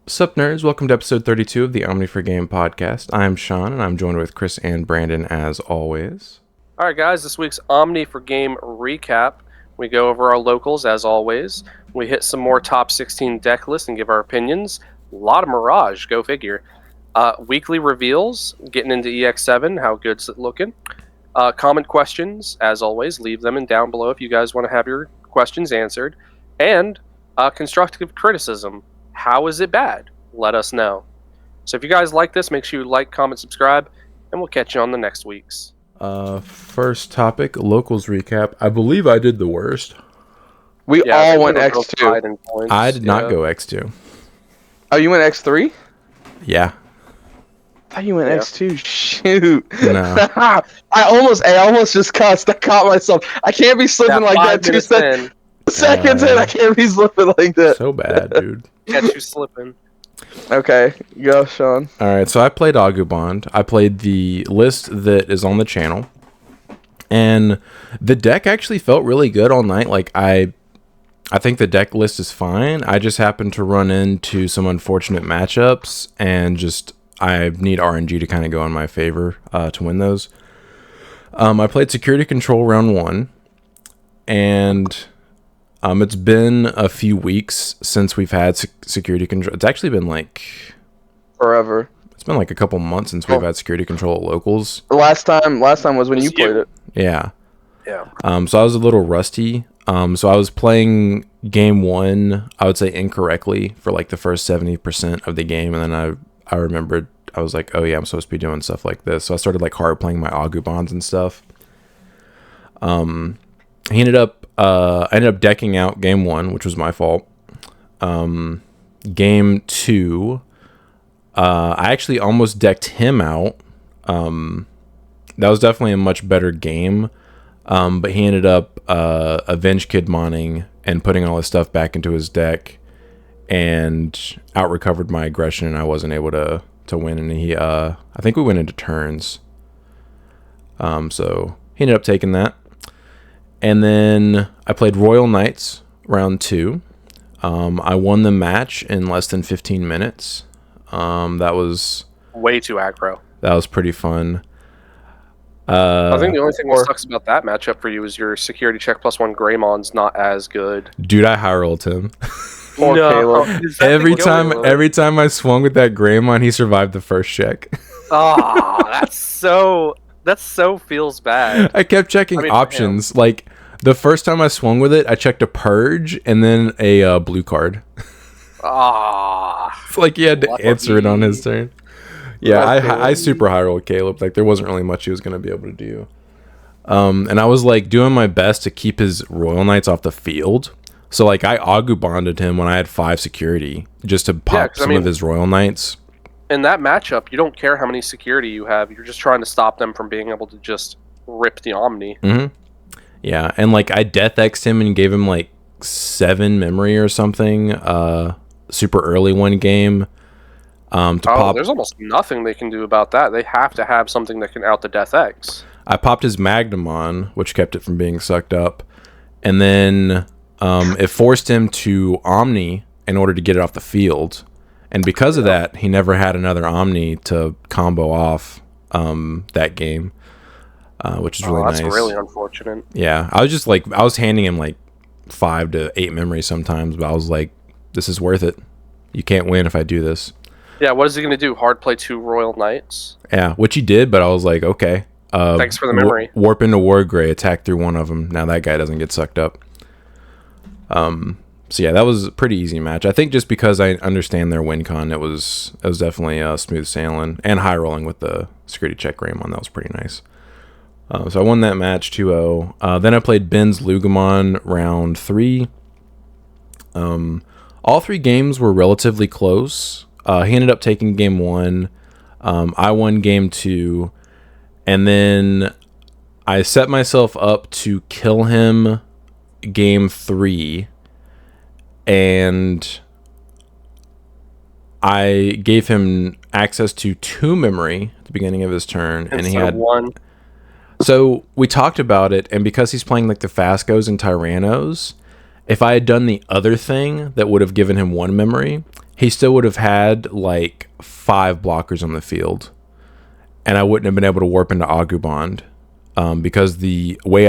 Sup nerds, welcome to episode 32 of the Omni4Game podcast. I'm Sean, and I'm joined with Chris and Brandon as always. Alright guys, this week's Omni4Game recap. We go over our locals as always. We hit some more top 16 deck lists and give our opinions. A lot of Mirage, go figure. Weekly reveals, getting into EX7, how good's it looking. Comment questions, as always, leave them down below if you guys want to have your questions answered. And constructive criticism. How is it bad? Let us know. So if you guys like this, make sure you like, comment, subscribe, and we'll catch you on the next week's. First topic, locals recap. I believe I did the worst. We all went X2. I did not go X2. Oh, you went X3? Yeah. I thought you went X2. Shoot. No. I almost just cussed. I caught myself. I can't be slipping like that. 2 seconds in, I can't be slipping like that. So bad, dude. Catch you slipping. Okay, go, Sean. All right, so I played Agubond. I played the list that is on the channel, and the deck actually felt really good all night. Like I think the deck list is fine. I just happened to run into some unfortunate matchups, and just I need RNG to kind of go in my favor to win those. I played Security Control round 1, and it's been a few weeks since we've had Security Control. It's actually been like forever. It's been like a couple months since we've had Security Control at locals. The last time was when you played it. Yeah. Yeah. So I was a little rusty. So I was playing game 1, I would say incorrectly for like the first 70% of the game, and then I remembered, I was like, oh yeah, I'm supposed to be doing stuff like this. So I started like hard playing my Agubonds and stuff. I ended up decking out game 1, which was my fault. Game 2, I actually almost decked him out. That was definitely a much better game. But he ended up Avenge Kid Moning and putting all his stuff back into his deck and out-recovered my aggression, and I wasn't able to win. And he, I think we went into turns. So he ended up taking that. And then I played Royal Knights round 2. I won the match in less than 15 minutes. That was way too aggro. That was pretty fun. I think the only thing that sucks about that matchup for you is your security check +1 Greymon's not as good. Dude, I high rolled him. No. Every time I swung with that Greymon, he survived the first check. Oh, that's so feels bad. I kept checking options. Like the first time I swung with it, I checked a purge and then a blue card. It's like he had to answer it on his turn. Yeah, I super high rolled Caleb. Like there wasn't really much he was gonna be able to do. And I was like doing my best to keep his Royal Knights off the field. So like I Agubonded him when I had 5 security just to pop some of his Royal Knights. In that matchup, you don't care how many security you have. You're just trying to stop them from being able to just rip the Omni. Mm-hmm. Yeah, and like I Death X'd him and gave him like 7 memory or something. Super early one game. Pop. There's almost nothing they can do about that. They have to have something that can out the Death X. I popped his Magnamon, which kept it from being sucked up, and then it forced him to Omni in order to get it off the field. And because of that, he never had another Omni to combo off that game, which is really nice. That's really unfortunate. Yeah, I was handing him like 5 to 8 memories sometimes, but I was like, this is worth it. You can't win if I do this. Yeah, what is he going to do? Hard play 2 Royal Knights? Yeah, which he did, but I was like, okay. Thanks for the memory. Warp into Wargrey, attack through one of them. Now that guy doesn't get sucked up. So yeah, that was a pretty easy match. I think just because I understand their win con, it was definitely smooth sailing and high rolling with the security check Greymon. That was pretty nice. So I won that match 2-0. Then I played Ben's Lugumon round 3. All 3 games were relatively close. He ended up taking game 1. I won game 2. And then I set myself up to kill him game 3. And I gave him access to 2 memory at the beginning of his turn. And he had 1. So we talked about it. And because he's playing like the Fascos and Tyrannos, if I had done the other thing that would have given him 1 memory, he still would have had like 5 blockers on the field, and I wouldn't have been able to warp into Agubond, because the way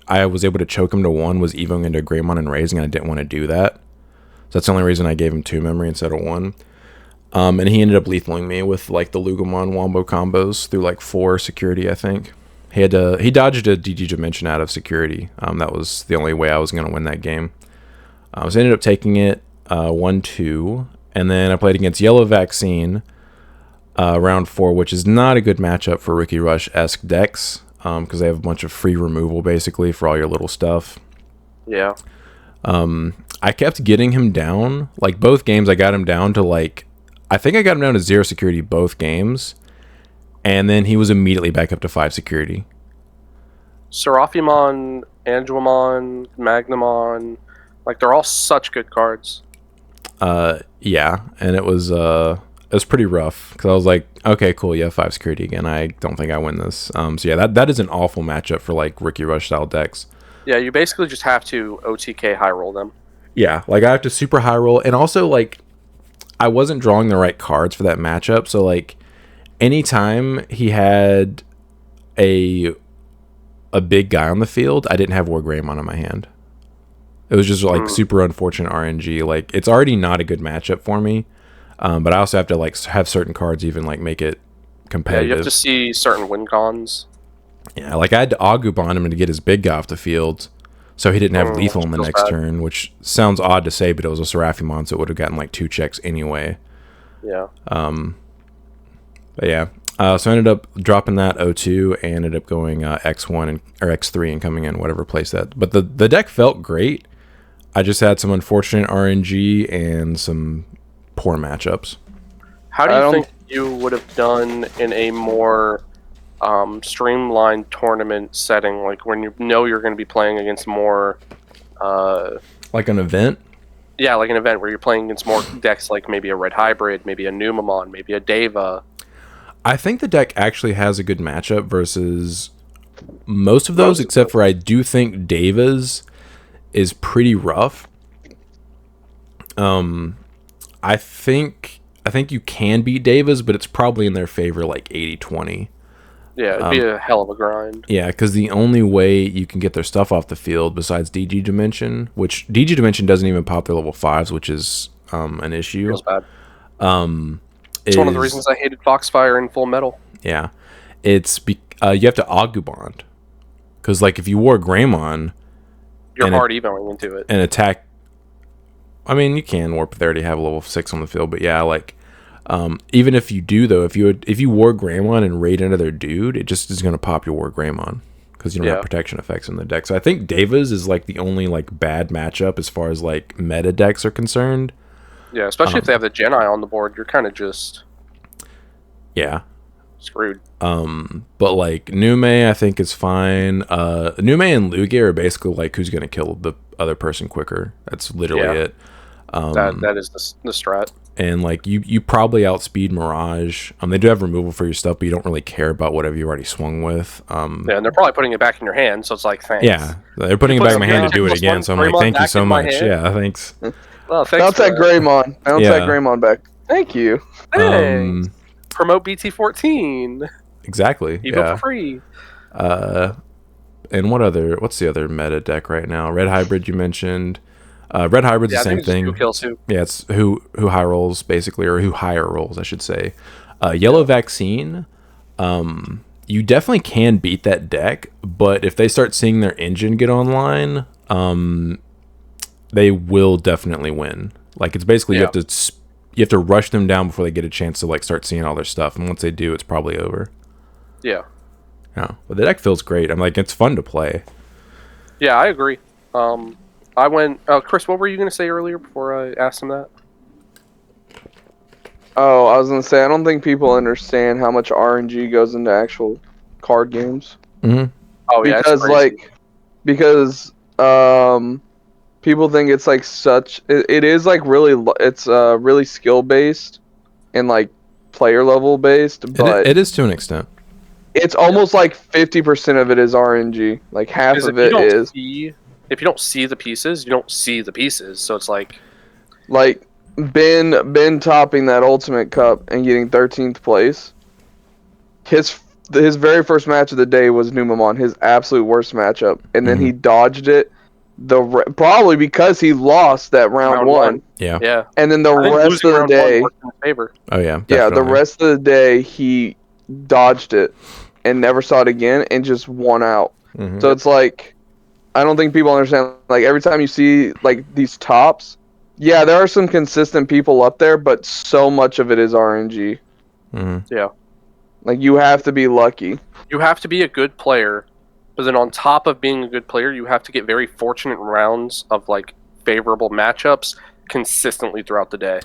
I was able to choke him to 1 was evoing into Greymon and raising, and I didn't want to do that. So that's the only reason I gave him 2 memory instead of 1. And he ended up lethaling me with like the Lugomon wombo combos through like 4 security, I think. He dodged a DG Dimension out of security. That was the only way I was going to win that game. So I ended up taking it 1-2. And then I played against Yellow Vaccine round 4, which is not a good matchup for Rookie Rush-esque decks, because they have a bunch of free removal basically for all your little stuff. Yeah. I kept getting him down. Like both games I got him down to like, I think I got him down to 0 security both games. And then he was immediately back up to 5 security. Seraphimon, Angemon, Magnamon, like they're all such good cards. Yeah, and it was pretty rough because I was like, okay, cool, you have 5 security again. I don't think I win this. So yeah, that is an awful matchup for like Rookie Rush style decks. Yeah, you basically just have to OTK high roll them. Yeah, like I have to super high roll, and also like I wasn't drawing the right cards for that matchup. So like anytime he had a big guy on the field, I didn't have War Greymon in my hand. It was just like super unfortunate RNG. Like it's already not a good matchup for me, but I also have to like have certain cards even like make it competitive. Yeah, you have to see certain win cons. Yeah, like I had to Agubon him to get his big guy off the field, so he didn't have lethal in the next turn, which sounds odd to say, but it was a Seraphimon, so it would have gotten like 2 checks anyway. Yeah. But yeah, so I ended up dropping that 0-2 and ended up going X1 or X3 and coming in whatever place that. But the deck felt great. I just had some unfortunate RNG and some poor matchups. How do you think you would have done in a more streamlined tournament setting, like when you know you're going to be playing against more like an event? Yeah, like an event where you're playing against more decks, like maybe a Red Hybrid, maybe a Numamon, maybe a Deva. I think the deck actually has a good matchup versus most of those, except for I do think Deva's is pretty rough. I think you can beat Deva's, but it's probably in their favor like 80-20. Yeah, it'd be a hell of a grind. Yeah, because the only way you can get their stuff off the field besides DG Dimension, which DG Dimension doesn't even pop their level 5s, which is an issue. Feels bad. It's one of the reasons I hated Foxfire and Full Metal. Yeah, it's you have to Agubond, because like if you wore Greymon, you're hard evoing into it and attack. I mean, you can warp if they already have a level 6 on the field, but yeah, like even if you do though, if you wore Greymon and raid into their dude, it just is gonna pop your War Greymon because you don't have protection effects in the deck. So I think Deva's is like the only like bad matchup as far as like meta decks are concerned. Yeah, especially if they have the Geni on the board, you're kind of just screwed. But like Nume, I think is fine. Nume and Lugia are basically like who's gonna kill the other person quicker. That's literally it. That is the strat. And like you probably outspeed Mirage. They do have removal for your stuff, but you don't really care about whatever you already swung with. Yeah, and they're probably putting it back in your hand, so it's like thanks. Yeah, they're putting it back in my hand to do it again. So I'm like, thank you so much. Yeah, thanks. Well, thanks. Bounce that Greymon. Bounce that Greymon back. Thank you. Thanks. Promote BT14. Exactly. Evo for free. And what's the other meta deck right now? Red Hybrid you mentioned. Red Hybrid's the same thing. Yeah, it's who high rolls basically, or who higher rolls, I should say. Yellow Vaccine. You definitely can beat that deck, but if they start seeing their engine get online, they will definitely win. Like it's basically you have to rush them down before they get a chance to like start seeing all their stuff, and once they do, it's probably over. Yeah. Yeah, but the deck feels great. I'm like, it's fun to play. Yeah, I agree. I went. Chris, what were you going to say earlier before I asked him that? Oh, I was going to say, I don't think people understand how much RNG goes into actual card games. Mm-hmm. Oh, yeah. Because people think it's like it is like really skill based and like player level based, but it is to an extent. It's almost like 50% of it is RNG. Like half of it is. If you don't see the pieces, you don't see the pieces. So it's like Ben topping that Ultimate Cup and getting 13th place. His very first match of the day was Numamon, his absolute worst matchup, and then he dodged it. Probably because he lost that round one. Yeah. Yeah. And then the rest of the day, favor. Oh yeah. yeah, the Definitely. rest of the day he dodged it and never saw it again and just won out. Mhm. So it's like, I don't think people understand. Like every time you see like these tops, yeah, there are some consistent people up there, but so much of it is RNG. Yeah. Like you have to be lucky. You have to be a good player, but then on top of being a good player, you have to get very fortunate rounds of like favorable matchups consistently throughout the day.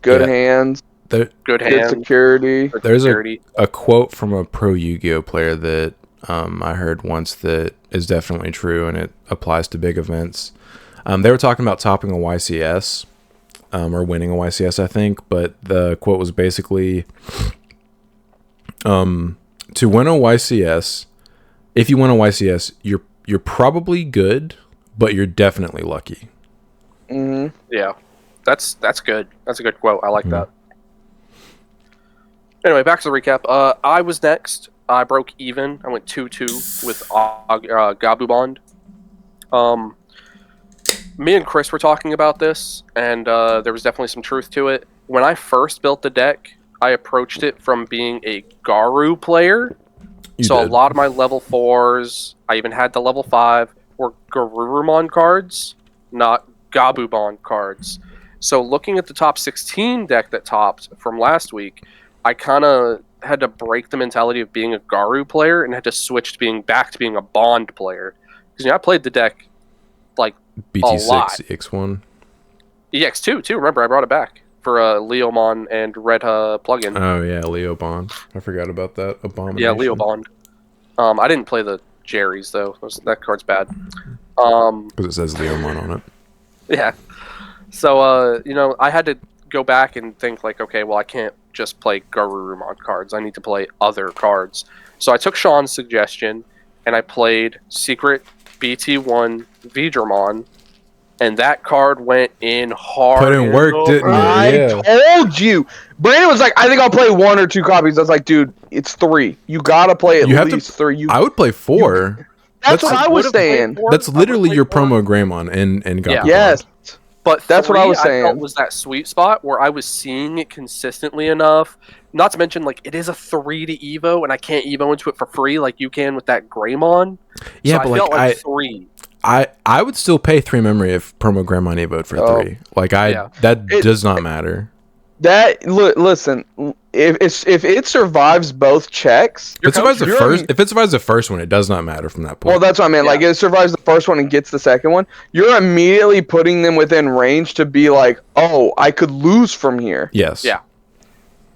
Good hands. Good Good hands. security. There's a quote from a pro Yu-Gi-Oh player that I heard once that is definitely true, and it applies to big events. They were talking about topping a YCS, or winning a YCS, I think, but the quote was basically, to win a YCS, if you win a YCS, you're probably good, but you're definitely lucky. Mm-hmm. Yeah, that's good. That's a good quote. I like that. Anyway, back to the recap. I was next. I broke even. I went 2-2 with Gabu Bond. Me and Chris were talking about this, and there was definitely some truth to it. When I first built the deck, I approached it from being a Garu player. A lot of my level 4s, I even had the level 5, were Garurumon cards, not Gabumon cards. So looking at the top 16 deck that topped from last week, I kind of had to break the mentality of being a Garu player and had to switch to being a Bond player. Because I played the deck like BT6 a lot. EX1. EX2 too. Remember, I brought it back for Leomon and Red plugin. Oh yeah, Leo Bond. I forgot about that. Abomination. Yeah, Leo Bond. I didn't play the Jerry's though. That card's bad. Because it says Leomon on it. Yeah. So I had to go back and think like, okay, well, I can't just play Garurumon cards. I need to play other cards. So I took Sean's suggestion and I played Secret BT1 Vidramon, and that card went in hard. Put in work, didn't it? I told you. Brandon was like, I think I'll play 1 or 2 copies. I was like, dude, it's 3. You gotta play at least 3. I would play 4. That's what I was saying. That's literally your promo Greymon and Yeah. Yes. But that's what I was saying. I felt was that sweet spot where I was seeing it consistently enough. Not to mention, like, it is a 3 to Evo, and I can't Evo into it for free like you can with that Greymon. Yeah, so but I felt like 3. I would still pay 3 memory if promo Greymon Evo'd for 3. Like that does not matter. Listen, if it survives both checks, if it survives the first one, it does not matter from that point. Well, that's what I meant. Yeah. Like, it survives the first one and gets the second one, you're immediately putting them within range to be like, oh, I could lose from here. Yes. Yeah.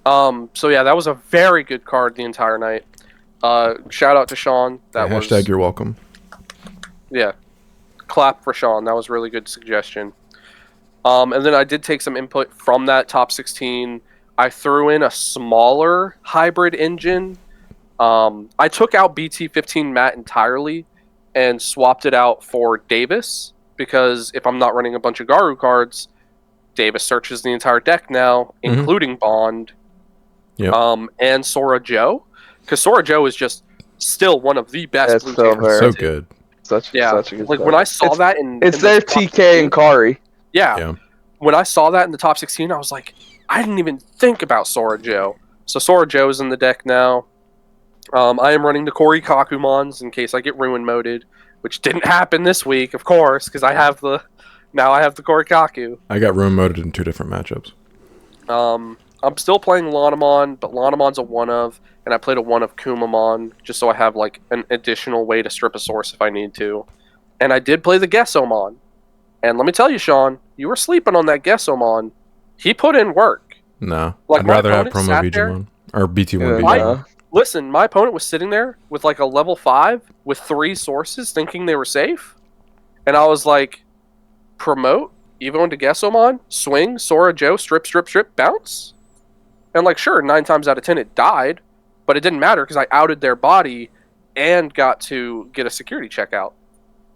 So yeah, that was a very good card the entire night. Shout out to Sean. Hashtag you're welcome. Yeah. Clap for Sean. That was a really good suggestion. And then I did take some input from that top 16. I threw in a smaller hybrid engine. I took out BT15 Matt entirely and swapped it out for Davis, because if I'm not running a bunch of Garu cards, Davis searches the entire deck now, including Bond, and Sora Joe. Because Sora Joe is just still one of the best blue players. So good. Such a good like, when I saw that it's their TK and Kari. Yeah. When I saw that in the top 16, I was like, I didn't even think about Sora Joe. So Sora Joe's in the deck now. I am running the Kori Kakumons in case I get ruin moded, which didn't happen this week, of course, because I have the Kori Kaku. I got ruin moded in 2 different matchups. I'm still playing Lanamon, but Lanamon's a 1-of, and I played a 1-of Kumamon, just so I have like an additional way to strip a source if I need to. And I did play the Gessomon. And let me tell you, Sean, you were sleeping on that Gessomon. He put in work. No. Like, I'd rather have promo Digimon. Or BT1 Digimon. Listen, my opponent was sitting there with like a level 5 with 3 sources thinking they were safe. And I was like, promote, Evo into Gessomon, swing, Sora Joe, strip, bounce. And like, sure, 9 times out of 10 it died, but it didn't matter because I outed their body and got to get a security check out.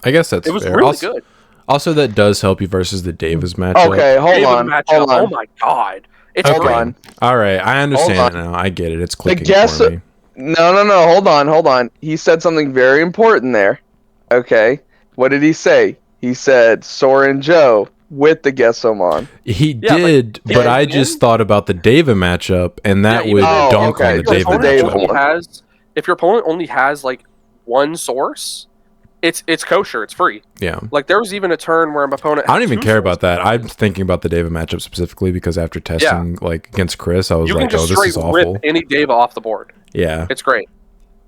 I guess that's fair. It was really good. Also, that does help you versus the Davis matchup. Okay, hold Deva on. matchup, Hold on. oh my god. It's Hold great. on. All right, I understand Hold it now. I get it. It's The clicking guess. for me. No. Hold on. He said something very important there. Okay. What did he say? He said Soren Joe with the Gessomon. He Yeah, did, like, but yeah, I even just then- thought about the Dava matchup, and that Yeah, would even then- dunk okay, on the just Dava the Dava matchup. one. If your opponent only has like one source, it's kosher, it's free. Yeah. Like there was even a turn where my opponent I had don't even 2 care about sources. that. I'm thinking about the Dava matchup specifically because after testing like against Chris, I was You like, can "Oh, just this straight is awful." rip any Deva off the board. Yeah. It's great.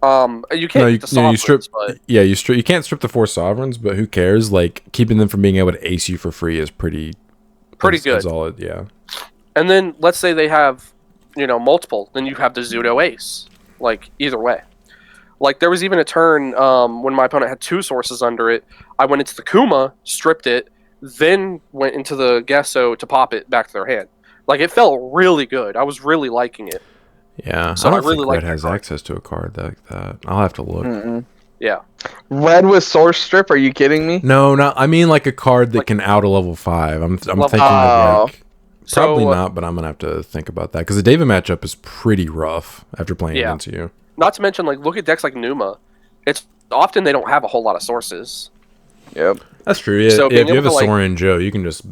You can't get the you sovereigns, strip. but Yeah, you can't strip the 4 sovereigns, but who cares? Like keeping them from being able to ace you for free is pretty good. Solid, yeah. And then let's say they have, multiple, then you have the Zudo Ace. Like either way. Like there was even a turn when my opponent had 2 sources under it. I went into the Kuma, stripped it, then went into the Gesso to pop it back to their hand. Like it felt really good. I was really liking it. Yeah, So I don't I really think like Red that has card. access to a card like that. I'll have to look. Mm-mm. Yeah. Red with Source Strip? Are you kidding me? No, not. I mean, like a card that Like- can out a level 5. I'm thinking Level- of like probably So, not, but I'm gonna have to think about that because the David matchup is pretty rough after playing Yeah. against you. not to mention, like, look at decks like Numa. It's often they don't have a whole lot of sources. Yep. That's true. Yeah, So if being you have a able to, like- Soren Joe, you can just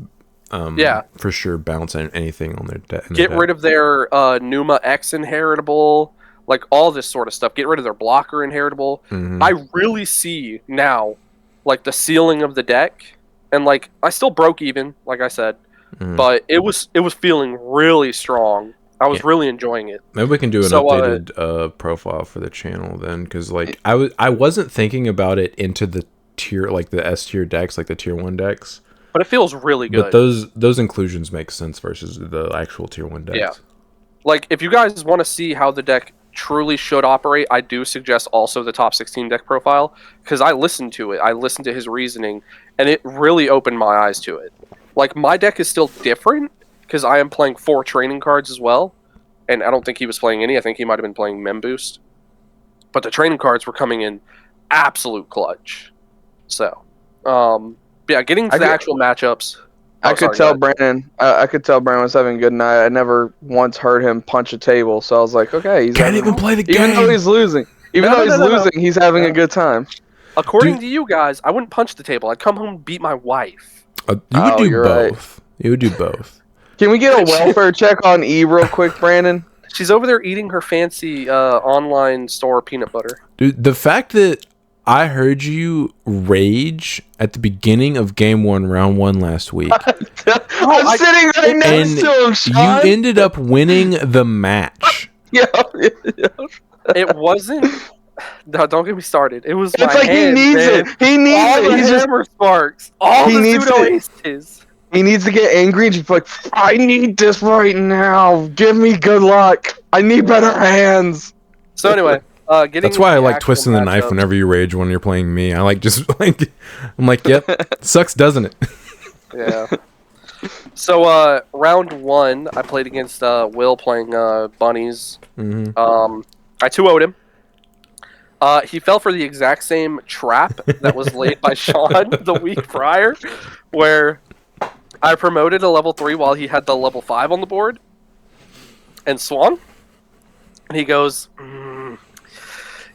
Yeah. for sure bounce anything on their deck. Get rid of their Numa X inheritable, like all this sort of stuff. Get rid of their blocker inheritable. Mhm. I really see now, like, the ceiling of the deck, and like I still broke even, like I said, Mhm. but it was feeling really strong. I was really enjoying it. Maybe we can do an So, updated profile for the channel then, because like I wasn't thinking about it into the tier like the S tier decks, like the tier 1 decks. But it feels really good. But those inclusions make sense versus the actual tier 1 decks. Yeah. Like, if you guys want to see how the deck truly should operate, I do suggest also the top 16 deck profile, because I listened to it. I listened to his reasoning, and it really opened my eyes to it. Like, my deck is still different, because I am playing 4 training cards as well, and I don't think he was playing any. I think he might have been playing Mem Boost. But the training cards were coming in absolute clutch. So, yeah, getting to the actual matchups. I could tell Brandon. I could tell Brandon was having a good night. I never once heard him punch a table, so I was like, okay, he's Can't having, even play the game. even though he's losing. Even No, though he's no, no. losing, he's having a good time. According to you guys, I wouldn't punch the table. I'd come home and beat my wife. You would Oh, do you're right. both. You would do both. Can we get a welfare check on E real quick, Brandon? She's over there eating her fancy online store peanut butter. Dude, the fact that I heard you rage at the beginning of game 1, round 1 last week, I'm sitting right next and to him, Sean. you ended up winning the match. Yeah. It wasn't. No, don't get me started. It was It's my like hand, he needs man. it. He needs All it. the He's just hammer sparks. All He the needs pseudo it. aces. he needs to get angry and just be like, I need this right now. Give me good luck. I need better hands. So anyway, getting. That's why I into like actual twisting the knife matchups. whenever you rage when you're playing me. I like just like I'm like, yep, sucks, doesn't it? Yeah. So round 1, I played against Will playing bunnies. Mm-hmm. I 2-0'd him. He fell for the exact same trap that was laid by Sean the week prior, where I promoted a level 3 while he had the level 5 on the board, and swung. And he goes,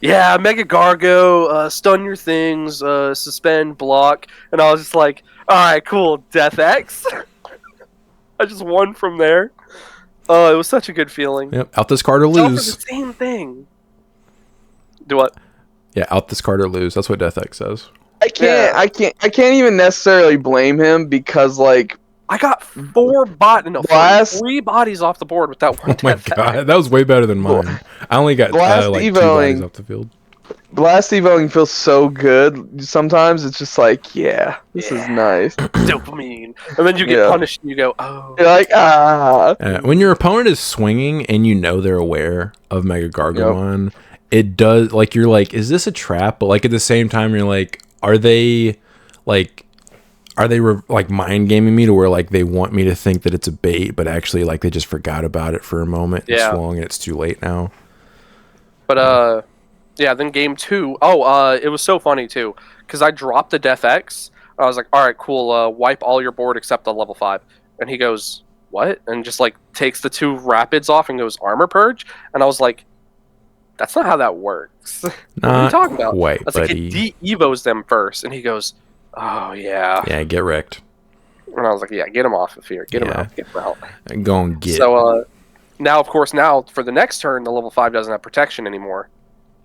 yeah, Mega Gargo, stun your things, suspend, block. And I was just like, alright, cool, Death X. I just won from there. It was such a good feeling. Yep, out this card or Fell for lose. the same thing. Do what? Yeah, out this card or lose. That's what Death X says. I can't even necessarily blame him because like I got 4 Blast. 3 bodies off the board with that one. Oh my Death god, X. that was way better than mine. I only got Blast like 2 evoing. bodies off the field. Blast Evoing feels so good. Sometimes it's just like, yeah, this is nice. Dopamine. And then you get punished and you go, oh. You're like, ah. When your opponent is swinging and you know they're aware of Mega Gargomon, it does like you're like, is this a trap? But like at the same time, you're like, are they like mind gaming me to where like they want me to think that it's a bait, but actually like they just forgot about it for a moment and swung and it's too late now. But yeah, then game 2. It was so funny too because I dropped the Death X. I was like, all right, cool. Wipe all your board except the level 5. And he goes, what? And just like takes the 2 rapids off and goes armor purge. And I was like, that's not how that works. What are you talking about? Quite, I was like, it de-evos them first. And he goes, oh yeah. Yeah, get wrecked. And I was like, yeah, get him off of here. Get him out. Get him out. Go and get. So now, of course, for the next turn, the level 5 doesn't have protection anymore.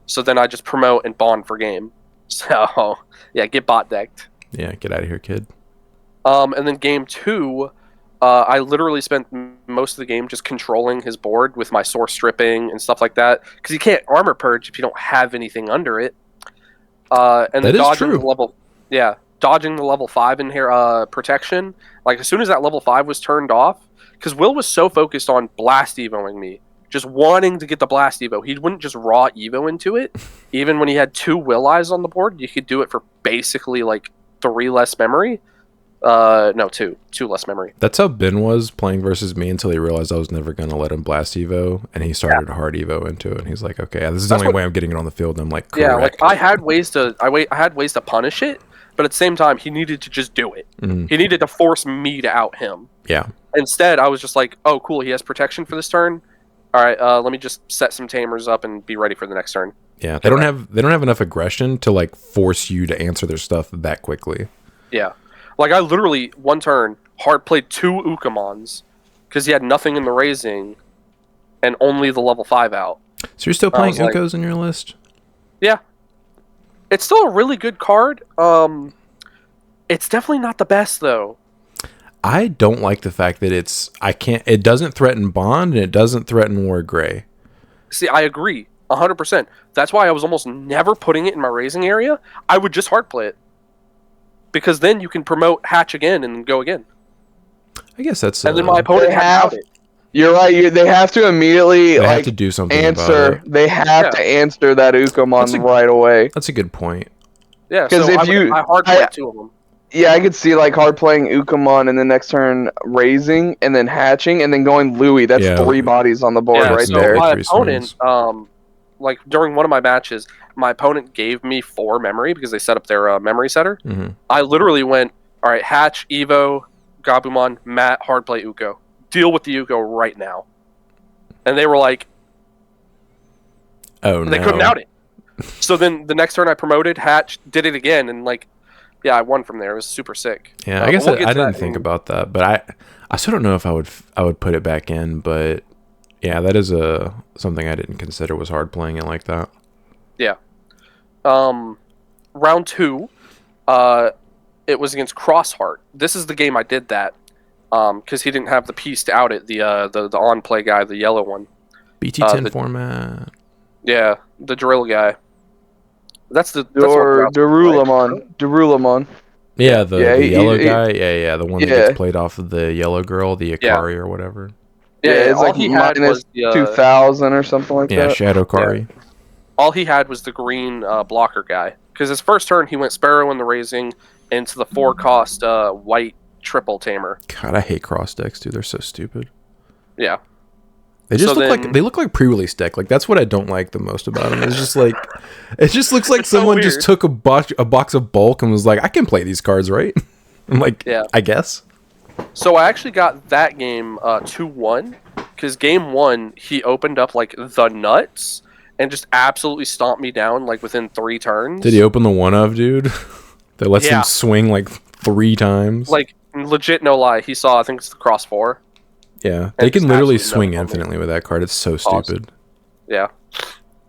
So then I just promote and bond for game. So yeah, get bot decked. Yeah, get out of here, kid. And then game 2, I literally spent most of the game just controlling his board with my source stripping and stuff like that. Because you can't armor purge if you don't have anything under it. And then dodging the level 5 in here protection. Like as soon as that level 5 was turned off, because Will was so focused on blast evoing me, just wanting to get the blast evo, he wouldn't just raw evo into it. Even when he had 2 Will eyes on the board, you could do it for basically like 3 less memory. No, 2 less memory. That's how Ben was playing versus me until he realized I was never going to let him blast evo, and he started hard evo into it, and he's like, okay, this is the only way I'm getting it on the field. And I'm like, correct. Yeah, like I had ways to punish it, but at the same time he needed to just do it. Mm-hmm. He needed to force me to out him. Yeah. Instead, I was just like, oh cool, he has protection for this turn. All right, let me just set some tamers up and be ready for the next turn. Yeah, they don't have enough aggression to like force you to answer their stuff that quickly. Yeah. Like, I literally, one turn, hard played 2 Ukamons, because he had nothing in the raising, and only the level 5 out. So you're still playing Ukos in your list? Yeah. It's still a really good card. It's definitely not the best, though. I don't like the fact that it doesn't threaten Bond, and it doesn't threaten War Gray. See, I agree, 100%. That's why I was almost never putting it in my raising area. I would just hard play it. Because then you can promote hatch again and go again. I guess that's. And then my opponent had it. You're right. They have to immediately have to do something answer. about it. They have to answer that Ukamon right away. That's a good point. Yeah, because I hard played 2 of them. Yeah, I could see like hard playing Ukamon and the next turn raising and then hatching and then going Louis. That's 3 bodies on the board right there. My opponent, like during one of my matches, my opponent gave me 4 memory because they set up their memory setter. Mm-hmm. I literally went, all right, hatch, Evo, Gabumon, Matt, hard play Uko. Deal with the Uko right now. And they were like, oh no. They couldn't out it. So then the next turn I promoted, hatch, did it again, and like, yeah, I won from there. It was super sick. Yeah, I guess I didn't think about that, but I still don't know if I would put it back in, but yeah, that is something I didn't consider was hard playing it like that. Yeah. Round 2, it was against Crossheart. This is the game I did that, because he didn't have the piece to out it. The on play guy, the yellow one. BT10 format. Yeah, the drill guy. That's Derulamon. Yeah, the yellow guy. Yeah, the one that gets played off of the yellow girl, the Akari or whatever. Yeah, it's like he had was 2,000 or something like that. Yeah, Shadow Kari. Yeah. All he had was the green blocker guy. Because his first turn, he went Sparrow in the raising into the 4-cost white triple tamer. God, I hate cross decks, dude. They're so stupid. Yeah. They just look like pre-release deck. Like that's what I don't like the most about them. It's just like it just looks like someone just took a box of bulk and was like, I can play these cards, right? I'm like, yeah, I guess. So I actually got that game 2-1 because game 1 he opened up like the nuts and just absolutely stomped me down like within 3 turns. Did he open the one of, dude? That lets him swing like 3 times. Like legit, no lie. He saw I think it's the cross 4. Yeah, they can literally swing infinitely with that card. It's so stupid. Awesome. Yeah.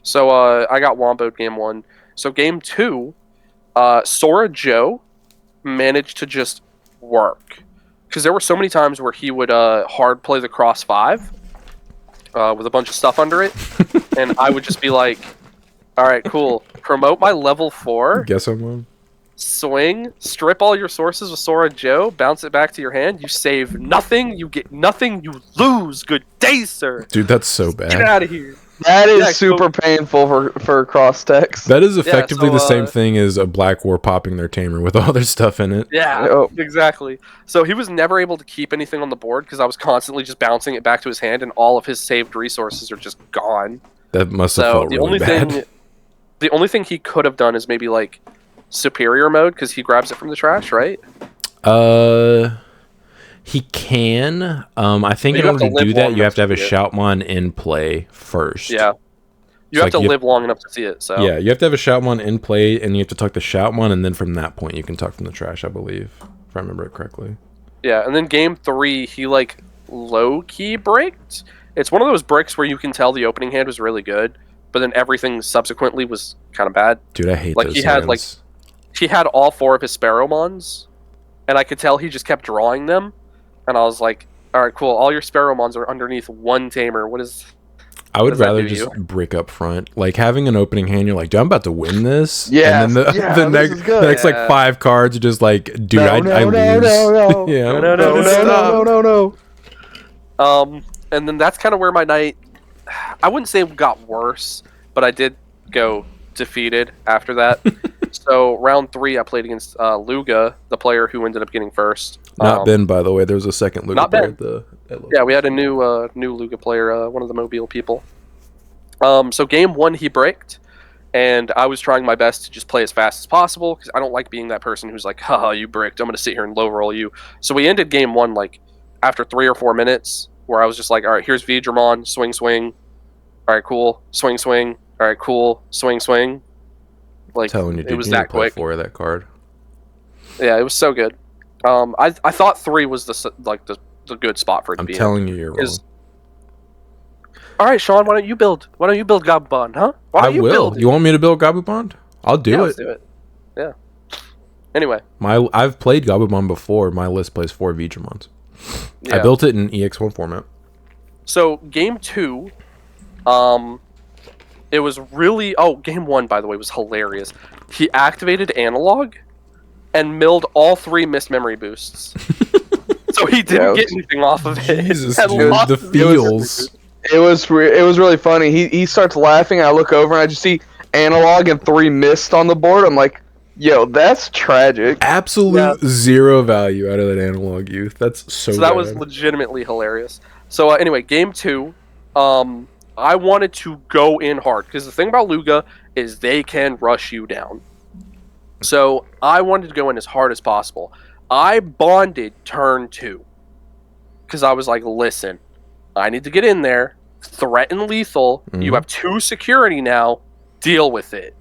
So I got womboed game 1. So game 2, Sora Joe managed to just work. Because there were so many times where he would hard play the cross 5 with a bunch of stuff under it. And I would just be like, all right, cool. Promote my level 4. Guess I'm on. Swing, strip all your sources with Sora Joe, bounce it back to your hand. You save nothing, you get nothing, you lose. Good day, sir. Dude, that's so bad. Get out of here. That is super painful for cross decks. That is effectively the same thing as a Black War popping their tamer with all their stuff in it. Yeah, exactly. So he was never able to keep anything on the board because I was constantly just bouncing it back to his hand, and all of his saved resources are just gone. That must have felt really bad. The only thing he could have done is maybe like superior mode because he grabs it from the trash, right? He can. I think But in you have order to to do live that, long you have enough to have a to see it. Shoutmon in play first. Yeah. You So, have to live long enough to see it. So Yeah, you have to have a Shoutmon in play, and you have to tuck the Shoutmon, and then from that point, you can tuck from the trash, I believe, if I remember it correctly. Yeah, and then game 3, he like low-key bricked. It's one of those bricks where you can tell the opening hand was really good, but then everything subsequently was kind of bad. Dude, I hate Like those he hands. had all 4 of his Sparrowmons, and I could tell he just kept drawing them, and I was like, all right, cool. All your Sparrowmons are underneath one tamer. I would does that rather do just you? brick up front. Like, having an opening hand, you're like, dude, I'm about to win this. Yes, And then yeah, the this is good. next, like, Yeah. 5 cards are just like, dude, No, I no, lose. no. Yeah. No. And then that's kind of where my night, I wouldn't say got worse, but I did go defeated after that. So round 3, I played against Luga, the player who ended up getting first. Not Ben, by the way. There was a second Luga not player Ben. at Yeah, we had a new Luga player, one of the Mobile people. So game 1, he bricked, and I was trying my best to just play as fast as possible because I don't like being that person who's like, haha, you bricked, I'm going to sit here and low roll you. So we ended game 1 like after 3 or 4 minutes where I was just like, all right, here's Vidramon, swing, swing. All right, cool, swing, swing. All right, cool, swing, swing. Like, telling you, dude, it was you need that to play quick. 4 of that card. Yeah, it was so good. I thought 3 was the good spot for it to I'm be. telling you, you're wrong. All right, Sean, why don't you build Gabubon, huh? Why I don't you will. build it? You want me to build Gabubon? I'll do Yeah, it. let's do it. Yeah. Anyway. I've played Gabubon before. My list plays 4 Vidramons. Yeah. I built it in EX1 format. So game 2, it was really game 1, by the way, was hilarious. He activated analog and milled all 3 missed memory boosts. So he didn't get anything off of it. Jesus, And dude, lost the his feels. It was really funny. He starts laughing. I look over and I just see analog and 3 missed on the board. I'm like, yo, that's tragic. Absolute zero value out of that analog youth. That's so that bad. was legitimately hilarious. So anyway, game 2, I wanted to go in hard because the thing about Luga is they can rush you down. So I wanted to go in as hard as possible. I bonded turn 2 because I was like, listen, I need to get in there, threaten lethal. You have 2 security now. Deal with it.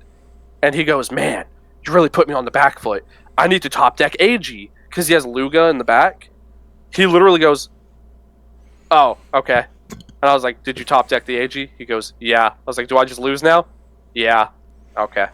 And he goes, man, you really put me on the back foot. I need to top deck AG because he has Luga in the back. He literally goes, oh, okay. And I was like, did you top deck the AG? He goes, yeah. I was like, do I just lose now? Yeah. Okay.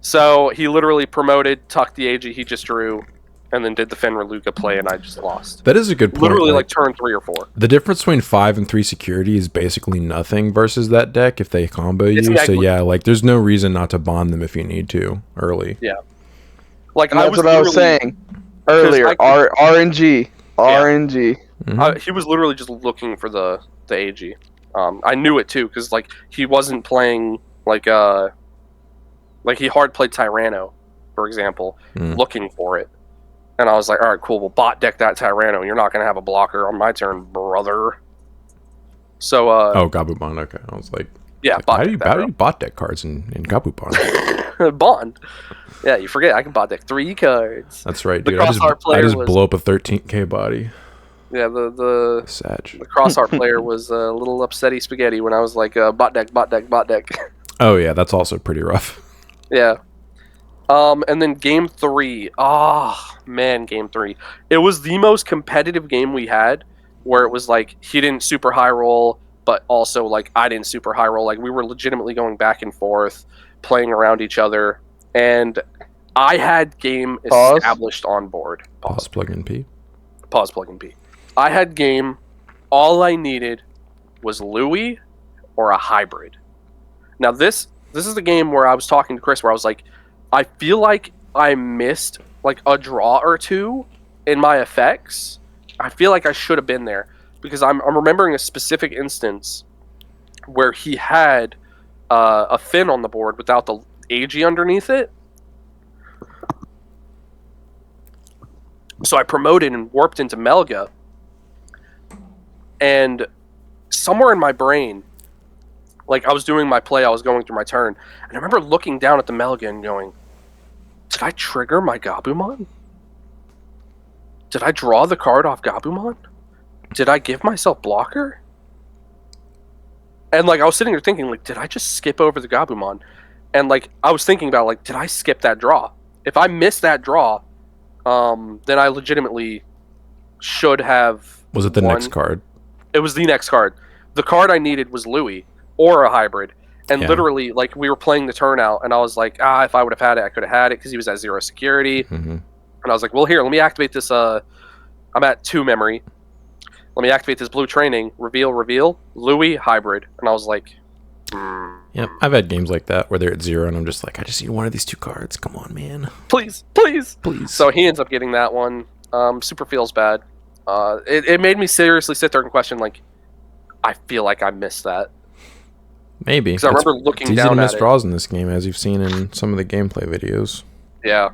So he literally promoted, tucked the AG he just drew, and then did the Fenrir Luga play, and I just lost. That is a good point. Literally like turn 3 or 4. The difference between 5 and 3 security is basically nothing versus that deck if they combo you. So yeah, like there's no reason not to bond them if you need to early. Yeah. Like And that's what I was saying earlier. RNG. RNG. He was literally just looking for the AG. I knew it too because like he wasn't playing like he hard played Tyranno, for example, looking for it. And I was like, all right, cool. We'll bot deck that Tyranno. You're not going to have a blocker on my turn, brother. So, Gabubon. Okay. I was like, yeah, how do you bot deck cards in Gabubon? Bond. Yeah, you forget I can bot deck 3 cards. That's right, The dude. I Crossheart just was- blow up a 13k body. Yeah, the Sag. Crossheart player was a little upsetty spaghetti when I was like, bot deck. Oh yeah, that's also pretty rough. Yeah. And then game 3. Game 3. It was the most competitive game we had, where it was like he didn't super high roll, but also like I didn't super high roll. Like we were legitimately going back and forth, playing around each other, and I had game established on board. Pause plug in P. Pause plug in P. I had game. All I needed was Louis or a hybrid. Now this is the game where I was talking to Chris, where I was like, I feel like I missed like a draw or 2 in my effects. I feel like I should have been there because I'm remembering a specific instance where he had a Finn on the board without the AG underneath it. So I promoted and warped into Melga, and somewhere in my brain, like I was doing my play, I was going through my turn, and I remember looking down at the Melga and going, did I trigger my Gabumon? Did I draw the card off Gabumon? Did I give myself blocker? And like I was sitting there thinking, like, did I just skip over the Gabumon? And like I was thinking about, like, did I skip that draw? If I missed that draw, then I legitimately should have. Was it the won. next card? It was the next card. The card I needed was Louis or a hybrid. And Yeah. literally, like, we were playing the turnout, and I was like, if I would have had it, I could have had it because he was at 0 security. Mm-hmm. And I was like, well, here, let me activate this. I'm at 2 memory. Let me activate this blue training. Reveal. Louis, hybrid. And I was like, Yep, I've had games like that where they're at 0 and I'm just like, I just need one of these 2 cards. Come on, man. please. So he ends up getting that one. Super feels bad. It made me seriously sit there and question, like, I feel like I missed that. Maybe. Because I remember looking it's easy down to at miss it. draws in this game, as you've seen in some of the gameplay videos. Yeah.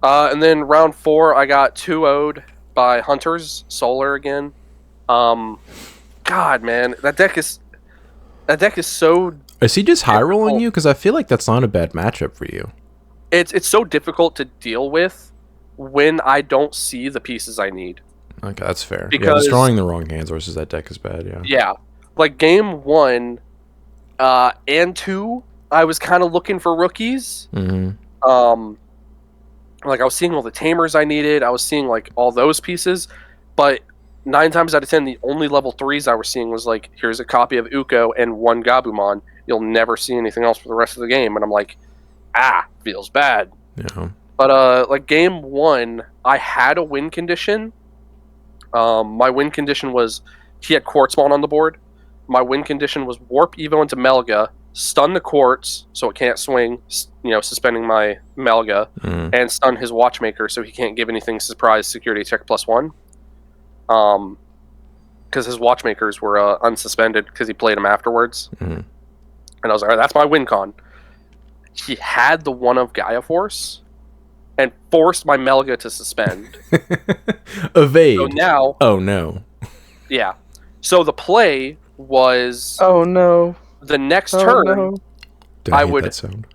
And then round 4, I got 2-0'd by Hunters, Solar again. God, man, that deck is so. Is he just high rolling you? Because I feel like that's not a bad matchup for you. It's so difficult to deal with when I don't see the pieces I need. Okay, that's fair. Yeah, Because- just drawing the wrong hands versus that deck is bad. Yeah. Yeah, like game 1 and 2, I was kind of looking for rookies. Mm-hmm. Like I was seeing all the tamers I needed. I was seeing like all those pieces, but 9 times out of 10, the only level 3s I was seeing was like, here's a copy of Uko and 1 Gabumon. You'll never see anything else for the rest of the game. And I'm like, feels bad. Yeah. But like game 1, I had a win condition. My win condition was he had Quartzmon on the board. My win condition was warp Evo into Melga, stun the Quartz so it can't swing, suspending my Melga, and stun his Watchmaker so he can't give anything surprise security check +1. Because his Watchmakers were unsuspended because he played them afterwards. And I was like, all right, that's my win con. He had the one of Gaia Force and forced my Melga to suspend. Evade. So now, oh no. yeah. So the play was Oh no. the next Oh turn. no. Dude, I hate that sound.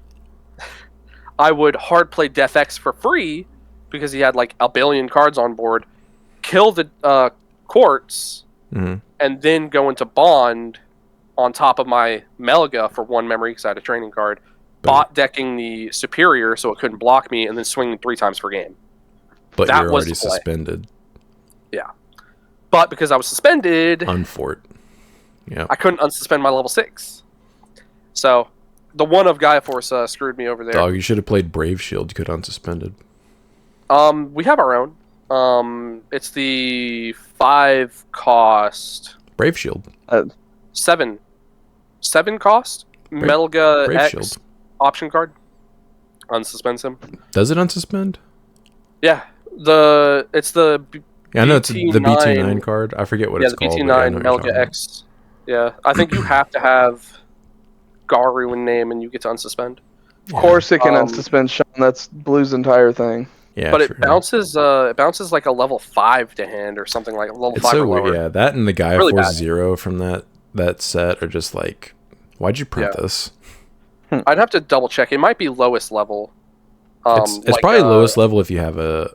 I would hard play Death X for free because he had like a billion cards on board, kill the Quartz, and then go into Bond on top of my Melga for 1 memory because I had a training card, bot decking the Superior so it couldn't block me, and then swinging 3 times per game. But that you're was already the play. suspended. Yeah. But because I was suspended, Unfort. Yeah. I couldn't unsuspend my level 6. So the one of Gaia Force screwed me over there. Dog, you should have played Brave Shield. You could unsuspended. We have our own. It's the 5 cost. Brave Shield. 7 cost. Melga Brave X Shield. option card. Unsuspends him. Does it unsuspend? Yeah. It's the Yeah, I know it's the BT9 BT9 card. I forget what it's called. BT9 but yeah, I know what you're Melga talking about. X. Yeah, I think you have to have Garu in name and you get to unsuspend. Of course it can unsuspend Sean. That's Blue's entire thing. Yeah, But true. it bounces like a level 5 to hand or something like level It's 5 so or lower. weird. Yeah, that and the Gaia Really Force bad. 0 from that set are just like, why'd you print this? I'd have to double check. It might be lowest level. It's like, probably lowest level if you have a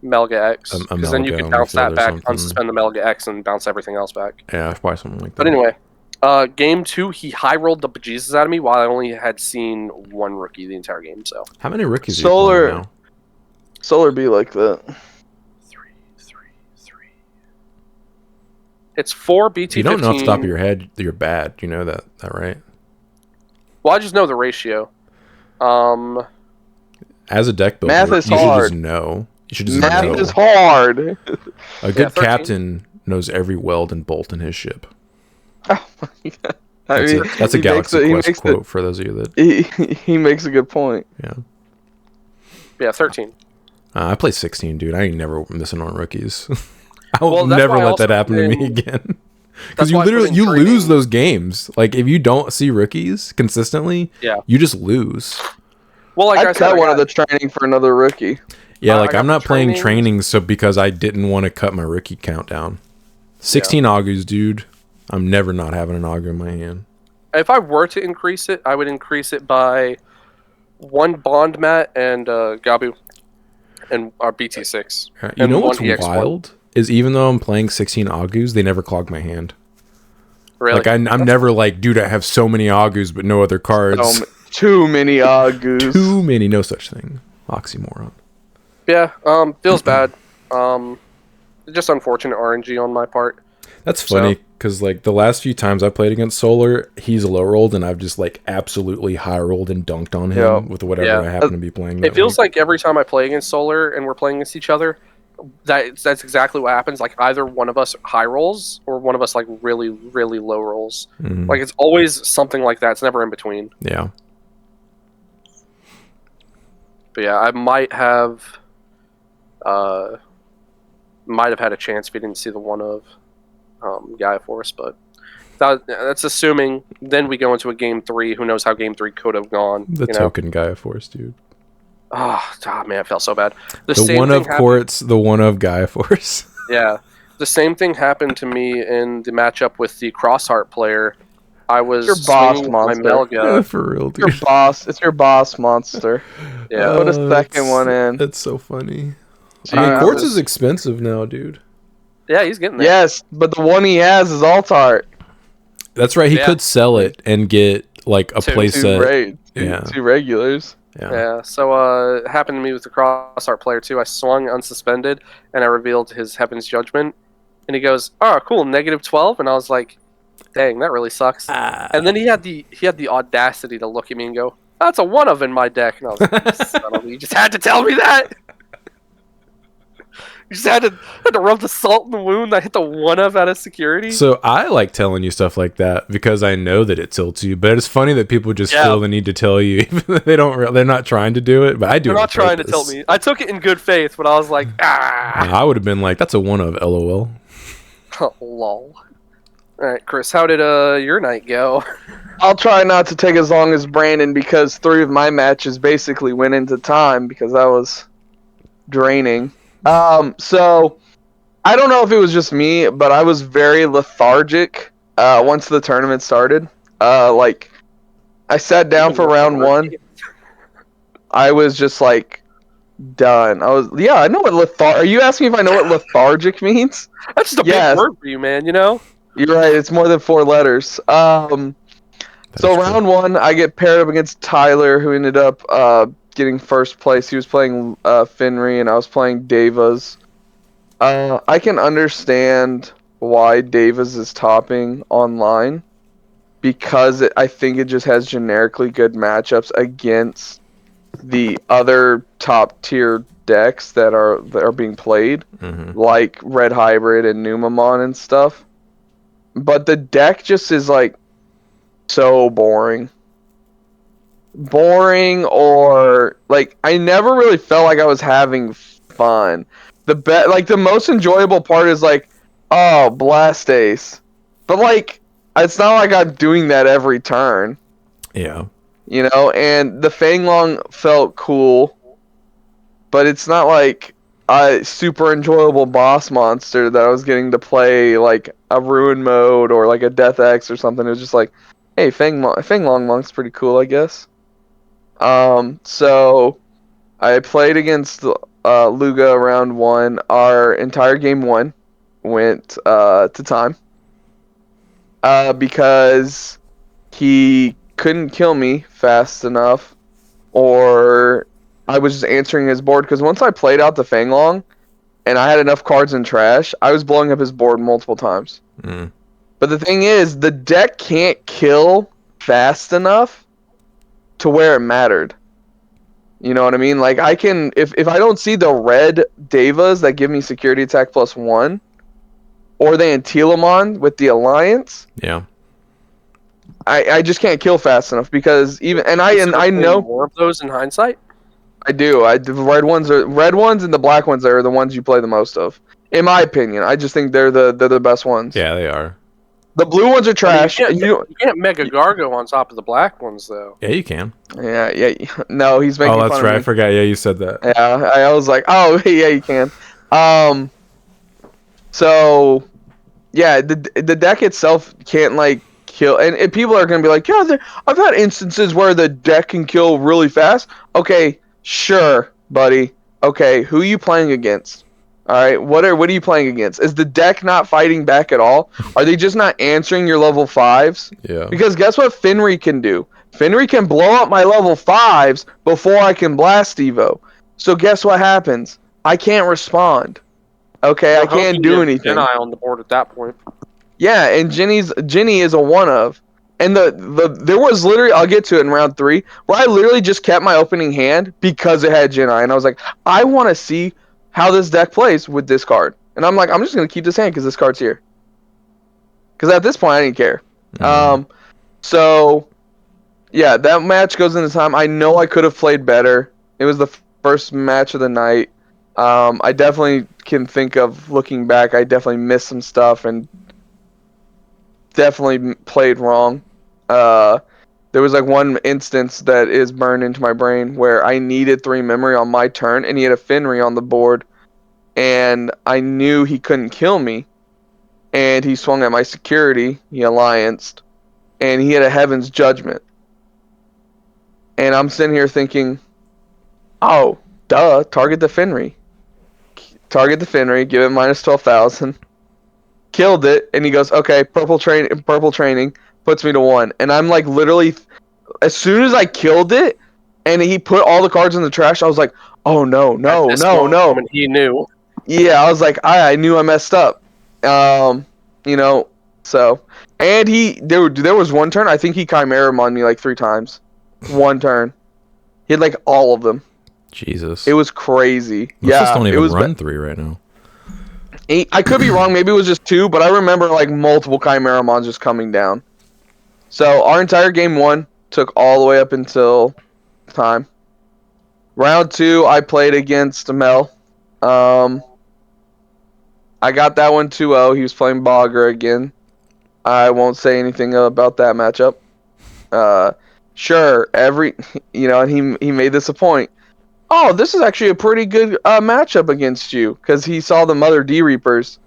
Melga X. Because then you Melga can on bounce the field that or back, something. unsuspend the Melga X, and bounce everything else back. yeah, probably something like that. But anyway, game 2, he high rolled the bejesus out of me while I only had seen 1 rookie the entire game. So How many rookies are Solar- you playing now? Solar be like that. 3. It's 4 BT15. You don't know off the top of your head you're bad. You know that right? Well, I just know the ratio. As a deck builder, Math is you should hard. just know. You should just Math know. is hard. A good 13. captain knows every weld and bolt in his ship. Oh my God. I mean, That's a he Galaxy makes Quest it- quote for those of you that. He makes a good point. Yeah, 13. I play 16, dude. I ain't never missing on rookies. I will Well, that's never why I let that also happen to me put in- again. That's Because you why I put literally in you training. lose those games. Like if you don't see rookies consistently, Yeah. you just lose. Well, like I I'd said, cut I one got- of the training for another rookie. Yeah, I like got I'm not the playing trainings. trainings so because I didn't want to cut my rookie count down. 16 Augurs, dude. I'm never not having an Augur in my hand. If I were to increase it, I would increase it by one Bond Mat and Gabu, and our BT6. You and know one what's EX1. wild is even though I'm playing 16 Agus, they never clog my hand. Really? Like I'm never like, dude, I have so many Agus but no other cards. Too many Agus. Too many, no such thing. Oxymoron. Yeah, feels bad. Just unfortunate RNG on my part. That's funny because like the last few times I played against Solar, he's low rolled and I've just like absolutely high rolled and dunked on him with whatever I happen to be playing. It feels like every time I play against Solar and we're playing against each other, that's exactly what happens. Like either one of us high rolls or one of us like really, really low rolls. Mm-hmm. Like it's always something like that. It's never in between. Yeah. But yeah, I might have had a chance if you didn't see the one of Gaia Force, but that's assuming. Then we go into a game 3. Who knows how game 3 could have gone? The token Gaia Force, dude. Oh, man, it felt so bad. The one of Quartz, the one of Gaia Force. Yeah. The same thing happened to me in the matchup with the Crossheart player. I was your boss monster. Yeah, for real, dude. It's your boss monster. Yeah. Put a second one in. That's so funny. I mean, Quartz is expensive now, dude. Yeah, he's getting there. Yes, but the one he has is Altart. That's right. He could sell it and get like a playset. Two regulars. Yeah. So it happened to me with the Crossheart player too. I swung unsuspended and I revealed his Heaven's Judgment, and he goes, "Oh, cool, -12," and I was like, "Dang, that really sucks." And then he had the audacity to look at me and go, "That's a one of in my deck," and I was like, "You just had to tell me that." You just had to rub the salt in the wound. I hit the one of out of security. So I like telling you stuff like that because I know that it tilts you. But it's funny that people just feel the need to tell you, even though they don't. They're not trying to do it, but I do. They're not trying to tell me. I took it in good faith, but I was like, I would have been like, "That's a one of." LOL. Lol. All right, Chris, how did your night go? I'll try not to take as long as Brandon because 3 of my matches basically went into time because that was draining. So I don't know if it was just me, but I was very lethargic once the tournament started. Like I sat down for round 1. I was just like done. I know what are you asking me if I know what lethargic means? That's just a big word for you, man, you know? You're right, it's more than 4 letters. So round 1, I get paired up against Tyler, who ended up getting first place. He was playing Finry, and I was playing Davas. I can understand why Davas is topping online, because I think it just has generically good matchups against the other top tier decks that are being played, like Red Hybrid and Numamon and stuff. But the deck just is like so boring, or like I never really felt like I was having fun. The most enjoyable part is like, oh, Blastace, but like it's not like I'm doing that every turn. Yeah, you know. And the Fanglong felt cool, but it's not like a super enjoyable boss monster that I was getting to play like a Ruin mode or like a Death X or something. It was just like, hey, Fanglong Monk's pretty cool, I guess. So I played against Luga round 1. Our entire game 1 went to time because he couldn't kill me fast enough, or I was just answering his board, because once I played out the Fanglong and I had enough cards in trash, I was blowing up his board multiple times. But the thing is, the deck can't kill fast enough to where it mattered. You know what I mean? Like, I can, if I don't see the red Davas that give me security attack +1, or the Antilamon with the Alliance, I just can't kill fast enough, because even, and I know more of those in hindsight. I do. The red ones and the black ones are the ones you play the most of, in my opinion. I just think they're the best ones. Yeah, they are. The blue ones are trash. I mean, you can't Mega Gargo on top of the black ones, though. Yeah, you can. Yeah. No, he's making fun of me. Oh, that's right. I forgot. Yeah, you said that. Yeah, I was like, oh, yeah, you can. So, yeah, the deck itself can't, like, kill. And people are going to be like, yeah, I've had instances where the deck can kill really fast. Okay, sure, buddy. Okay, who are you playing against? All right, what are you playing against? Is the deck not fighting back at all? Are they just not answering your level 5s? Yeah. Because guess what Finry can do? Finry can blow up my level 5s before I can blast Evo. So guess what happens? I can't respond. Okay, I can't do anything. Genai on the board at that point. Yeah, and Jenny is a one of. And there was literally, I'll get to it in round 3, where I literally just kept my opening hand because it had Genai. And I was like, I want to see how this deck plays with this card. And I'm like, I'm just going to keep this hand because this card's here. Because at this point, I didn't care. So, yeah, that match goes into time. I know I could have played better. It was the first match of the night. I definitely can think of, looking back, I definitely missed some stuff and definitely played wrong. There was like one instance that is burned into my brain where I needed 3 memory on my turn, and he had a Finry on the board, and I knew he couldn't kill me, and he swung at my security, he allianced, and he had a Heaven's Judgment. And I'm sitting here thinking, oh, duh, target the Finry. Target the Finry, give it minus 12,000. Killed it, and he goes, okay, purple training, puts me to 1. And I'm like, literally, as soon as I killed it, and he put all the cards in the trash, I was like, oh no. When he knew. Yeah, I was like, I knew I messed up. So. And there was one turn, I think he Chimera on me like 3 times. One turn. He had like all of them. Jesus. It was crazy. Most yeah, just don't even it was run 3 right now. I could be wrong. Maybe it was just 2, but I remember like multiple Chimeramons just coming down. So our entire game 1 took all the way up until time. Round 2, I played against Mel. I got that one 2-0. He was playing Bogger again. I won't say anything about that matchup. Sure, and he made this a point. Oh, this is actually a pretty good matchup against you, because he saw the Mother D Reapers,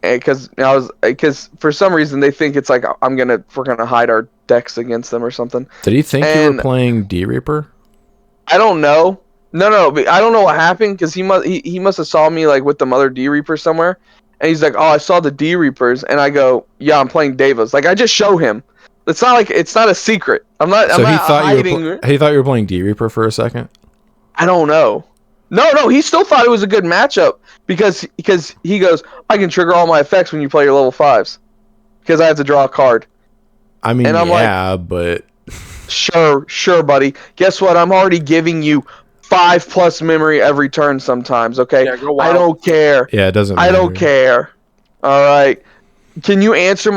and because for some reason they think it's like we're gonna hide our decks against them or something. Did he think you were playing D Reaper? I don't know. No, but I don't know what happened, because he must have saw me like with the Mother D Reaper somewhere, and he's like, oh, I saw the D Reapers, and I go, yeah, I'm playing Devas. Like I just show him. It's not a secret. I'm not hiding. He thought you were playing D Reaper for a second. I don't know. No, he still thought it was a good matchup because he goes, I can trigger all my effects when you play your level 5s because I have to draw a card. I mean, and I'm but sure, buddy. Guess what? I'm already giving you 5+ memory every turn sometimes. Okay, yeah, go wild. I don't care. Yeah, it doesn't matter. I don't care. All right. Can you answer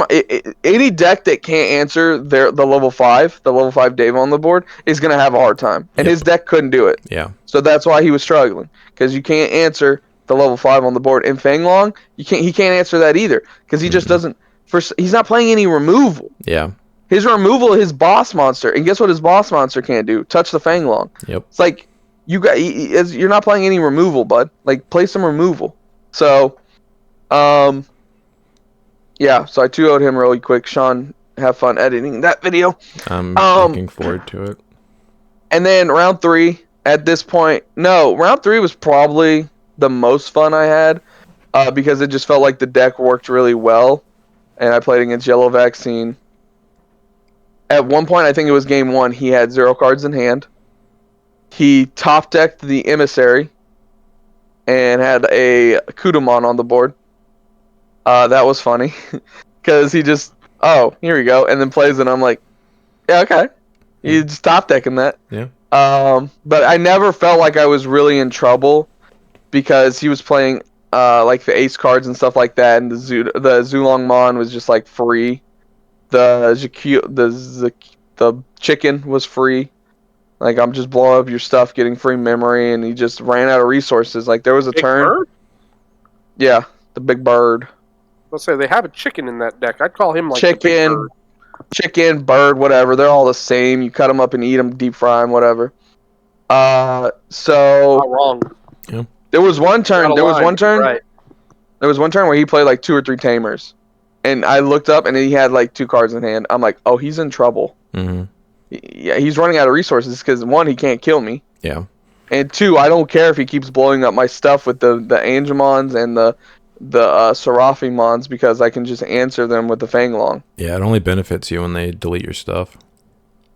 any deck that can't answer the level 5 Dave on the board is gonna have a hard time, and his deck couldn't do it. Yeah. So that's why he was struggling, because you can't answer the level 5 on the board. And Fanglong, he can't answer that either, because he just doesn't. He's not playing any removal. Yeah. His removal is his boss monster, and guess what his boss monster can't do? Touch the Fanglong. Yep. It's like you're not playing any removal, bud. Like play some removal. So, yeah, so I 2-0'd him really quick. Sean, have fun editing that video. I'm looking forward to it. And then round 3, at this point, round 3 was probably the most fun I had because it just felt like the deck worked really well. And I played against Yellow Vaccine. At one point, I think it was game 1, he had 0 cards in hand. He top decked the Emissary and had a Kudamon on the board. That was funny, because he just, here we go, and then plays it, and I'm like, yeah, okay. You just top decking that. Yeah. But I never felt like I was really in trouble, because he was playing like the ace cards and stuff like that, and the Zulong Mon was just like free. The chicken was free. Like, I'm just blowing up your stuff, getting free memory, and he just ran out of resources. Like, there was a turn. Bird? Yeah, the big bird. Let's say they have a chicken in that deck. I'd call him like the big bird. Chicken, bird, whatever. They're all the same. You cut them up and eat them, deep fry them, whatever. So not wrong. Yeah. There was one turn. Right. There was one turn where he played like 2 or 3 tamers, and I looked up, and he had like 2 cards in hand. I'm like, oh, he's in trouble. Mm-hmm. Yeah, he's running out of resources because 1, he can't kill me, Yeah. and 2, I don't care if he keeps blowing up my stuff with the Angemons and the Seraphimons because I can just answer them with the Fanglong. Yeah, it only benefits you when they delete your stuff.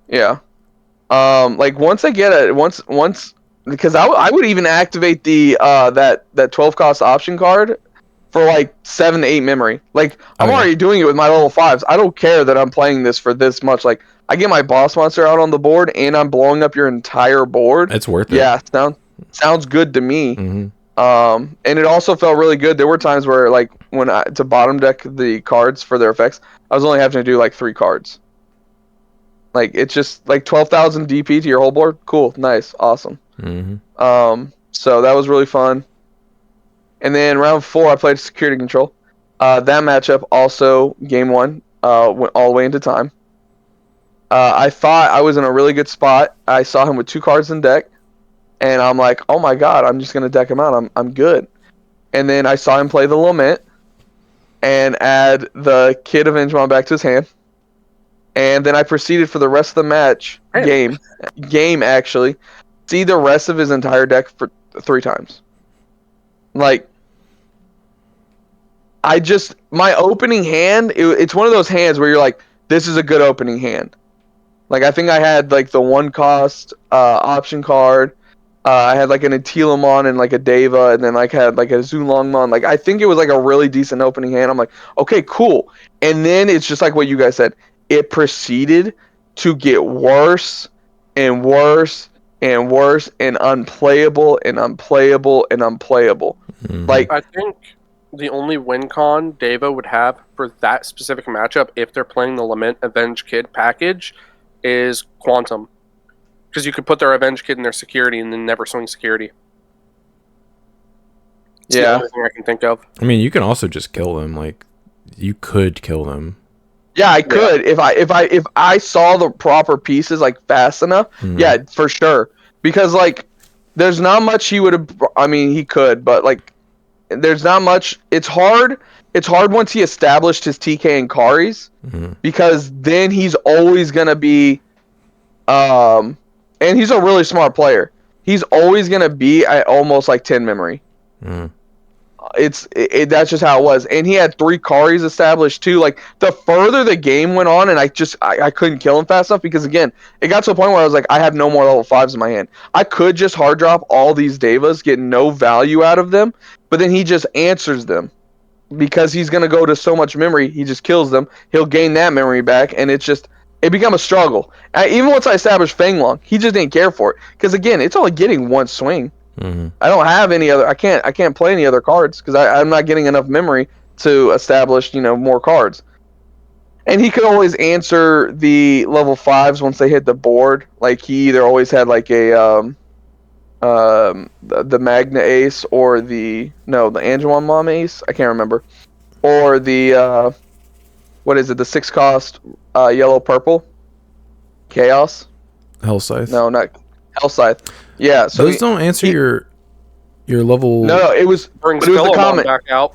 Yeah. Like once I get it, once because I would even activate the that 12 cost option card for like 7 to 8 memory. Like I'm already doing it with my level 5s. I don't care that I'm playing this for this much. Like I get my boss monster out on the board and I'm blowing up your entire board. It's worth it. Yeah, sounds good to me. Mm-hmm. And it also felt really good. There were times where like when to bottom deck the cards for their effects, I was only having to do like 3 cards. Like it's just like 12,000 DP to your whole board. Cool, nice, awesome. Mm-hmm. So that was really fun. And then round 4, I played security control. That matchup also game 1 went all the way into time. I thought I was in a really good spot. I saw him with 2 cards in deck, and I'm like, oh my god, I'm just gonna deck him out. I'm good. And then I saw him play the Lament and add the Kid of Angemon back to his hand. And then I proceeded for the rest of the match, game actually, see the rest of his entire deck for 3 times. Like, my opening hand, it's one of those hands where you're like, this is a good opening hand. Like, I think I had like the 1 cost option card. I had like an Atilamon and like a Deva, and then like had like a Zulongmon. Like, I think it was like a really decent opening hand. I'm like, okay, cool. And then it's just like what you guys said. It proceeded to get worse and worse and worse and unplayable and unplayable and unplayable. Mm-hmm. Like, I think the only win con Deva would have for that specific matchup, if they're playing the Lament Avenge Kid package, is Quantum. Because you could put their Avenge Kid in their security and then never swing security. It's the only thing I can think of. I mean, you can also just kill them. Like, you could kill them. Yeah, I could if I saw the proper pieces like fast enough. Mm-hmm. Yeah, for sure. Because like, there's not much he would have. I mean, he could, but like, there's not much. It's hard. It's hard once he established his TK and Karis, because then he's always gonna be, and he's a really smart player. He's always gonna be at almost like 10 memory. That's just how it was, and he had 3 Karis established too. Like, the further the game went on, and I couldn't kill him fast enough, because again, it got to a point where I was like, I have no more level 5s in my hand. I could just hard drop all these Devas, get no value out of them, but then he just answers them because he's gonna go to so much memory. He just kills them. He'll gain that memory back, and it became a struggle. Even once I established Fanglong, he just didn't care for it, because again, it's only getting 1 swing. I don't have any other. I can't play any other cards because I'm not getting enough memory to establish more cards. And he could always answer the level 5s once they hit the board. Like, he either always had like a the Magna Ace or the Angemon Mom Ace. I can't remember. Or the what is it? The 6 cost yellow purple Chaos. Hellscythe. No, not Hellscythe. Yeah, so those don't answer your level. No, it was the comment back out.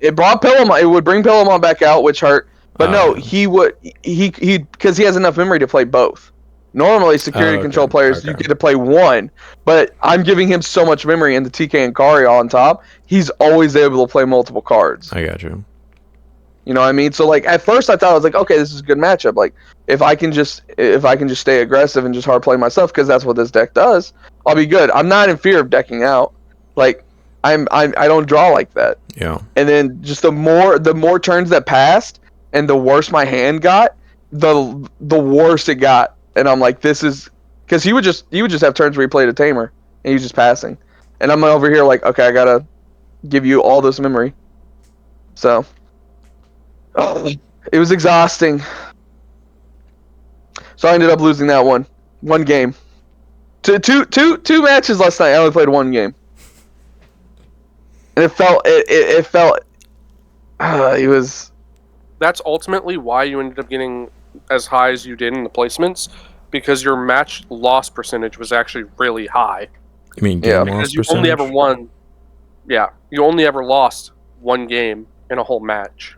It brought Pillamon. It would bring Pillamon back out, which hurt. But no, he because he has enough memory to play both. Normally, security control players you get to play 1, but I'm giving him so much memory and the TK and Kari on top. He's always able to play multiple cards. I got you. You know what I mean? So like at first I thought, I was like, okay, this is a good matchup. Like if I can just stay aggressive and just hard play myself, because that's what this deck does, I'll be good. I'm not in fear of decking out. Like I don't draw like that. Yeah. And then just the more turns that passed and the worse my hand got, the worse it got. And I'm like, this is because he would just have turns where he played a tamer and he was just passing, and I'm over here like, okay, I gotta give you all this memory. So. Oh, it was exhausting. So I ended up losing that one game. Two matches last night. I only played 1 game, and it felt it was. That's ultimately why you ended up getting as high as you did in the placements, because your match loss percentage was actually really high. You mean game loss because you percentage? only ever won. Yeah, you only ever lost 1 game in a whole match.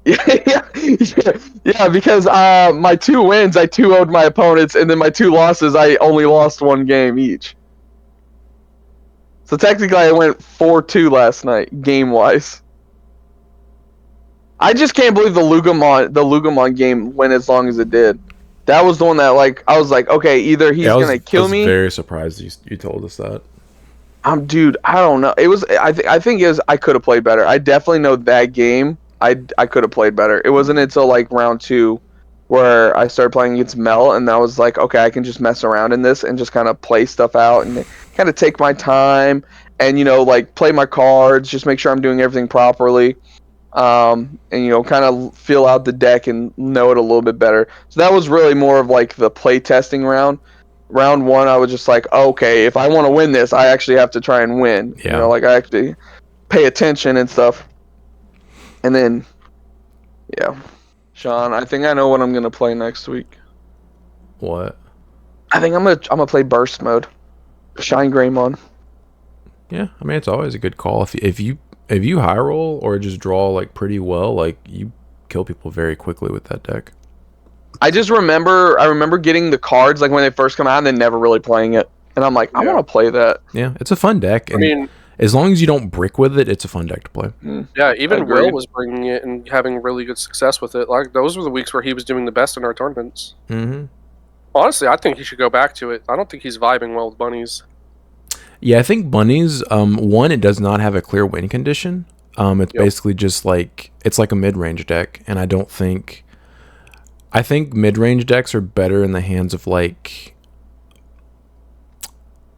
Yeah, because my 2 wins, I 2-0'd my opponents, and then my 2 losses, I only lost 1 game each. So technically, I went 4-2 last night, game-wise. I just can't believe the Lugomon game went as long as it did. That was the one that, like, I was like, okay, either he's gonna I kill was me. very surprised you told us that. Dude, I don't know. It was. I think it was. I could have played better. I definitely know that game. I could have played better. It wasn't until like round 2 where I started playing against Mel, and I was like, okay, I can just mess around in this and just kind of play stuff out and kind of take my time and like play my cards, just make sure I'm doing everything properly. And kind of feel out the deck and know it a little bit better. So that was really more of like the play testing round. Round 1, I was just like, okay, if I want to win this, I actually have to try and win. Yeah. Like I actually pay attention and stuff. And then, yeah, Sean, I think I know what I'm gonna play next week. What? I think I'm gonna play Burst Mode, Shine Greymon. Yeah, I mean it's always a good call if you high roll or just draw like pretty well, like you kill people very quickly with that deck. I remember getting the cards like when they first come out and then never really playing it. And I'm like, I want to play that. Yeah, it's a fun deck. And I mean, as long as you don't brick with it, it's a fun deck to play. Yeah, even Agreed. Will was bringing it and having really good success with it. Like those were the weeks where he was doing the best in our tournaments. Mm-hmm. Honestly, I think he should go back to it. I don't think he's vibing well with bunnies. Yeah, I think bunnies. One, it does not have a clear win condition. It's basically just like it's like a mid-range deck, and I think mid-range decks are better in the hands of like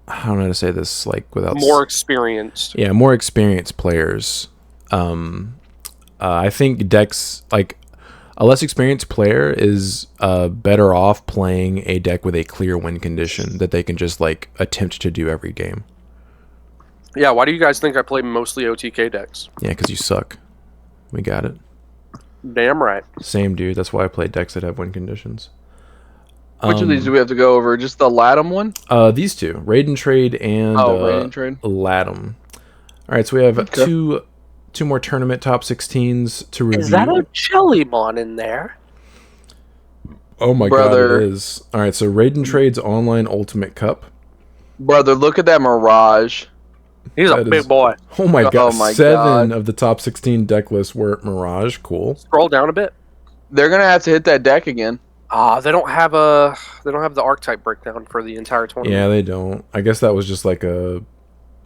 I don't know how to say this like without More experienced. Yeah, more experienced players. I think decks like a less experienced player is better off playing a deck with a clear win condition that they can just like attempt to do every game. Yeah, why do you guys think I play mostly OTK decks? Yeah, because you suck. We got it. Damn right. Same, dude. That's why I play decks that have win conditions. Which of these do we have to go over? Just the Latham one? These two, Raid and Trade and Raid and Trade. Latham. All right, so we have two more tournament top 16s to review. Is that a Jellymon in there? Oh my god, it is. All right, so Raid and Trade's online Ultimate Cup. Brother, look at that Mirage. He's a big boy. Oh my god, Oh my 7 of the top 16 deck lists were Mirage. Cool. Scroll down a bit. They're gonna have to hit that deck again. They don't have the archetype breakdown for the entire tournament. Yeah, they don't. I guess that was just like the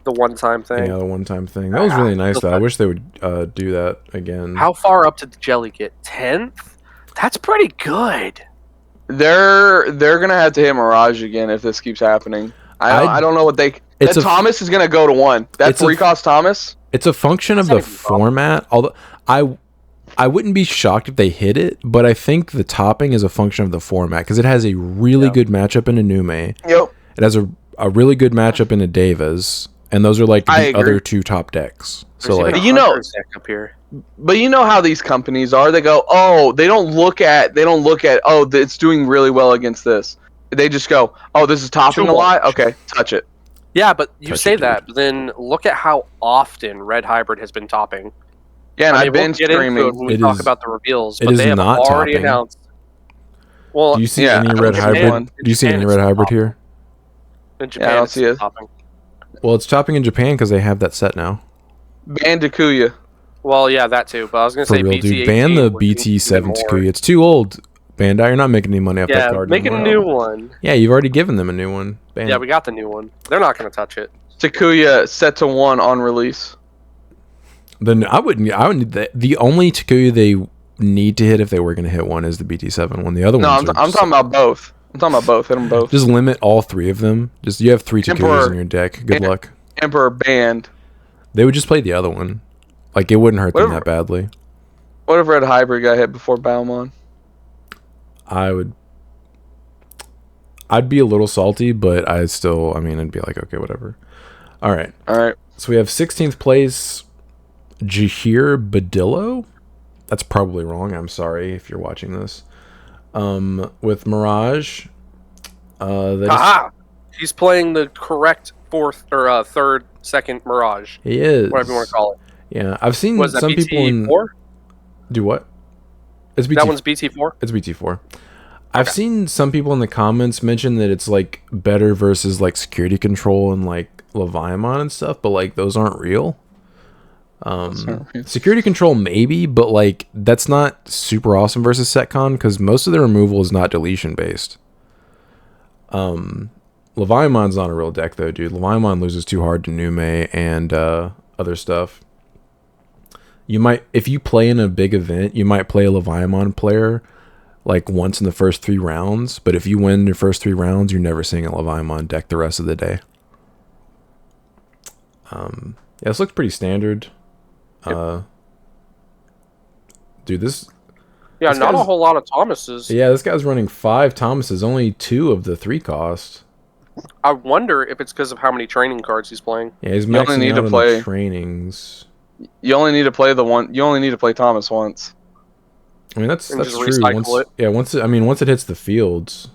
one-time thing. Yeah, the one-time thing. That was really nice though. I wish they would do that again. How far up did the Jelly get? 10th? That's pretty good. They're gonna have to hit Mirage again if this keeps happening. I don't know what they. Thomas is gonna go to 1. That 3-cost Thomas. It's a function of the format. Although I wouldn't be shocked if they hit it, but I think the topping is a function of the format because it has a really good matchup in a Nume. Yep. It has a really good matchup in a Davis, and those are like the other 2 top decks. So like up here. But you know how these companies are. They go, oh, they don't look at, oh, it's doing really well against this. They just go, oh, this is topping a lot? Okay, touch it. Yeah, but you say that, but then look at how often Red Hybrid has been topping. Yeah, and I've been screaming. When we talk about the reveals, it but is they have not already topping. announced. Well, do you see any Red Hybrid? Do you see any Red Hybrid here? In Japan, I don't see it. topping. Well, it's topping in Japan because they have that set now. Ban Takuya. Well, yeah, that too. But I was gonna say real, BT15. dude. Ban the BT7 Takuya. It's too old. Bandai, you're not making any money off that card. Make a new one. Yeah, you've already given them a new one. Yeah, we got the new one. They're not gonna touch it. Takuya set to 1 on release. Then I wouldn't. The only Takuya they need to hit if they were going to hit one is the BT7 one. The other ones. No, I'm talking about both. I'm talking about both. Hit them both. Just limit all 3 of them. Just you have 3 Takuyas in your deck. Good luck. Emperor banned. They would just play the other one. Like it wouldn't hurt them that badly. What if Red Hybrid got hit before Baumon? I'd be a little salty, but I'd be like, okay, whatever. All right. So we have 16th place, Jahir Badillo. That's probably wrong. I'm sorry if you're watching this. With Mirage. He's playing the correct 4th or 3rd, 2nd Mirage. He is. Whatever you want to call it. Yeah, I've seen some people BT4? Do what? It's BT. That one's BT4. It's BT4. I've seen some people in the comments mention that it's like better versus like security control and like Leviamon and stuff, but like those aren't real. Security control maybe, but like that's not super awesome versus Setcon because most of the removal is not deletion based. Leviamon's not a real deck though, dude. Leviamon loses too hard to Nume and other stuff. You might, if you play in a big event, you might play a Leviamon player like once in the first 3 rounds, but if you win your first 3 rounds, you're never seeing a Leviamon deck the rest of the day. Yeah, this looks pretty standard. Dude, this... Yeah, this not a guy's- whole lot of Thomases. Yeah, this guy's running 5 Thomases, only 2 of the 3 cost. I wonder if it's because of how many training cards he's playing. Yeah, he's You only maxing need out to on play- the trainings. You only need to play You only need to play Thomas once. I mean, that's And true. just recycle it. Once it hits the fields.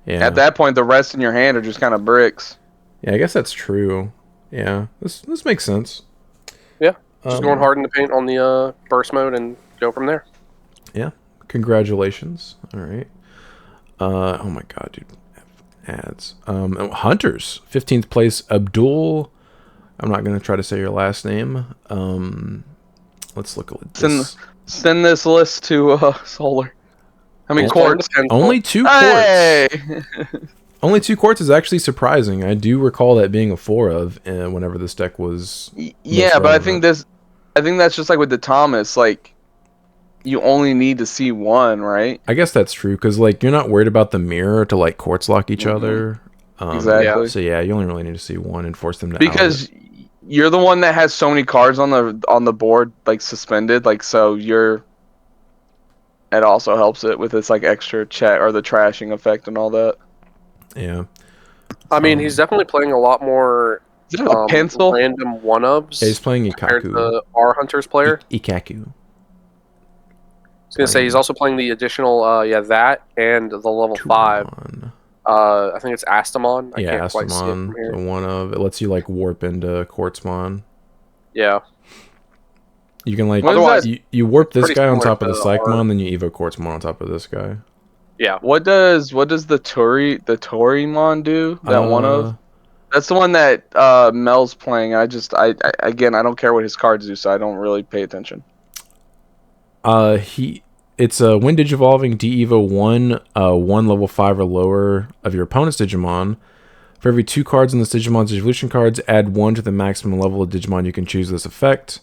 Yeah. At that point, the rest in your hand are just kind of bricks. Yeah, I guess that's true. Yeah, this makes sense. Yeah, just going hard in the paint on the burst mode and go from there. Yeah, congratulations. All right. Oh my god, dude. Ads. Hunters, 15th place. Abdul. I'm not gonna try to say your last name. Let's look at this. Send this list to Solar. I mean, Oh, Quartz. Only 2 quartz. Hey! Only 2 quartz is actually surprising. I do recall that being a 4 of whenever this deck was. Yeah, but I relevant. think that's just like with the Thomas. Like, you only need to see one, right? I guess that's true because like you're not worried about the mirror to like quartz lock each other. Exactly. So yeah, you only really need to see one and force them to Because you're the one that has so many cards on the board, like suspended. Like, so you're. It also helps it with its like extra chat or the trashing effect and all that. Yeah. I mean, he's definitely playing a lot more Is it a pencil? random one-ups Yeah, he's playing compared Ikaku. to our Hunters player. Ikaku. I was going to say, he's also playing the additional, that and the level 5. Turon. I think it's Astamon. I Yeah, can't quite see it Astamon, from here. the one of it lets you like warp into Quartzmon. Yeah. You can like Otherwise- you warp this pretty guy on similar top of the to our- Psychmon, then you Evo Quartzmon on top of this guy. Yeah. What does the Torimon do? That one of? That's the one that Mel's playing. I again, I don't care what his cards do, so I don't really pay attention. It's a when Digivolving D-Evo 1 level 5 or lower of your opponent's Digimon. For every 2 cards in this Digimon's evolution cards, add 1 to the maximum level of Digimon you can choose this effect.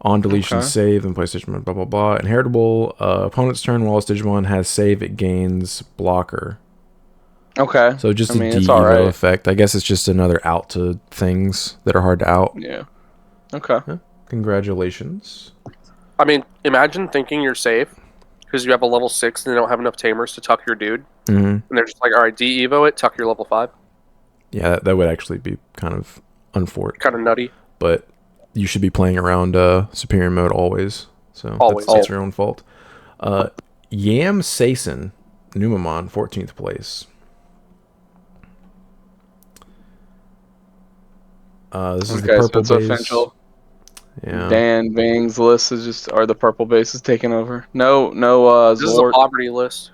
On deletion, Okay. save, and place Digimon, blah, blah, blah. Inheritable, opponent's turn, while its Digimon has save, it gains blocker. Okay. So just I mean, a it's D-Evo alright. effect. I guess it's just another out to things that are hard to out. Yeah. Okay. Congratulations. I mean, imagine thinking you're safe because you have a level 6 and they don't have enough tamers to tuck your dude. hmm And they're just like, all right, D-Evo it, tuck your level 5. Yeah, that would actually be kind of unfortunate. Kind of nutty. But you should be playing around superior mode always. So Always. that's your own fault. Yam Sason, Numamon, 14th place. This is the Okay, so purple it's base. official. Yeah. Dan Bing's list is just, or the purple base is taking over. No, This is a Zord. poverty list.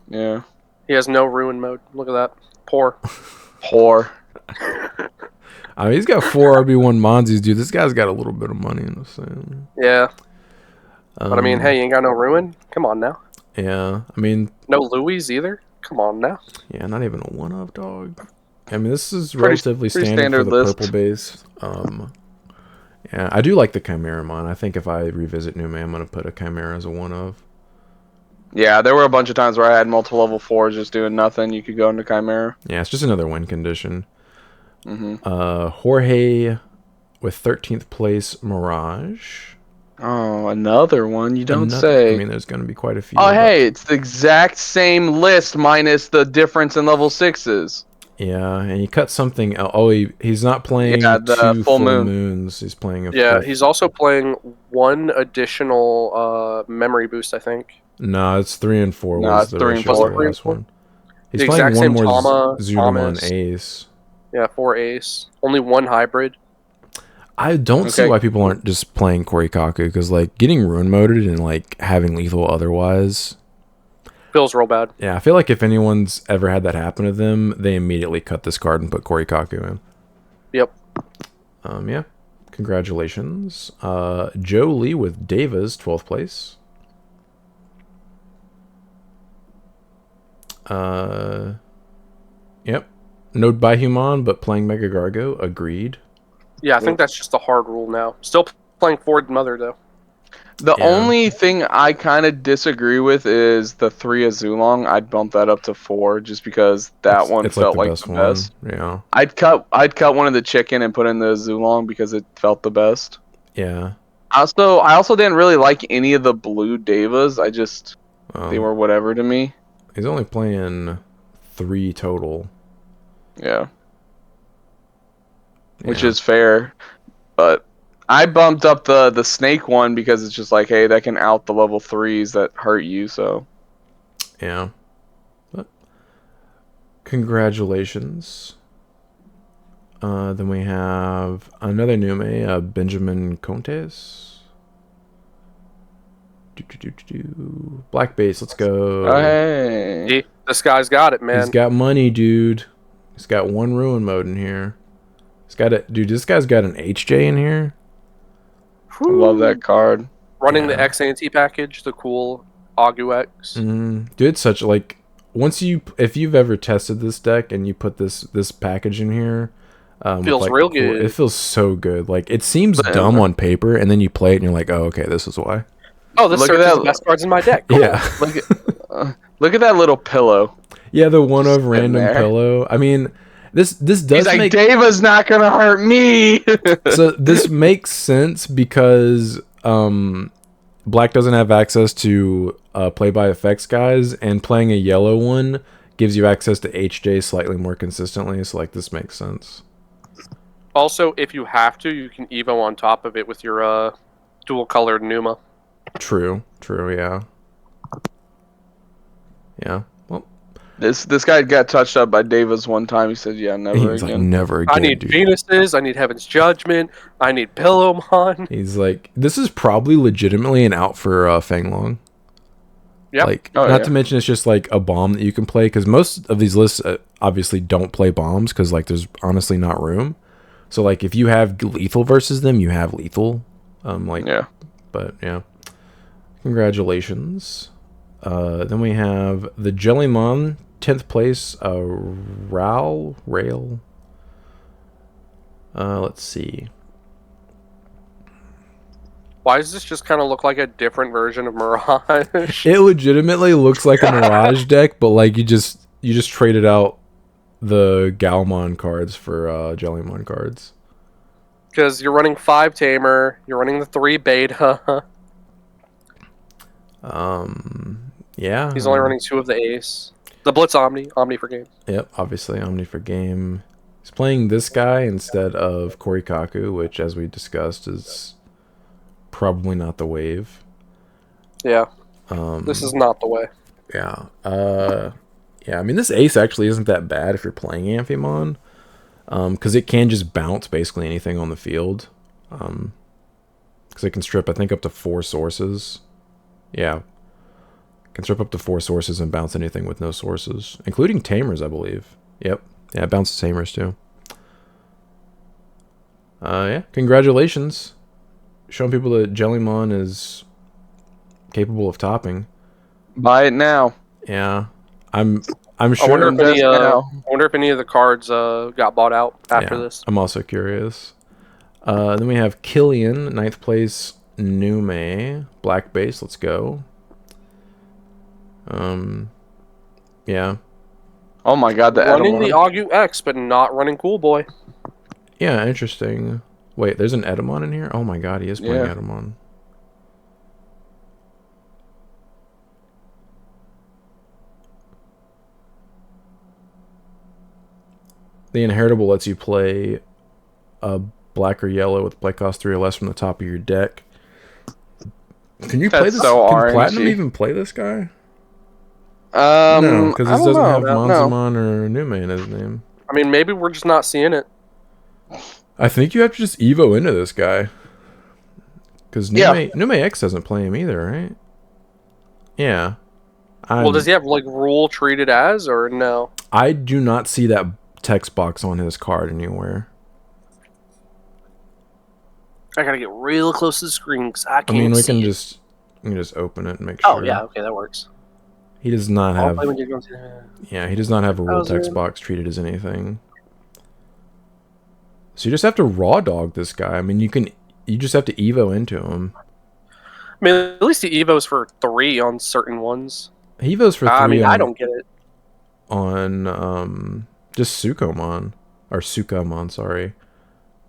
Yeah. He has no ruin mode. Look at that. Poor. Poor. I mean, he's got 4 RB1 Monzis, dude. This guy's got a little bit of money in this thing. Yeah. But I mean, hey, you ain't got no ruin? Come on now. Yeah. I mean, No Louis either? Come on now. yeah, not even a one-of, dog. I mean, this is Pretty relatively standard for standard the list. purple base. Yeah, I do like the Chimeramon. I think if I revisit New Man, I'm going to put a Chimera as a one-of. Yeah, there were a bunch of times where I had multiple level 4s just doing nothing. You could go into Chimera. Yeah, it's just another win condition. Mm-hmm. Jorge with 13th place, Mirage. Oh, another one. You don't Another- say. I mean, there's going to be quite a few. Oh, but- hey, it's the exact same list minus the difference in level 6s. Yeah, and he cut something. He's not playing Yeah, the 2 full full moon. moons. He's playing a Yeah, fifth. he's also playing one additional memory boost, I think. No, it's 3 and 4. No, was it's the 3 and ratio of 4. the last one. He's The playing exact one same more Tama, Zunamon Thomas. Ace. Yeah, 4 ace. Only one hybrid. I don't see why people aren't just playing Korikaku, because like getting ruin moded and like having lethal otherwise feels real bad. Yeah, I feel like if anyone's ever had that happen to them, they immediately cut this card and put Korikaku in. Yep. Yeah. Congratulations. Joe Lee with Davis, 12th place. Yep. No Bihumon, but playing Mega Gargo. Agreed. Yeah, I think that's just a hard rule now. Still playing Ford Mother, though. The only thing I kind of disagree with is the 3 Azulong. I'd bump that up to 4 just because that one felt like the best. Yeah. I'd cut one of the chicken and put in the Azulong because it felt the best. Yeah. I also didn't really like any of the blue Devas. They were whatever to me. He's only playing 3 total. Yeah. Which is fair, but I bumped up the snake one because it's just like, hey, that can out the level 3s that hurt you, so. Yeah. But congratulations. Then we have another Nume, Benjamin Contes. Black base, let's go. Oh, hey. This guy's got it, man. He's got money, dude. He's got 1 ruin mode in here. This guy's got an HJ in here. I love that card. Running the X-Ante package, the cool Agu X. Dude, it's such like if you've ever tested this deck and you put this package in here, feels real good. It feels so good. Like it seems dumb on paper, and then you play it and you're like, oh, okay, this is why. Oh, this is the best cards in my deck. Cool. Yeah. Look at that little pillow. Yeah, the one of random pillow. I mean, this does He's like, Deva's not gonna hurt me. So this makes sense because Black doesn't have access to play by effects guys, and playing a yellow one gives you access to HJ slightly more consistently. So like this makes sense. Also, if you have to, you can Evo on top of it with your dual colored Numa. True, yeah. Yeah. Well, this guy got touched up by Davis one time. He said, "Yeah, never again. Like, never again." I need Venuses. I need Heaven's Judgment. I need Pillowmon. He's like, this is probably legitimately an out for Fanglong. Yeah. Like, not to mention it's just like a bomb that you can play, because most of these lists obviously don't play bombs because like there's honestly not room. So like if you have lethal versus them, you have lethal. But yeah. Congratulations. Then we have the Jellymon, 10th place, Rail. Let's see. Why does this just kind of look like a different version of Mirage? It legitimately looks like a Mirage deck, but like you just traded out the Galmon cards for Jellymon cards. Because you're running 5 Tamer, you're running the 3 Beta. Yeah. He's only running 2 of the Ace. The Blitz Omni4Game. Yep, obviously Omni4Game. He's playing this guy instead of Korikaku, which, as we discussed, is probably not the wave. Yeah. This is not the way. Yeah. Yeah, I mean, this Ace actually isn't that bad if you're playing Amphimon, because it can just bounce basically anything on the field. Because it can strip, I think, up to 4 sources. Yeah. Can strip up to 4 sources and bounce anything with no sources, including Tamers, I believe. Yep. Yeah, it bounces Tamers too. Yeah, congratulations. Showing people that Jellymon is capable of topping. Buy it now. Yeah. I'm sure. I wonder if any of the cards got bought out after this. I'm also curious. Then we have Killian, 9th place, Nume, black base. Let's go. Yeah. Oh my god, the running Edamon. the Agu X, but not running Cool Boy. Yeah, interesting. Wait, there's an Edamon in here? Oh my god, he is playing Edamon. The Inheritable lets you play black or yellow with play cost 3 or less from the top of your deck. Can you play this? So can Platinum even play this guy? No, because this doesn't have Monzamon or Nume in his name. I mean, maybe we're just not seeing it. I think you have to just Evo into this guy. Because Nume X doesn't play him either, right? Yeah. Well, does he have like rule treated as or no? I do not see that text box on his card anywhere. I gotta get real close to the screen because I can't. I mean, we see can it. just open it and make sure. Oh yeah, okay, that works. He does not have. Yeah, he does not have a rule text box treated as anything. So you just have to raw dog this guy. I mean, you just have to Evo into him. I mean, at least he Evos for 3 on certain ones. He Evos for 3. I mean, I don't get it. On just Sukomon or Sukamon, sorry.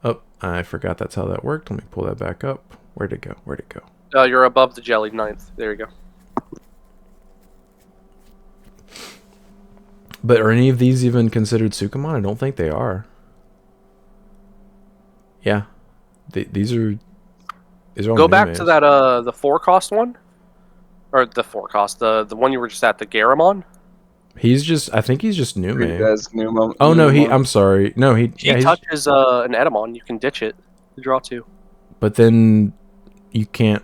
Oh, I forgot that's how that worked. Let me pull that back up. Where'd it go? You're above the jelly 9th. There you go. But are any of these even considered Sukamon? I don't think they are. Yeah, these are. Go back to that the 4-cost one, or the 4-cost, the one you were just at, the Garamon. I think he's just Nume. Oh no, I'm sorry. No, he touches an Edamon. You can ditch it to draw 2. But then you can't.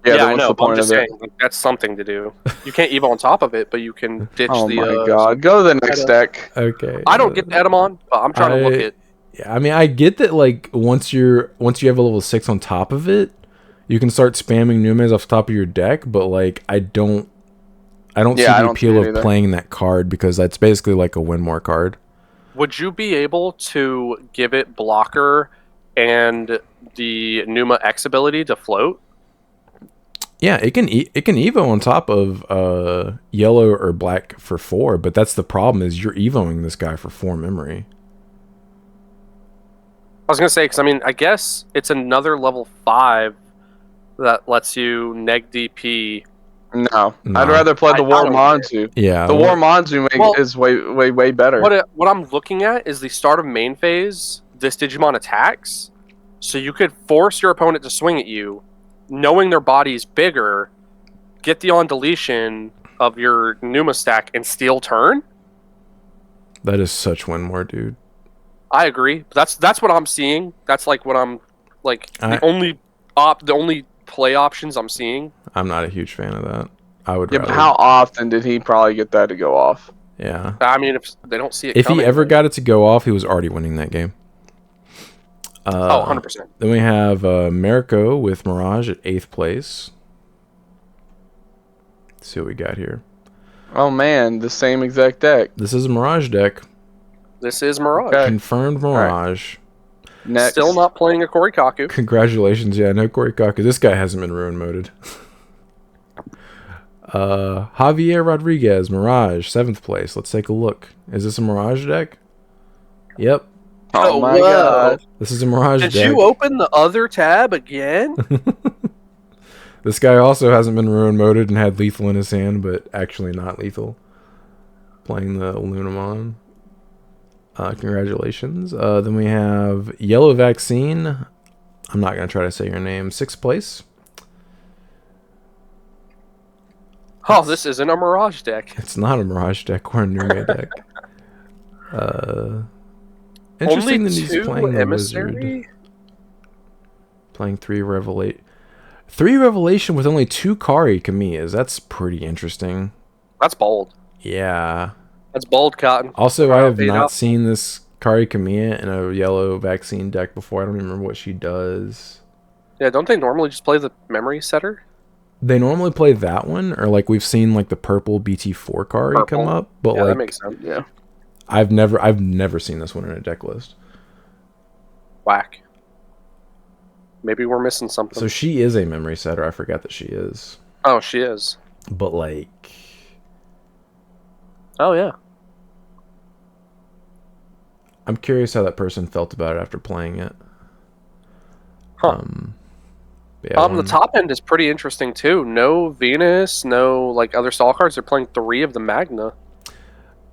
Yeah, I know. But I'm just saying, like, that's something to do. You can't Evo on top of it, but you can ditch oh the. Oh my god! Go to the next deck. Okay. I don't get the Edamon, but I'm trying to look at. Yeah, I mean, I get that. Like once you have a level 6 on top of it, you can start spamming Numes off the top of your deck. But like, I don't see the appeal of playing that card because that's basically like a win more card. Would you be able to give it blocker and the Numa X ability to float? Yeah, it can Evo on top of yellow or black for 4, but that's the problem is you're Evoing this guy for 4 memory. I was gonna say, because I mean, I guess it's another level 5 that lets you neg DP. No. I'd rather play the War Monzu. Yeah, the War Monzu is way better. What I'm looking at is the start of main phase. This Digimon attacks, so you could force your opponent to swing at you, knowing their body is bigger, get the on deletion of your Numa stack and steal turn. That is such win more, dude. I agree. That's what I'm seeing. That's like what I'm like the only play options I'm seeing. I'm not a huge fan of that. I would. Yeah, but how often did he probably get that to go off? Yeah. I mean, if they don't see it, if he ever got it to go off, he was already winning that game. 100%. Then we have Mariko with Mirage at 8th place. Let's see what we got here. Oh man, the same exact deck. This is a Mirage deck. This is Mirage. Okay. Confirmed Mirage. Right. Next. Still not playing a Korikaku. Congratulations. Yeah, no Korikaku. This guy hasn't been ruin moded. Javier Rodriguez, Mirage, 7th place. Let's take a look. Is this a Mirage deck? Yep. Oh my god. This is a Mirage deck. Did you open the other tab again? This guy also hasn't been ruin moded and had lethal in his hand, but actually not lethal. Playing the Lunamon. Congratulations. Then we have Yellow Vaccine. I'm not going to try to say your name. 6th place. Oh, this isn't a Mirage deck. It's not a Mirage deck or a Nume deck. Interesting that he's playing the Wizard. Playing 3 Revelation. 3 Revelation with only 2 Kari Kamiyas. That's pretty interesting. That's bold. Yeah. That's bold, Cotton. Also, I have not seen this Kari Kamiya in a Yellow Vaccine deck before. I don't even remember what she does. Yeah, don't they normally just play the Memory Setter? They normally play that one, or like we've seen like the purple BT4 Kari come up, but yeah, like that makes sense. Yeah, I've never seen this one in a deck list. Whack. Maybe we're missing something. So she is a memory setter. I forgot that she is. Oh, she is. But like, oh yeah. I'm curious how that person felt about it after playing it. Huh. Yeah, the top end is pretty interesting too. No Venus, no like other stall cards. They're playing 3 of the Magna.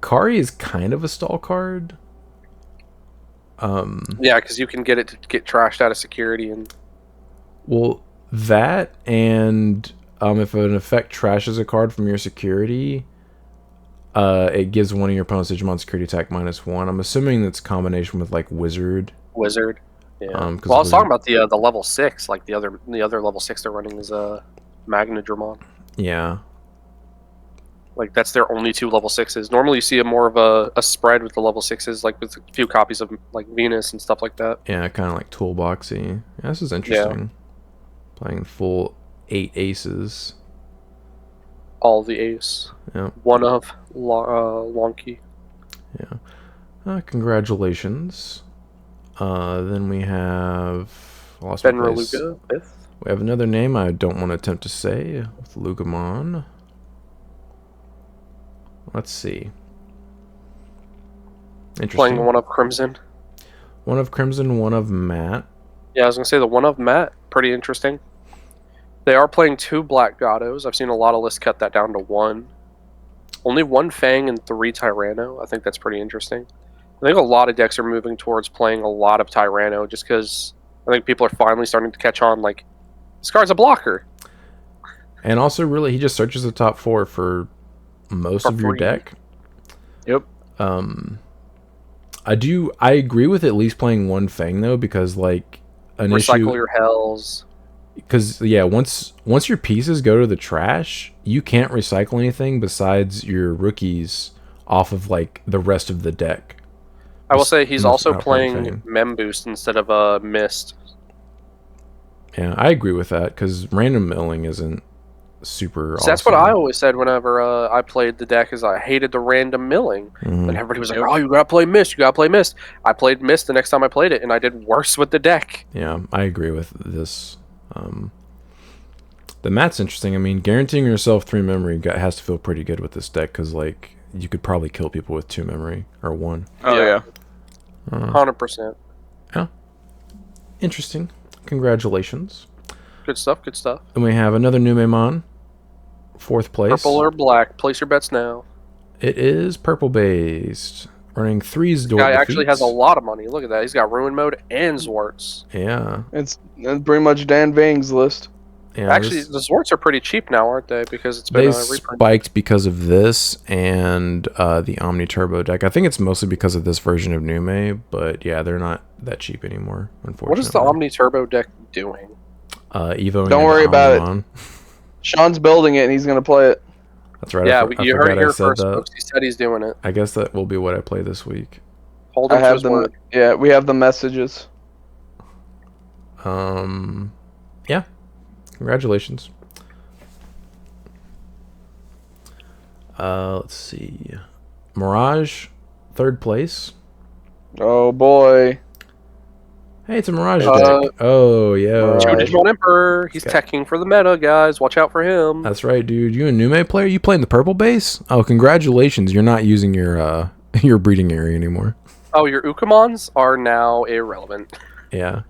Kari is kind of a stall card. Yeah, because you can get it to get trashed out of security and. Well, that and if an effect trashes a card from your security, It gives one of your opponent's Digimon security attack -1. I'm assuming that's a combination with like Wizard. Wizard. Yeah. 'Cause Well, I was talking Wizard- about the level 6. Like the other level 6 they're running is Magnadramon. Yeah. Like that's their only 2 level 6s. Normally you see more of a spread with the level 6s, like with a few copies of like Venus and stuff like that. Yeah, kind of like toolboxy. Yeah, this is interesting. Playing full 8 aces. All the ace. Yeah. One of Lonky. Yeah. Congratulations. Then we have lost Ben my place. Raluga, 5th. We have another name I don't want to attempt to say with Lugamon. Let's see. Interesting. Playing one of Crimson. One of Crimson, one of Matt. Yeah, I was gonna say the one of Matt, pretty interesting. They are playing 2 Black Gatos. I've seen a lot of lists cut that down to 1. Only 1 Fang and 3 Tyranno. I think that's pretty interesting. I think a lot of decks are moving towards playing a lot of Tyranno just because I think people are finally starting to catch on, like, this card's a blocker. And also, really, he just searches the top 4 for most of your deck. Yep. I agree with at least playing 1 Fang, though, because, like, an Recycle issue... your Hells. Because, yeah, once your pieces go to the trash, you can't recycle anything besides your rookies off of, like, the rest of the deck. I will say he's also Not playing Mem Boost instead of Mist. Yeah, I agree with that, because random milling isn't super awesome. That's what I always said whenever I played the deck, is I hated the random milling. Mhm. And everybody was like, oh, you gotta play Mist, you gotta play Mist. I played Mist the next time I played it, and I did worse with the deck. Yeah, I agree with this. The mat's interesting. I mean, guaranteeing yourself 3 memory has to feel pretty good with this deck, because, like, you could probably kill people with 2 memory, or 1. Oh, yeah. 100%. Interesting. Congratulations. Good stuff, good stuff. And we have another new Memon. 4th place. Purple or black, place your bets now. It is purple based. Running 3's door Guy defeats. actually has a lot of money. Look at that. He's got Ruin Mode and Zwarts. Yeah. It's pretty much Dan Vang's list. Yeah, Actually, the Zwarts are pretty cheap now, aren't they? Because it's been they reprint. spiked because of this and the Omni Turbo deck. I think it's mostly because of this version of Nume, but yeah, they're not that cheap anymore, unfortunately. What is the Omni Turbo deck doing? Evo. Don't worry about it. Sean's building it and he's gonna play it. That's right. Yeah, I you heard it forgot here I said first, that. folks. He said he's doing it. I guess that will be what I play this week. Hold him I to have his them. word. Yeah, we have the messages. Yeah. Congratulations. Let's see. Mirage, 3rd place. Oh boy. Hey, it's a Mirage deck. Oh, yeah. Digimon Emperor. He's teching for the meta, guys. Watch out for him. That's right, dude. You a Nume player? You playing the purple base? Oh, congratulations. You're not using your your breeding area anymore. Oh, your Ukamons are now irrelevant. Yeah.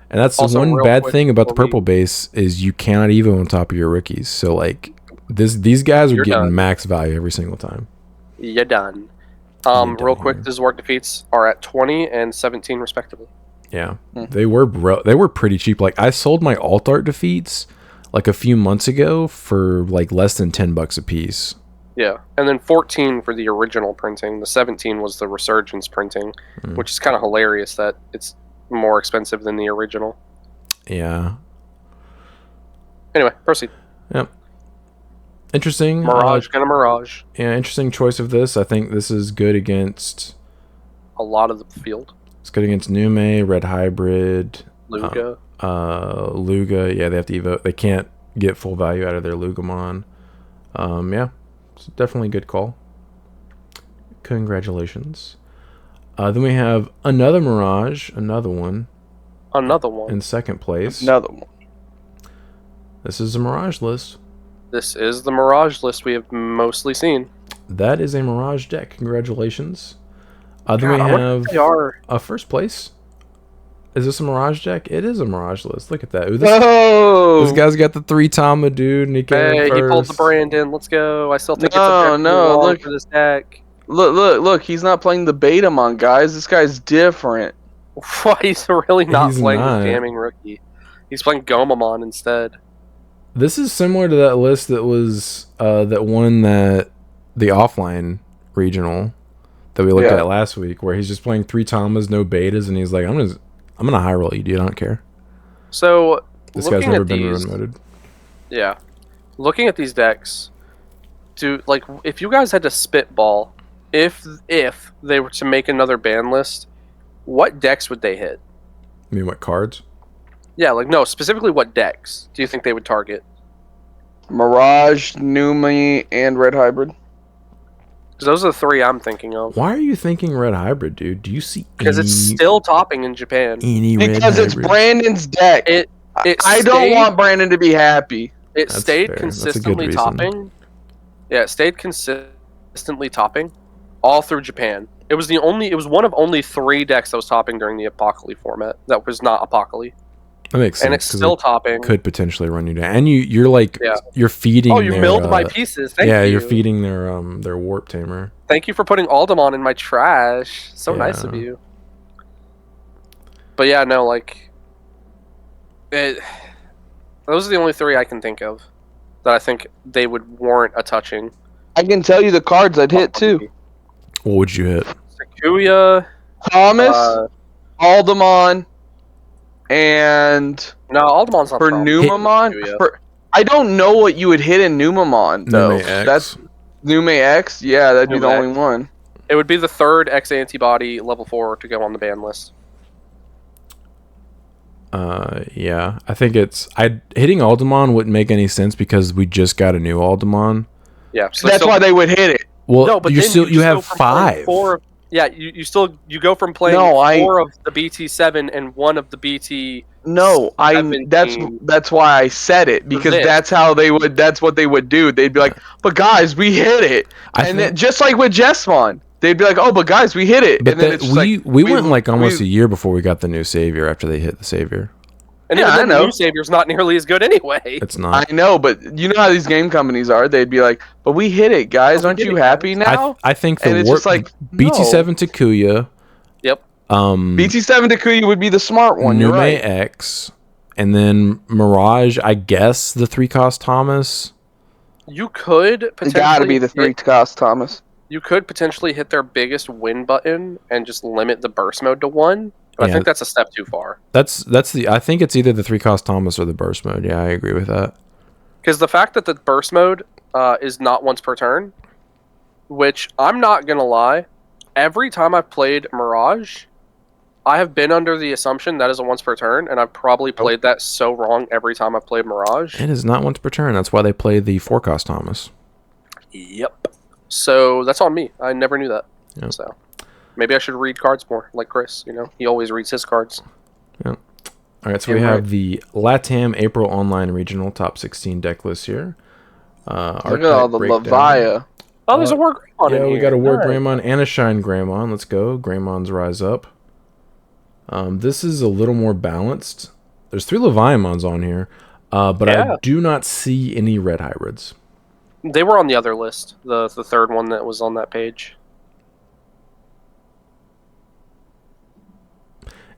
And that's Also, one real bad quick thing about the before we- purple base is you cannot Evo on top of your rookies. So, like, these guys are You're getting done. max value every single time. You're done. You're Real done quick, here. the Zwart defeats are at 20 and 17 respectively. Yeah. They were pretty cheap. Like, I sold my alt art defeats like a few months ago for like less than $10 a piece. Yeah, and then 14 for the original printing. The 17 was the Resurgence printing, which is kind of hilarious that it's more expensive than the original. Yeah. Anyway, proceed. Yep. Interesting. Mirage, kind of Mirage. Yeah, interesting choice of this. I think this is good against... A lot of the field. It's good against Nume, Red Hybrid, Luga. Luga. Yeah, they have to evo. They can't get full value out of their Lugamon. Yeah, it's definitely a good call. Congratulations. Then we have another Mirage, another one Another one. in 2nd place. Another one. This is a Mirage list. This is the Mirage list we have mostly seen. That is a Mirage deck. Congratulations. Then we God, I wonder have if they are. a 1st place. Is this a Mirage deck? It is a Mirage list. Look at that. Ooh, Oh! this guy's got the 3 Tama, dude, and he came in Hey, he pulled the first. Brandon. Let's go. I still think No, it's no, long look. for this deck. Look! He's not playing the Betamon, guys. This guy's different. Why he's really not He's playing not. the Jamming Rookie. He's playing Gomamon instead. This is similar to that list that was that one that the offline regional that we looked Yeah. at last week, where he's just playing 3 Tamas, no betas, and he's like, I'm gonna high roll you, dude. I don't care. So This guy's looking never at been these, remoted. yeah, looking at these decks, if you guys had to spitball, if they were to make another ban list, what decks would they hit? I mean, what cards? Yeah, like no, specifically what decks do you think they would target? Mirage, Numi, and Red Hybrid. Because those are the 3 I'm thinking of. Why are you thinking red hybrid, dude? Do you see Because it's still topping in Japan. any red Because it's hybrids? Brandon's deck. It I don't want Brandon to be happy. It That's stayed fair. That's a good consistently reason. topping. Yeah, it stayed consistently topping all through Japan. It was one of only 3 decks that was topping during the Apocalypse format that was not Apocalypse. That makes sense. And it's 'cause still it topping. could potentially run you down, and you're like Yeah. you're feeding. Oh, you their, milled my pieces. Thank you. yeah, you're feeding their warp tamer. Thank you for putting Aldemon in my trash. So nice of Yeah. you. But yeah, no, those are the only 3 I can think of that I think they would warrant a touching. I can tell you the cards I'd hit too. What would you hit? Sakuya, Thomas, Aldemon, and no, Aldemon's not for the problem. Numamon. Sakuya. I don't know what you would hit in Numamon though. Nume X. That's Nume X. Yeah, that'd be the Nume only X. one. It would be the 3rd X antibody level 4 to go on the ban list. Yeah, I think hitting Aldemon wouldn't make any sense because we just got a new Aldemon. Yeah, so That's why they would hit it. Well, no, but you then still you just have go from playing 5. 4 of, yeah, you go from playing 4 of the BT7 and 1 of the BT. No, that's why I said it, because that's what they would do. They'd be like, "But guys, we hit it," then just like with Jessmon, they'd be like, "Oh, but guys, we hit it." But and then it's we went like almost a year before we got the new savior after they hit the savior. And yeah, even the new savior's not nearly as good anyway. It's not. I know, but you know how these game companies are. They'd be like, "But we hit it, guys. Aren't you happy now?" I think the and it's warp just like BT7 Takuya. Yep. BT7 Takuya would be the smart one. You're Nume right. X, and then Mirage. I guess the 3-cost Thomas. You could It's potentially got to be the 3-cost Thomas. You could potentially hit their biggest win button and just limit the burst mode to 1. But I think that's a step too far. I think it's either the 3-cost Thomas or the burst mode. Yeah, I agree with that. Because the fact that the burst mode is not once per turn, which I'm not gonna lie, every time I've played Mirage, I have been under the assumption that is a once per turn, and I've probably played that so wrong every time I've played Mirage. It is not once per turn. That's why they play the 4-cost Thomas. Yep. So that's on me. I never knew that. Yep. So maybe I should read cards more, like Chris. He always reads his cards. Yep. All right, so we have the LATAM April Online Regional Top 16 deck list here. Look at all the Lavia. Oh, there's a War Greymon in here. Yeah, we got a War Greymon and a Shine Greymon. Let's go. Greymon's Rise Up. This is a little more balanced. There's 3 Leviamons on here, but I do not see any red hybrids. They were on the other list, the 3rd one that was on that page.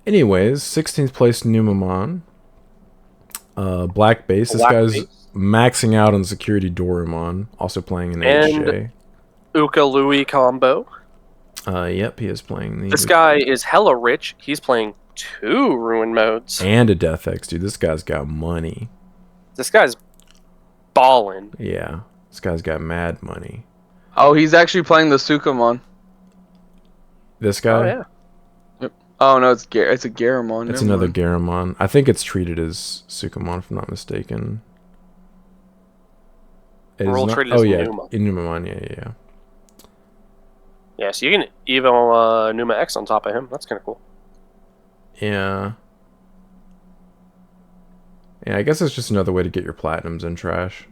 Anyways, 16th place Numamon. Black base. This guy's maxing out on Security Doraemon. Also playing an HJ. Uka Louie combo. Yep, he is playing the... This guy is hella rich. He's playing 2 Ruin modes. And a Death X, dude. This guy's got money. This guy's ballin'. Yeah, this guy's got mad money. Oh, he's actually playing the Sukamon. This guy? Oh, yeah. Oh no, it's a Garamon. It's another Garamon. I think it's treated as Sukamon, if I'm not mistaken. It is not, treated as Numamon. Numamon, yeah. Yeah, so you can Evo Numa X on top of him. That's kind of cool. Yeah. Yeah, I guess it's just another way to get your platinums in trash.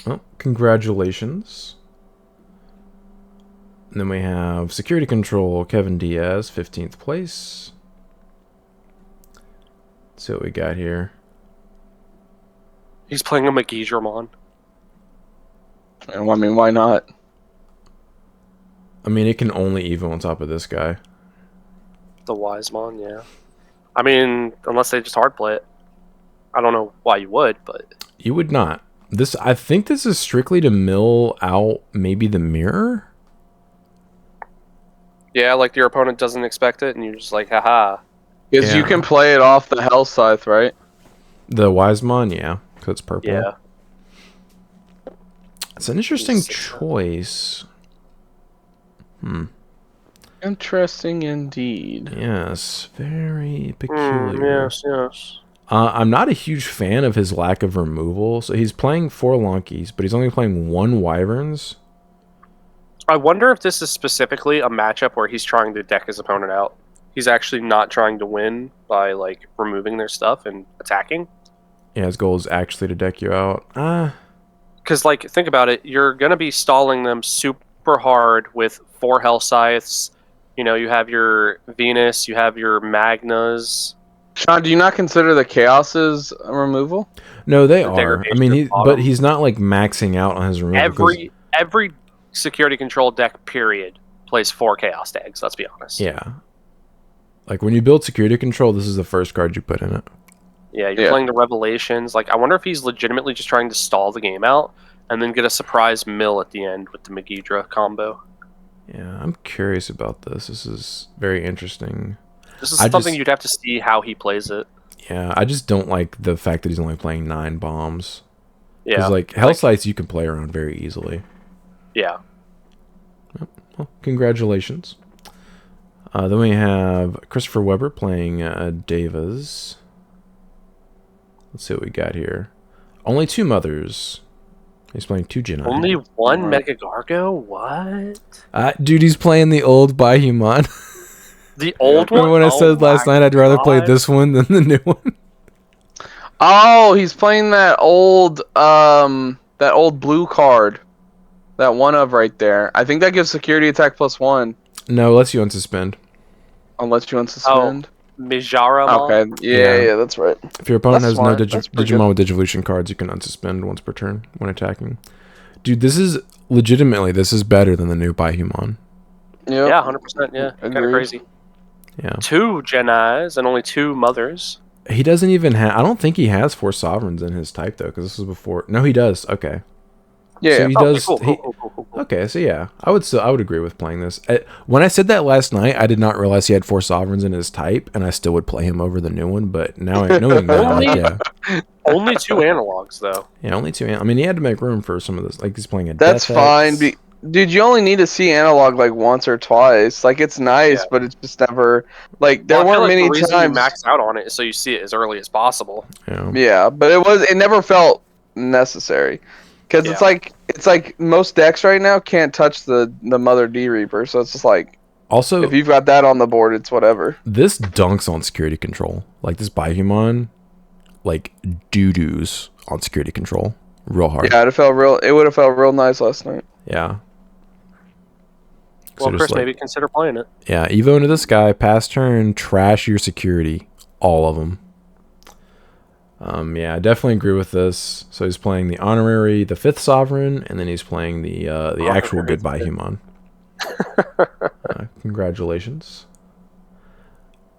Well, congratulations. And then we have Security Control, Kevin Diaz, 15th place. Let's see what we got here. He's playing a Megidramon. I mean, why not? I mean, it can only Evo on top of this guy. The Wisemon, yeah. I mean, unless they just hard play it. I don't know why you would, but... You would not. I think this is strictly to mill out maybe the mirror. Yeah, like your opponent doesn't expect it, and you're just like, haha. Because you Yeah. can play it off the Hell Scythe, right? The Wisemon, yeah, because it's purple. Yeah. It's an interesting Just- choice. Interesting indeed. Yes, very peculiar. Yes. I'm not a huge fan of his lack of removal. So he's playing 4 Lonkies, but he's only playing 1 Wyverns. I wonder if this is specifically a matchup where he's trying to deck his opponent out. He's actually not trying to win by like removing their stuff and attacking. Yeah, his goal is actually to deck you out. Because, like, think about it. You're going to be stalling them super hard with 4 Hell Scythes. You know, you have your Venus, you have your Magnas. Sean, do you not consider the Chaos's removal? No, they The are. I degradation mean, at the but bottom. he's not like maxing out on his removal. Every security control deck, period, plays 4 Chaos tags, let's be honest. Yeah. Like when you build security control, this is the first card you put in it. Yeah, you're playing the Revelations. Like, I wonder if he's legitimately just trying to stall the game out and then get a surprise mill at the end with the Megidra combo. Yeah, I'm curious about this. This is very interesting. This is something you'd have to see how he plays it. Yeah, I just don't like the fact that he's only playing 9 bombs. Yeah. Because, like, Hell Scythes you can play around very easily. Yeah. Well, congratulations. Then we have Christopher Weber playing Davis. Let's see what we got here. Only 2 mothers. He's playing 2 Jedi. Only 1 Mega Gargo? What? Dude, he's playing the old Baihumon. The old one? Remember when I said last night I'd rather play God. this one than the new one? Oh, he's playing that old blue card. That one of right there. I think that gives security attack +1. No, lets you unsuspend. Unless you unsuspend. Mijara. Okay, yeah, that's right. If your opponent That's has no smart. That's pretty Digimon with Digivolution cards, you can unsuspend once per turn when attacking. Dude, this is legitimately, this is better than the new Baihumon. Yep. Yeah, 100%. Yeah, kind of Agreed. crazy. Yeah. 2 Jedi's and only 2 mothers. He doesn't even have, I don't think he has 4 Sovereigns in his type, though, because this was before. No, he does. Okay. Yeah. So he Okay, does. cool. Okay, so yeah, I would agree with playing this. When I said that last night, I did not realize he had 4 Sovereigns in his type, and I still would play him over the new one. But now, knowing that, like, yeah, Only 2 analogs, though. yeah, only 2. I mean, he had to make room for some of this. Like he's playing a. That's Death fine. Ex. Dude, you only need to see analog like once or twice. Like it's nice, Yeah. but it's just never like there Well, I feel weren't like many the reason you times. max out on it is so you see it as early as possible. Yeah. Yeah, but it never felt necessary because it's like most decks right now can't touch the Mother D Reaper, so it's just like Also, if you've got that on the board, it's whatever. this dunks on security control. Like this Baihumon, like doo-doos on security control, real hard. Yeah, it would have felt real nice last night. Yeah. Well, So just Chris, like- maybe consider playing it. Yeah, Evo into this guy, pass turn, trash your security. All of them. Yeah, I definitely agree with this. So he's playing the honorary, the 5th sovereign, and then he's playing the actual good Baihumon. Congratulations.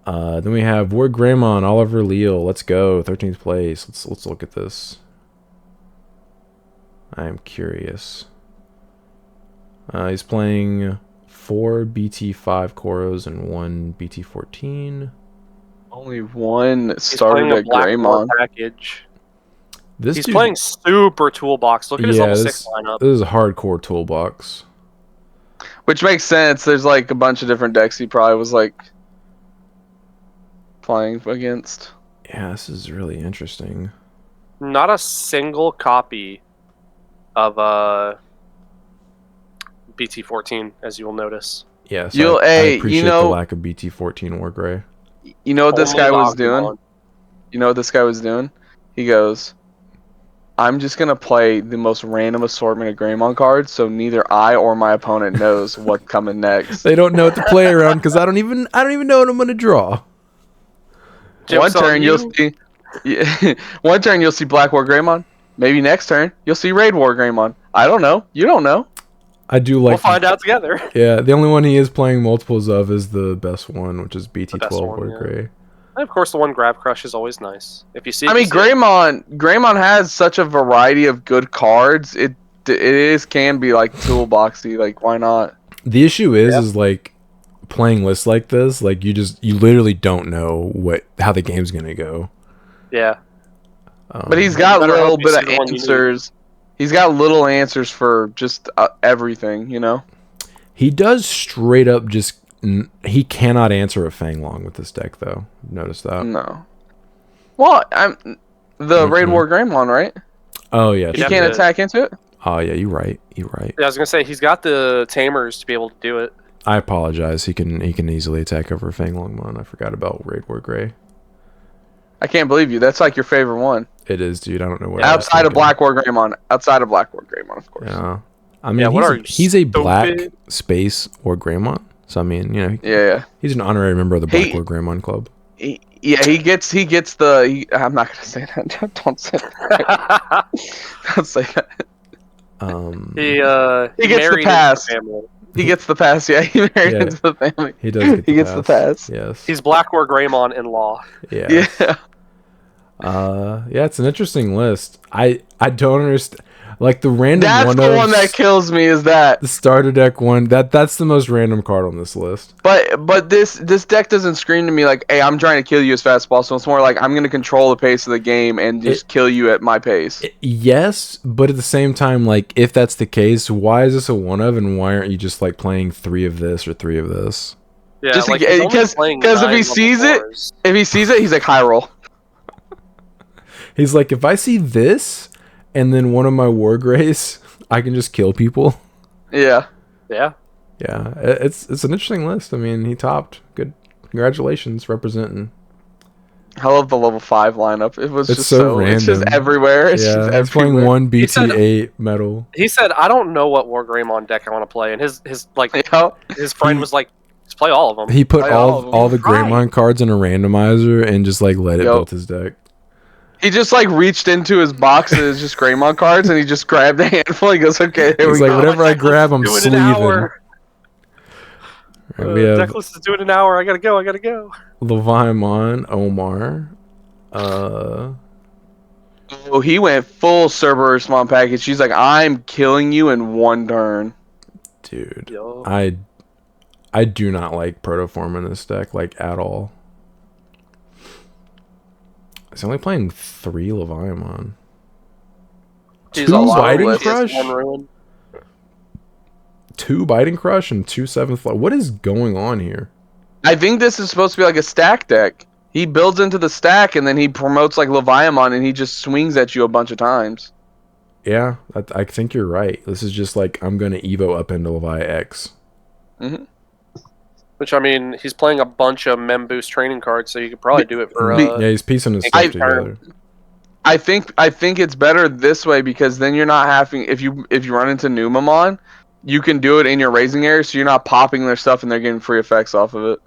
Then we have Ward Greymon, Oliver Leal. Let's go, 13th place. Let's look at this. I am curious. He's playing 4 BT5 Koros and 1 BT14. Only one He's started playing a at Black Greymon. package. This He's dude- playing super toolbox. Look at his yeah, level this, 6 lineup. this is a hardcore toolbox. Which makes sense. There's like a bunch of different decks he probably was like playing against. Yeah, this is really interesting. Not a single copy of BT14, as you will notice. Yeah, so You'll- I hey, appreciate you know- the lack of BT14 War Gray. You know what this Only guy was Agumon. doing? You know what this guy was doing? He goes, I'm just gonna play the most random assortment of Greymon cards, so neither I or my opponent knows what's coming next. They don't know what to play around because I don't even know what I'm gonna draw. One Joke's on turn you. you'll see, yeah, one turn you'll see Black War Greymon. Maybe next turn you'll see Raid War Greymon. I don't know. You don't know. I do We'll like. find out together. Yeah, the only one he is playing multiples of is the best one, which is BT12 one, War yeah. Gray. And of course, the one Grab Crush is always nice. If you see, I mean, Greymon has such a variety of good cards. It can be like toolboxy. Like, why not? The issue is like playing lists like this. Like you literally don't know how the game's gonna go. Yeah. But he's got a better little hope you bit see of the one you need. answers. He's got little answers for just everything, you know? He does straight up just. He cannot answer a Fang Long with this deck, though. Notice that? No. Well, the Raid War Greymon, right? Oh yeah, He can't attack into it. Oh yeah, you're right. You're right. Yeah, I was gonna say he's got the Tamers to be able to do it. I apologize. He can easily attack over Fang Longmon. I forgot about Raid War Grey. I can't believe you. That's like your favorite one. It is, dude. I don't know what. Outside of Black War Greymon. Outside of Black War Greymon, of course. Yeah. I mean, he's a black space War Greymon. So I mean, you know. Yeah. He's an honorary member of the Black War Greymon Club. He gets the. I'm not gonna say that. Don't say that. Don't say that. He gets the pass. He gets the pass. Yeah, he married into the family. He does. He gets the pass. Yes. He's Black War Greymon in law. Yeah. Yeah. Yeah, it's an interesting list. I don't understand. Like the random That's one. That's the one that kills me. Is that the starter deck one? That's the most random card on this list. But this deck doesn't scream to me like, hey, I'm trying to kill you as fast as possible. It's more like I'm gonna control the pace of the game and just kill you at my pace. Yes, but at the same time, like if that's the case, why is this a one of, and why aren't you just like playing 3 of this or 3 of this? Yeah, just because if he sees it, he's like high roll. He's like, if I see this and then one of my War Greys, I can just kill people. Yeah. Yeah. Yeah. It's an interesting list. I mean, he topped. Good. Congratulations, representing. I love the level 5 lineup. It's just so random. It's just everywhere. It's just everywhere. He's playing one BT8 metal. He said, I don't know what War Greymon deck I want to play. And his friend was like, just play all of them. He put all the Greymon cards in a randomizer and just like let it build his deck. He just like reached into his box and it's just Greymon cards and he just grabbed a handful. He goes, okay, here we go. Whatever I grab, I'm sleeving. We have Decklist is doing an hour. I gotta go. Leviamon, Omar. Oh, he went full Cerberus Mon package. She's like, I'm killing you in 1 turn. Dude, I do not like Protoform in this deck, like at all. He's only playing 3 Leviamon. 2 Biting Crush? 2 Biting Crush and 2 7th Flight. What is going on here? I think this is supposed to be like a stack deck. He builds into the stack and then he promotes like Leviamon and he just swings at you a bunch of times. Yeah, I think you're right. This is just like, I'm going to Evo up into Levi X. Mm-hmm. Which, I mean, he's playing a bunch of Mem Boost training cards, so you could probably do it for... yeah, he's piecing his stuff together. I think it's better this way because then you're not having... If you run into Numamon, you can do it in your raising area, so you're not popping their stuff and they're getting free effects off of it.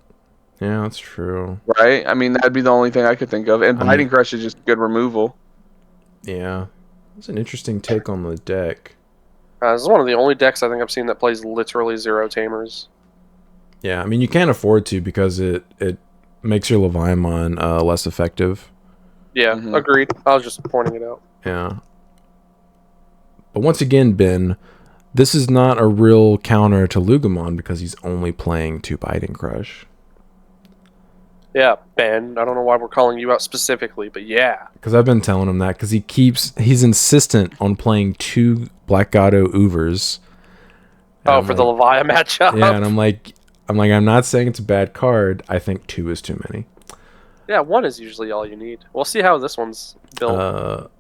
Yeah, that's true. Right? I mean, that'd be the only thing I could think of. And Biting Crush is just good removal. Yeah. That's an interesting take on the deck. This is one of the only decks I think I've seen that plays literally 0 Tamers. Yeah, I mean, you can't afford to because it makes your Leviamon less effective. Yeah, agreed. I was just pointing it out. Yeah. But once again, Ben, this is not a real counter to Lugamon because he's only playing 2 Biting Crush. Yeah, Ben. I don't know why we're calling you out specifically, but yeah. Because I've been telling him that because he's insistent on playing 2 Black Gato Oovers. Oh, for the Levia matchup? Yeah, and I'm like, I'm not saying it's a bad card. I think 2 is too many. Yeah, 1 is usually all you need. We'll see how this one's built.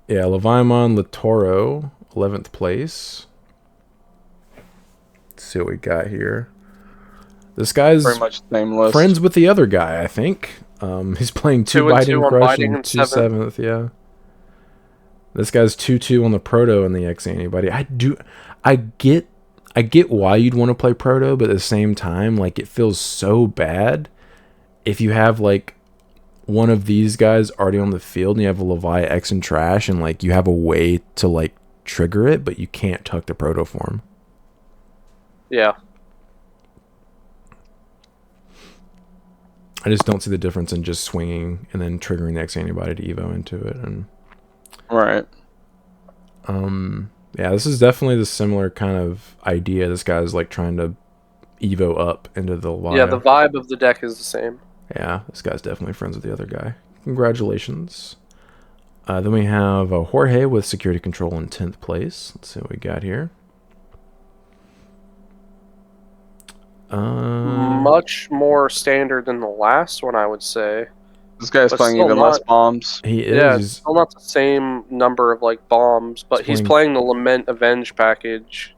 Yeah, Leviamon Latoro, 11th place. Let's see what we got here. This guy's pretty much the same list. Friends with the other guy, I think. He's playing 2 Biting Crush and 2 7th, yeah. This guy's 2-2 on the Proto and the X Antibody. I get why you'd want to play Proto, but at the same time, like, it feels so bad if you have like one of these guys already on the field and you have a Levi X and Trash and like you have a way to like trigger it, but you can't tuck the Proto form. Yeah. I just don't see the difference in just swinging and then triggering the X antibody to Evo into it. And Right. yeah, this is definitely the similar kind of idea. This guy's like trying to Evo up into the Levia. Yeah, the vibe of the deck is the same. Yeah, this guy's definitely friends with the other guy. Congratulations. Then we have Jorge with security control in 10th place. Let's see what we got here. Much more standard than the last one, I would say. This guy's But playing still even less bombs. He is. Yeah, it's still not the same number of like bombs, but he's playing the Lament Avenge package.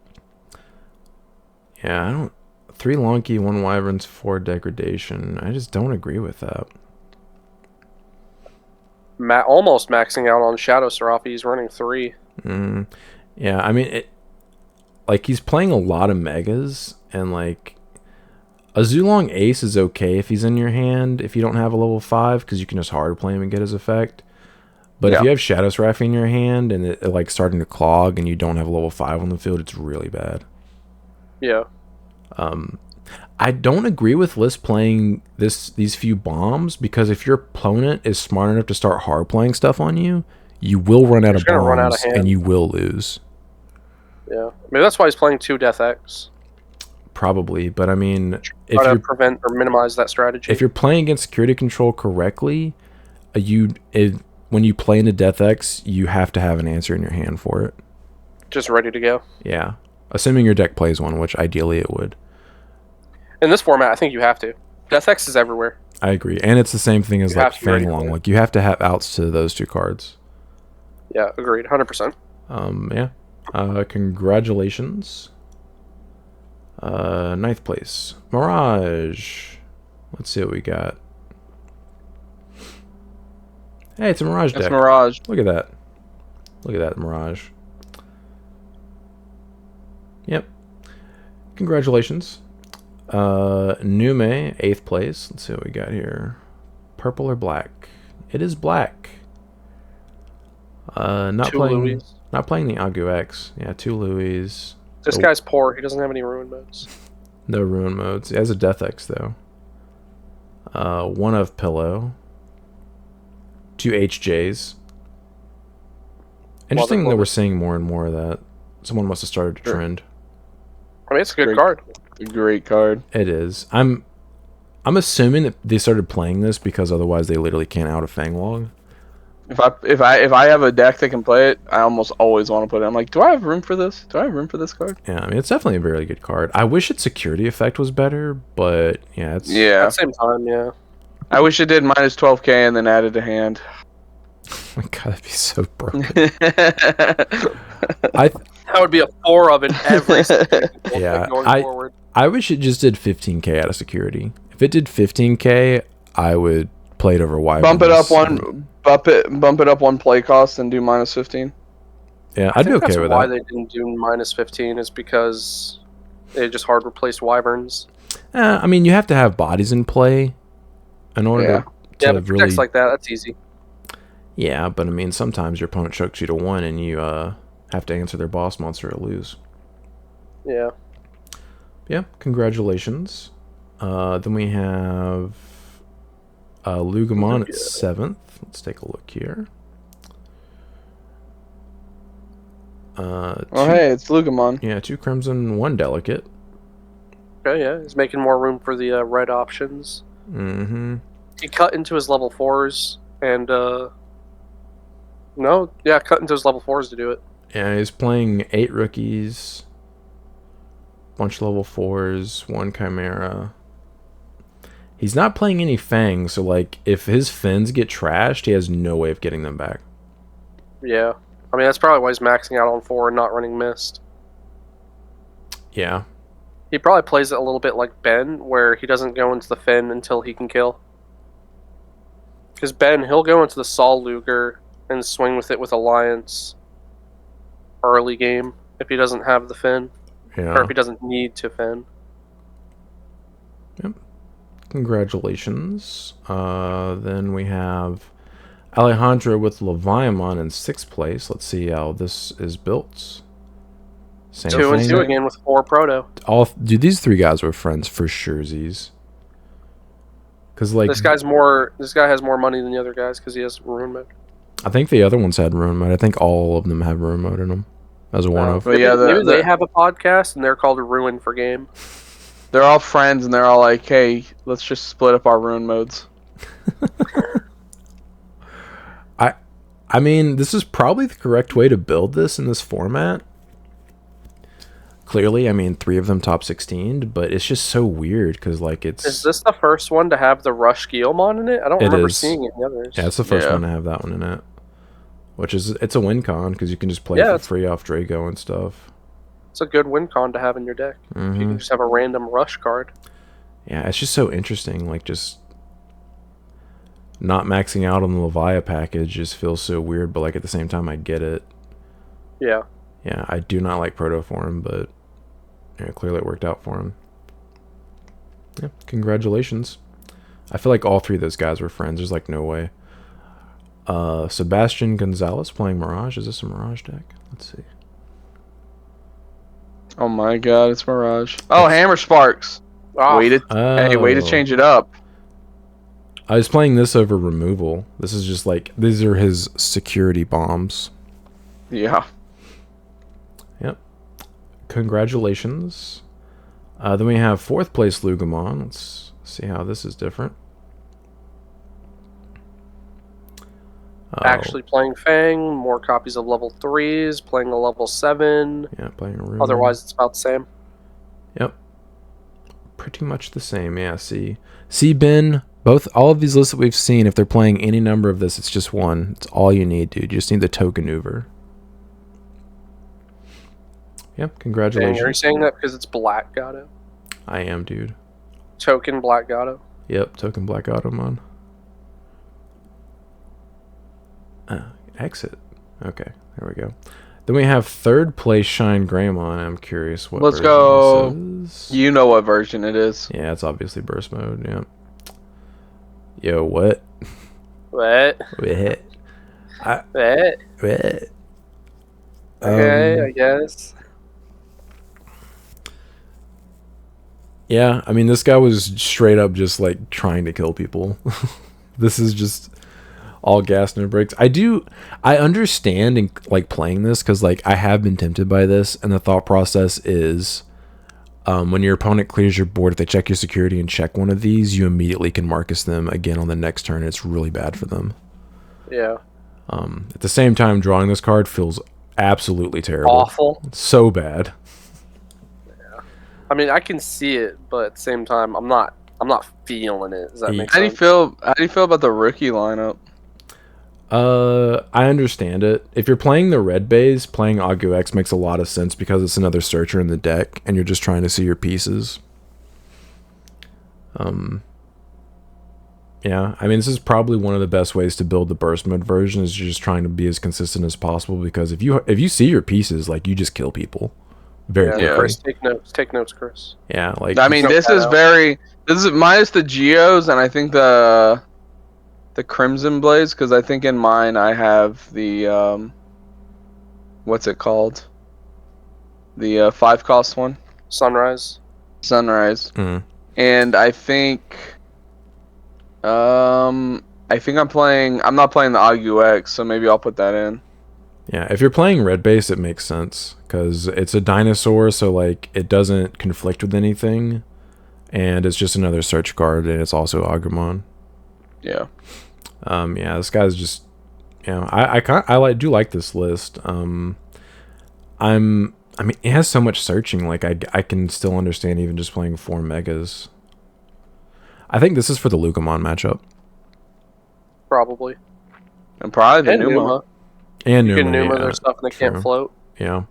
Yeah, I don't. 3 Lonky, 1 Wyverns, 4 Degradation. I just don't agree with that. Almost maxing out on Shadow Seraphi. He's running 3. Yeah, I mean, like he's playing a lot of megas, and like a Zulong Ace is okay if he's in your hand if you don't have a level 5, because you can just hard play him and get his effect. But if you have Shadow Seraphi in your hand and it like starting to clog and you don't have a level 5 on the field, it's really bad. Yeah. I don't agree with List playing these few bombs, because if your opponent is smart enough to start hard playing stuff on you, you will run out of bombs and you will lose. Yeah, maybe that's why he's playing 2 Death X. Probably, but I mean, if you prevent or minimize that strategy. If you're playing against security control correctly, when you play into Death X, you have to have an answer in your hand for it. Just ready to go. Yeah, assuming your deck plays one, which ideally it would. In this format, I think you have to. Death X is everywhere. I agree, and it's the same thing as like Fang Long. Like you have to have outs to those 2 cards. Yeah, agreed, 100%. Yeah. Congratulations. 9th place, Mirage. Let's see what we got. Hey, it's a Mirage deck. It's Mirage. Look at that. Look at that, Mirage. Yep. Congratulations. Nume, 8th place. Let's see what we got here. Purple or black? It is black. Not playing the Agu X. Yeah, 2 Louis. This guy's poor. He doesn't have any ruin modes. No ruin modes. He has a Death X though. 1 of Pillow. 2 HJs. Interesting that we're seeing more and more of that. Someone must have started a trend. I mean, it's a good card. A great card. It is. I'm assuming that they started playing this because otherwise they literally can't out a Fanglong. If I have a deck that can play it, I almost always want to put it. I'm like, do I have room for this? Do I have room for this card? Yeah, I mean, it's definitely a very good card. I wish its security effect was better, but yeah, it's... Yeah. At the same time, yeah. I wish it did minus 12k and then added a hand. Oh my god, that'd be so broken. That would be a 4 of in every yeah, going forward. I wish it just did 15k out of security. If it did 15k, I would play it over Wyverns. Bump it up 1 play cost and do minus 15. Yeah, I'd be okay with that. Why they didn't do minus 15 is because they just hard replaced Wyverns. I mean, you have to have bodies in play in order to but really... decks like that, that's easy. Yeah, but I mean, sometimes your opponent chokes you to 1 and you have to answer their boss monster or lose. Yeah. Yeah, congratulations. Then we have Lugamon at 7th. Let's take a look here. Hey, it's Lugamon. Yeah, 2 Crimson, 1 Delicate. Okay, yeah, he's making more room for the red options. Mm-hmm. He cut into his level 4s and cut into his level 4s to do it. Yeah, he's playing 8 rookies, bunch of level 4s, 1 Chimera. He's not playing any Fangs, so like if his fins get trashed, he has no way of getting them back. Yeah. I mean, that's probably why he's maxing out on 4 and not running Mist. Yeah. He probably plays it a little bit like Ben, where he doesn't go into the Fin until he can kill. Because Ben, he'll go into the Sol Luger and swing with it with Alliance early game if he doesn't have the Fin. Yeah. Or if he doesn't need to Fin. Yep. Congratulations. Then we have Alejandro with Leviamon in 6th place. Let's see how this is built. Same 2 and 2 again with 4 Proto. Dude, these 3 guys were friends for sure. Because like This guy has more money than the other guys because he has ruin mode. I think the other ones had ruin mode. I think all of them have ruin mode in them. As one of. But yeah, maybe they have a podcast and they're called Ruin for Game. they're all friends and they're all like, hey, let's just split up our ruin modes. I mean, this is probably the correct way to build this in this format. Clearly, I mean, 3 of them top 16, but it's just so weird because, like, it's... Is this the first one to have the Rush Guillemon in it? I don't remember seeing any others. Yeah, it's the first one to have that one in it. Which is... It's a win con because you can just play for free off Draco and stuff. It's a good win con to have in your deck. Mm-hmm. You can just have a random Rush card. Yeah, it's just so interesting. Like, just... Not maxing out on the Levia package just feels so weird, but, like, at the same time, I get it. Yeah. Yeah, I do not like Protoform, but yeah, clearly it worked out for him. Yeah, congratulations. I feel like all 3 of those guys were friends. There's like no way. Sebastian Gonzalez playing Mirage. Is this a Mirage deck? Let's see. Oh my god, it's Mirage. Oh, Hammer Sparks. Oh. Way to change it up. I was playing this over removal. This is just like, these are his security bombs. Yeah. Yep. Congratulations. Then we have 4th place Lugumon. Let's see how this is different. Actually playing Fang, more copies of level 3s, playing a level 7. Yeah, playing a Rune. Otherwise, it's about the same. Yep. Pretty much the same, yeah. See, Ben, all of these lists that we've seen, if they're playing any number of this, it's just one. It's all you need, dude. You just need the token maneuver. Yep, congratulations. And you're saying that because it's Black Gato? I am, dude. Token Black Gato? Yep, token Black Automon. Exit. Okay, there we go. Then we have 3rd place Shine Greymon. I'm curious what Let's version go. this is. You know what version it is. Yeah, it's obviously burst mode, yeah. Yo, what? What? What? What? What? Okay, I guess. Yeah, I mean, this guy was straight up just, like, trying to kill people. This is just all gas, no brakes. I understand, in, like, playing this, because, like, I have been tempted by this, and the thought process is, when your opponent clears your board, if they check your security and check one of these, you immediately can Marcus them again on the next turn. It's really bad for them. Yeah. At the same time, drawing this card feels absolutely terrible. Awful. So bad. I mean, I can see it, but at the same time, I'm not feeling it. Does that make How do sense? you feel about the rookie lineup? I understand it. If you're playing the red base, playing Agu X makes a lot of sense because it's another searcher in the deck, and you're just trying to see your pieces. Yeah, I mean, this is probably one of the best ways to build the burst mode version, is you're just trying to be as consistent as possible, because if you see your pieces, like, you just kill people very quickly. Chris, take notes, Chris. Yeah, like, I mean, this is minus the Geos, and I think the Crimson Blaze, because I think in mine I have the what's it called? The 5-cost one. Sunrise. And I think I'm not playing the Agu X, so maybe I'll put that in. Yeah, if you're playing red base, it makes sense because it's a dinosaur, so like it doesn't conflict with anything, and it's just another search card, and it's also Agumon. Yeah. Yeah, this guy's just, I do like this list. I mean, it has so much searching. Like I can still understand even just playing 4 megas. I think this is for the Lugumon matchup. Probably. And probably the And Numa. And you can Numa, their stuff and they can't float. Yeah.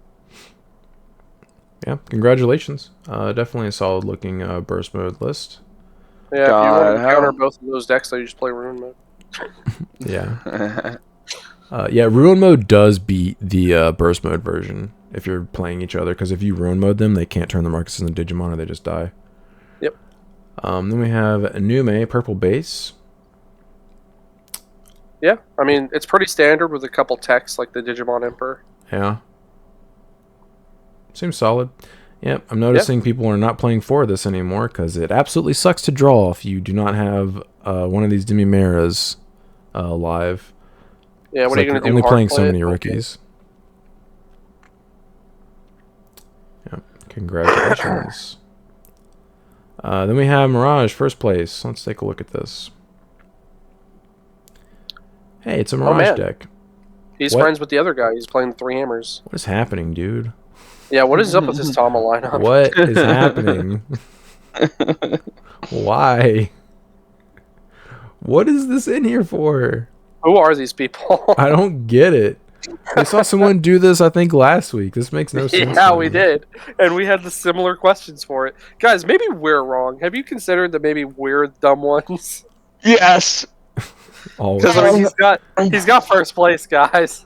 Yeah, congratulations. Definitely a solid looking burst mode list. Yeah, if you want to counter both of those decks, you just play Ruin mode. Yeah. Yeah, Ruin mode does beat the burst mode version if you're playing each other, because if you Ruin mode them, they can't turn the Marcus into Digimon or they just die. Yep. Then we have Nume, purple base. Yeah, I mean, it's pretty standard with a couple texts like the Digimon Emperor. Yeah. Seems solid. Yep, I'm noticing people are not playing for this anymore because it absolutely sucks to draw if you do not have one of these Demimeras live. Yeah, what are you going to do? Only hard playing play so it? many rookies. Yep, congratulations. Then we have Mirage, first place. Let's take a look at this. Hey, it's a Mirage deck. He's friends with the other guy. He's playing 3 hammers. What is happening, dude? Yeah, what is up with this Tama lineup? What is happening? Why? What is this in here for? Who are these people? I don't get it. We saw someone do this, I think, last week. This makes no sense. Yeah, we did. And we had the similar questions for it. Guys, maybe we're wrong. Have you considered that maybe we're dumb ones? Yes. Always. Because he's got first place, guys.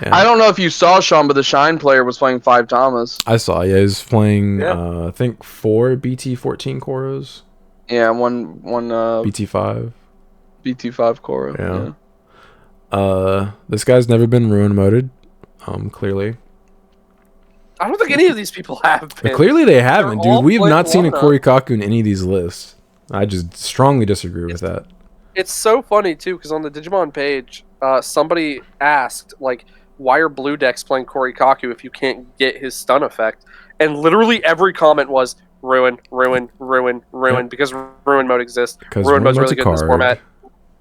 Yeah. I don't know if you saw Sean, but the Shine player was playing 5 Tamas. I saw. Yeah, he was playing. I think 4 BT15 Koros. Yeah, one BT5. BT5 Koro. Yeah. This guy's never been ruin moded. Clearly. I don't think any of these people have been. But clearly they haven't, They're dude. all We have not seen a playing Korikaku in any of these lists. I just strongly disagree with that. It's so funny too, because on the Digimon page, somebody asked, like, why are blue decks playing Korikaku if you can't get his stun effect? And literally every comment was ruin, because ruin mode exists. Ruin mode's really good in this format.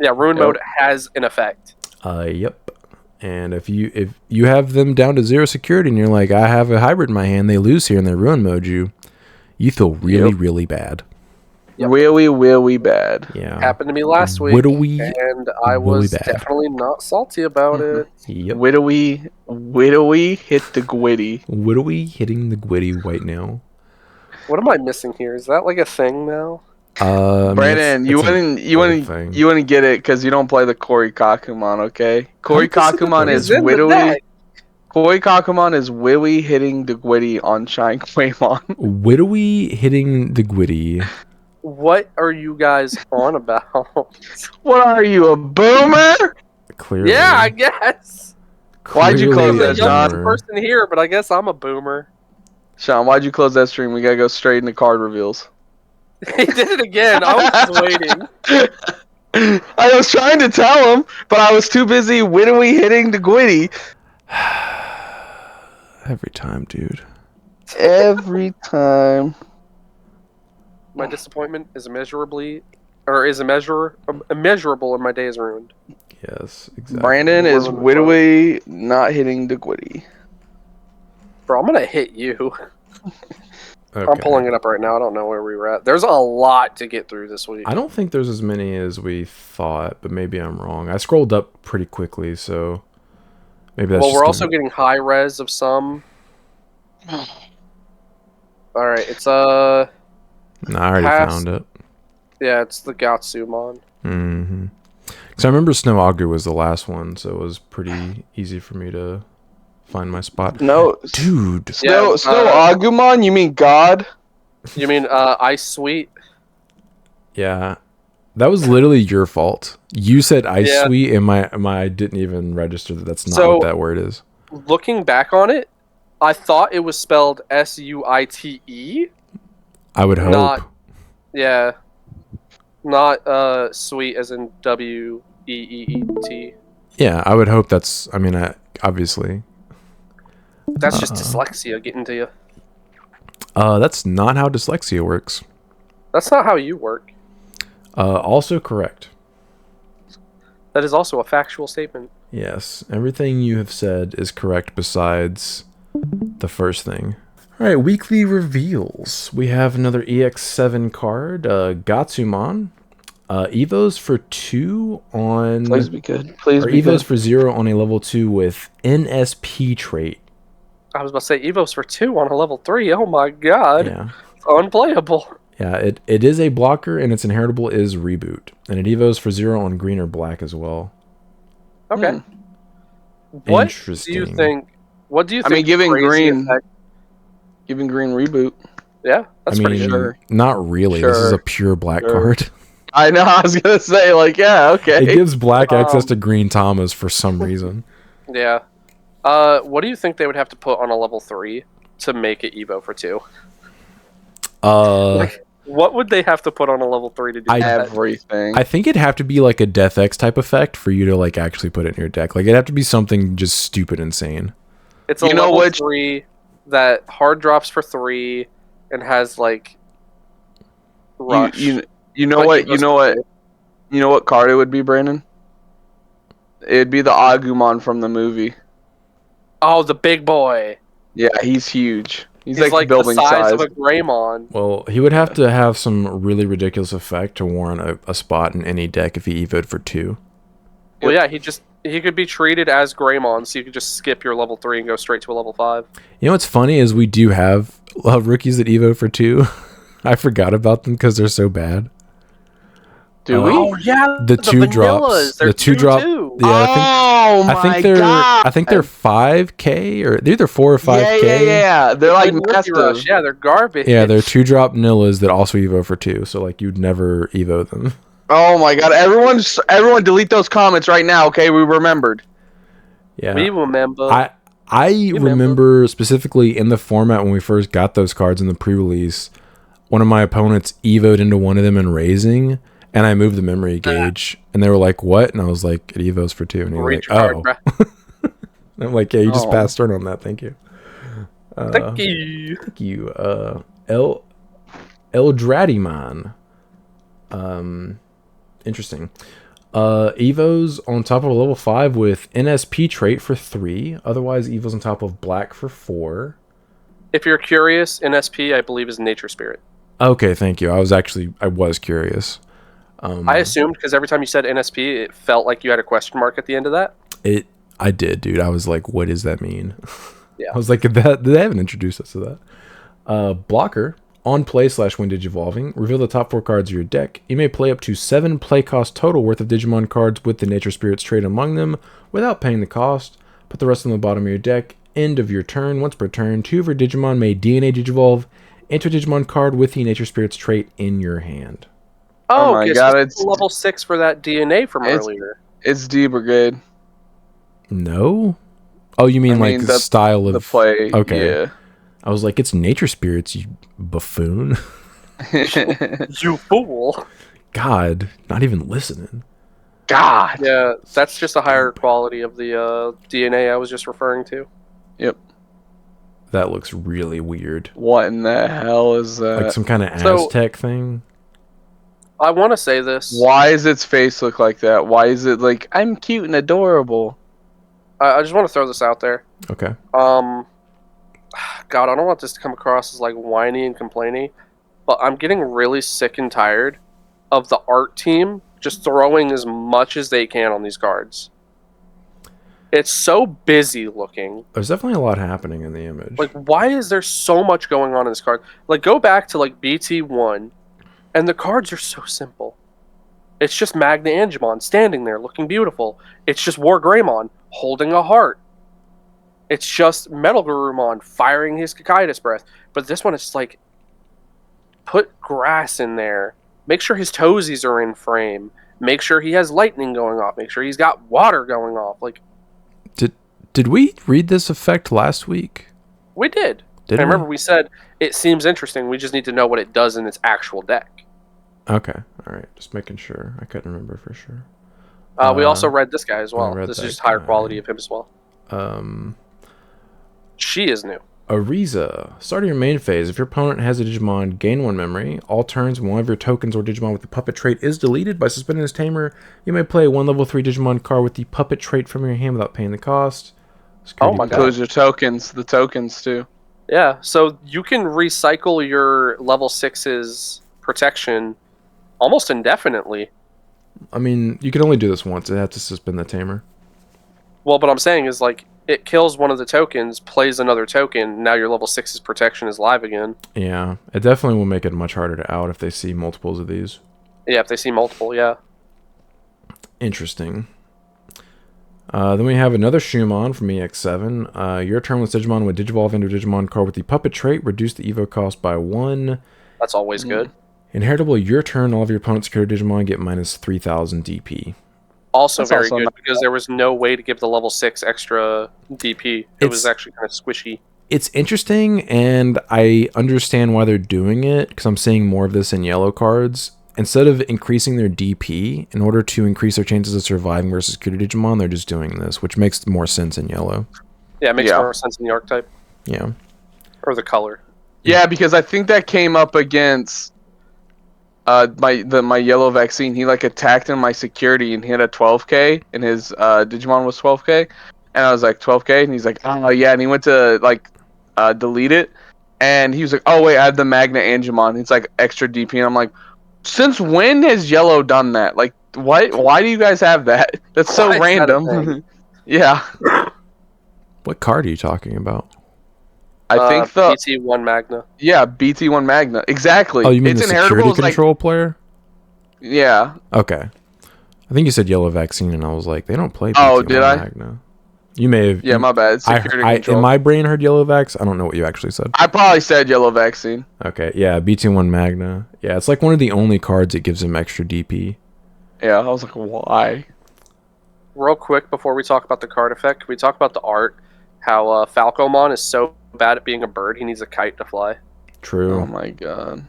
Yeah, ruin mode has an effect. Yep. And if you have them down to 0 security and you're like, I have a hybrid in my hand, they lose here and they ruin mode you feel really, really bad. Yep. Really bad. Yeah. Happened to me last week. And I was definitely not salty about it. Yep. Widowy hit the gwitty. Widowy hitting the gwitty right now. What am I missing here? Is that like a thing now? Brandon, you wouldn't get it because you don't play the Korikakumon, okay? Korikakumon is Widowy. Korikakumon is Widowy hitting the gwitty on Shine Quaymon. Widowy hitting the gwitty. What are you guys on about? What are you, a boomer? Clearly. Yeah, I guess. Why'd you close that, I'm the youngest person here, but I guess I'm a boomer. Sean, why'd you close that stream? We gotta go straight into card reveals. He did it again. I was just waiting. I was trying to tell him, but I was too busy widowy hitting the gwitty. Every time, dude. Every time. My disappointment is immeasurable, and my day is ruined. Yes, exactly. Brandon is widowy not hitting the gwitty. Bro, I'm gonna hit you. Okay. I'm pulling it up right now. I don't know where we were at. There's a lot to get through this week. I don't think there's as many as we thought, but maybe I'm wrong. I scrolled up pretty quickly, so maybe that's. Well, we're also getting high res of some. All right, it's No, I already found it. Yeah, it's the Gatsumon. Mm-hmm. Because I remember Snow Augur was the last one, so it was pretty easy for me to find my spot. No, dude. Snow Agumon? You mean God? You mean Ice Sweet? Yeah, that was literally your fault. You said Ice Sweet, and my didn't even register that that's not what that word is. Looking back on it, I thought it was spelled Suite. I would hope. Not sweet as in WEEET. Yeah, I would hope that's. I mean, obviously. That's just dyslexia getting to you. That's not how dyslexia works. That's not how you work. Also correct. That is also a factual statement. Yes, everything you have said is correct besides the first thing. All right, weekly reveals. We have another EX7 card, Gatsumon. Evos for 2 on... Please be good. Please be Evos good. for 0 on a level 2 with NSP trait. I was about to say Evos for 2 on a level 3. Oh my god. Yeah. It's unplayable. Yeah, it is a blocker, and its inheritable is Reboot. And it Evos for 0 on green or black as well. Okay. What do you think... What do you think? I mean, giving green Reboot. Yeah, that's pretty good. Not really. This is a pure black card. I know, I was going to say, like, yeah, okay. It gives black access to green Tamas for some reason. Yeah. What do you think they would have to put on a level 3 to make it Evo for 2? Like, what would they have to put on a level 3 to do that? Everything. I think it'd have to be like a Death X type effect for you to like actually put it in your deck. Like it'd have to be something just stupid insane. It's a level 3 that hard drops for 3 and has like rush. You know what? You know what? You know what card it would be, Brandon? It'd be the Agumon from the movie. Oh, the big boy. Yeah, he's huge. He's like building the size size. of a Greymon. Well, he would have to have some really ridiculous effect to warrant a spot in any deck if he evoed for 2. Well, yeah, he could be treated as Greymon, so you could just skip your level 3 and go straight to a level 5. You know what's funny is we do have rookies that evo for 2. I forgot about them because they're so bad. Do we? Oh yeah, The 2 drops. The 2 drop. Too. Yeah, I think they're 5k or they're either 4 or 5k. Yeah. They're like Rookie Rush. massive. Yeah, they're garbage. Yeah, they're 2 drop Nillas that also evo for 2. So like you'd never evo them. Oh my god! Everyone, delete those comments right now. Okay, we remembered. Yeah, We remember. I remember specifically in the format when we first got those cards in the pre-release, one of my opponents evoed into one of them in Raising, and I moved the memory gauge, and they were like, "What?" And I was like, "It evos for 2." And he was like, "Oh." And I'm like, "Yeah, you just passed turn on that. Thank you." Thank you. Thank you. Eldradimon. Interesting. Evos on top of a level 5 with NSP trait for 3. Otherwise, Evos on top of black for 4. If you're curious, NSP I believe is Nature Spirit. Okay, thank you. I was curious. I assumed because every time you said NSP, it felt like you had a question mark at the end of that. I did, dude. I was like, what does that mean? Yeah. I was like, they haven't introduced us to that. Blocker. On play / when digivolving, reveal the top 4 cards of your deck. You may play up to 7 play cost total worth of Digimon cards with the Nature Spirits trait among them without paying the cost. Put the rest on the bottom of your deck. End of your turn. Once per turn, 2 of your Digimon may DNA Digivolve into a Digimon card with the Nature Spirits trait in your hand. Oh my okay, god! so It's level 6 for that DNA from earlier. It's D Brigade. No? Oh, you mean like the style of the play? Okay. Yeah. I was like, it's Nature Spirits, you buffoon. You fool. God, not even listening. God. Yeah, that's just a higher quality of the DNA I was just referring to. Yep. That looks really weird. What in the hell is that? Like some kind of Aztec thing? I want to say this. Why does its face look like that? Why is it like, I'm cute and adorable? I just want to throw this out there. Okay. God, I don't want this to come across as like whiny and complaining, but I'm getting really sick and tired of the art team just throwing as much as they can on these cards. It's so busy looking. There's definitely a lot happening in the image. Like, why is there so much going on in this card? Like, go back to like BT1, and the cards are so simple. It's just Magna Angemon standing there looking beautiful. It's just War Greymon holding a heart. It's just Metal Garurumon firing his Kakaitis breath. But this one is just like, put grass in there. Make sure his toesies are in frame. Make sure he has lightning going off. Make sure he's got water going off. Like, did we read this effect last week? We did. I remember we said, it seems interesting. We just need to know what it does in its actual deck. Okay. All right. Just making sure. I couldn't remember for sure. We also read this guy as well. This is just higher guy. quality of him as well. She is new. Ariza. Start of your main phase. If your opponent has a Digimon, gain 1 memory. All turns, one of your tokens or Digimon with the puppet trait is deleted. By suspending this tamer, you may play 1 level 3 Digimon card with the puppet trait from your hand without paying the cost. Oh my god. Includes your tokens, the tokens too. Yeah, so you can recycle your level 6's protection almost indefinitely. I mean, you can only do this once. It has to suspend the tamer. Well, what I'm saying is, like, it kills one of the tokens, plays another token, now your level 6's protection is live again. Yeah, it definitely will make it much harder to out if they see multiples of these. Yeah, if they see multiple, yeah. Interesting. Then we have another Shumon from EX7. Your turn with Digimon would Digivolve into a Digimon card with the puppet trait, reduce the Evo cost by 1. That's always good. Inheritable, your turn, all of your opponent's secured Digimon get minus 3,000 DP. Also That's very also good not because there was no way to give the level 6 extra DP. It was actually kind of squishy. It's interesting, and I understand why they're doing it, because I'm seeing more of this in yellow cards. Instead of increasing their DP in order to increase their chances of surviving versus security Digimon, they're just doing this, which makes more sense in yellow. Yeah, it makes more sense in the archetype. Yeah. Or the color. Yeah, because I think that came up against my yellow vaccine. He like attacked in my security and he had a 12k and his Digimon was 12k, and I was like 12k and he's like, oh yeah, and he went to like delete it, and he was like, oh wait, I have the Magna Angemon. It's like extra DP, and I'm like, since when has yellow done that? Like, what? Why do you guys have that? That's so Why is that a random. thing? Yeah. What card are you talking about? I think the BT1 Magna. yeah, BT1 Magna. Exactly. Oh, you mean it's the inheritable. security It's control player? yeah. Okay. I think you said yellow vaccine, and I was like, they don't play Oh, BT1 did I? Magna. You may have. Yeah, my bad. Security control. In my brain, heard yellow vax. I don't know what you actually said. I probably said yellow vaccine. Okay, yeah, BT1 Magna. Yeah, it's like one of the only cards that gives him extra DP. Yeah, I was like, why? Real quick, before we talk about the card effect, we talk about the art. How Falcomon is so bad at being a bird, he needs a kite to fly. True. Oh my god.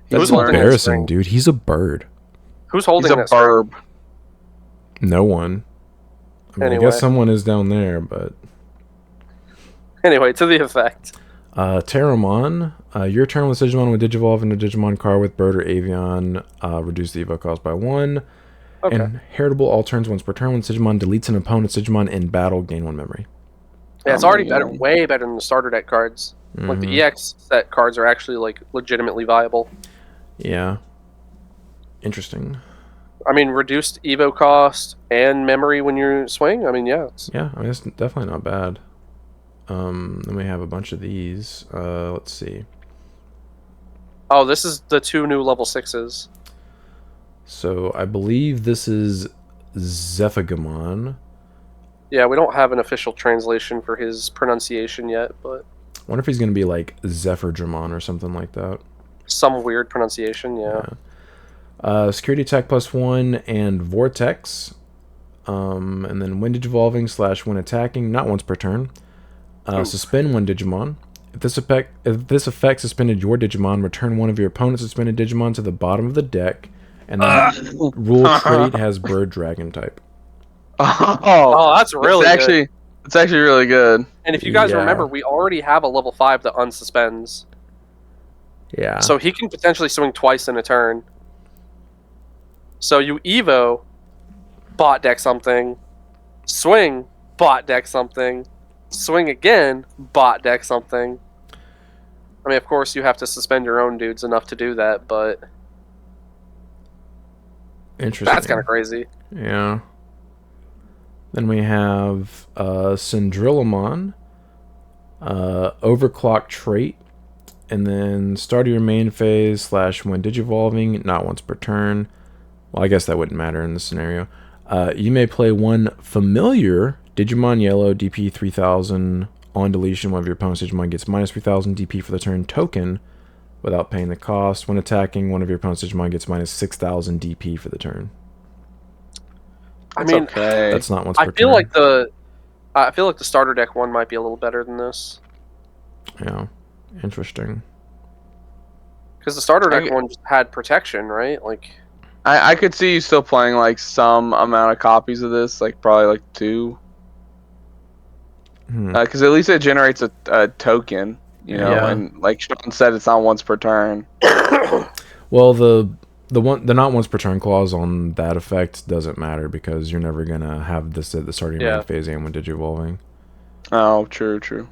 That's Who's holding that embarrassing, string? dude. He's a bird. Who's holding He's a that string? burb. No one. I mean, I Anyway. guess someone is down there, but... Anyway, to the effect. Terramon. Your turn with Digimon would Digivolve into Digimon card with Bird or Avion. Reduce the evo cost by 1. Okay. Inheritable all turns once per turn. When Digimon deletes an opponent's Digimon in battle, gain 1 memory. Yeah, it's already better, way better than the starter deck cards. Like Mhm. the EX set cards are actually like legitimately viable. Yeah. Interesting. I mean, reduced evo cost and memory when you swing. I mean, yeah. Yeah, I mean, it's definitely not bad. Then we have a bunch of these. Let's see. Oh, this is the 2 new level 6s. So I believe this is Zephagamon. Yeah, we don't have an official translation for his pronunciation yet, but I wonder if he's going to be like Zephyrgramon or something like that. some weird pronunciation, yeah. Security attack +1 and Vortex. And then when Digivolving / when attacking, not once per turn. Suspend one Digimon. If this effect suspended your Digimon, return one of your opponent's suspended Digimon to the bottom of the deck. And the rule trait has Bird Dragon type. Oh, that's really good. It's actually really good. And if you guys Yeah. remember, we already have a level 5 that unsuspends. Yeah. So he can potentially swing twice in a turn. So you Evo, bot deck something, swing, bot deck something, swing again, bot deck something. I mean, of course, you have to suspend your own dudes enough to do that, but Interesting. that's kind of crazy. Yeah. Then we have Syndrillamon, Overclock trait, and then start of your main phase / when Digivolving, not once per turn. Well, I guess that wouldn't matter in this scenario. You may play one familiar Digimon Yellow DP 3000 on deletion. One of your opponent's Digimon gets minus 3000 DP for the turn token without paying the cost. When attacking, one of your opponent's Digimon gets minus 6000 DP for the turn. I mean, okay. That's not once per I feel turn. like the starter deck one might be a little better than this. Yeah, interesting. Because the starter deck one just had protection, right? Like, I could see you still playing like some amount of copies of this, like probably like 2. Because at least it generates a token, you know, Yeah. and like Sean said, it's not once per turn. Well, the not once per turn clause on that effect doesn't matter because you're never gonna have this at the starting main phase and when Digivolving. Oh, true.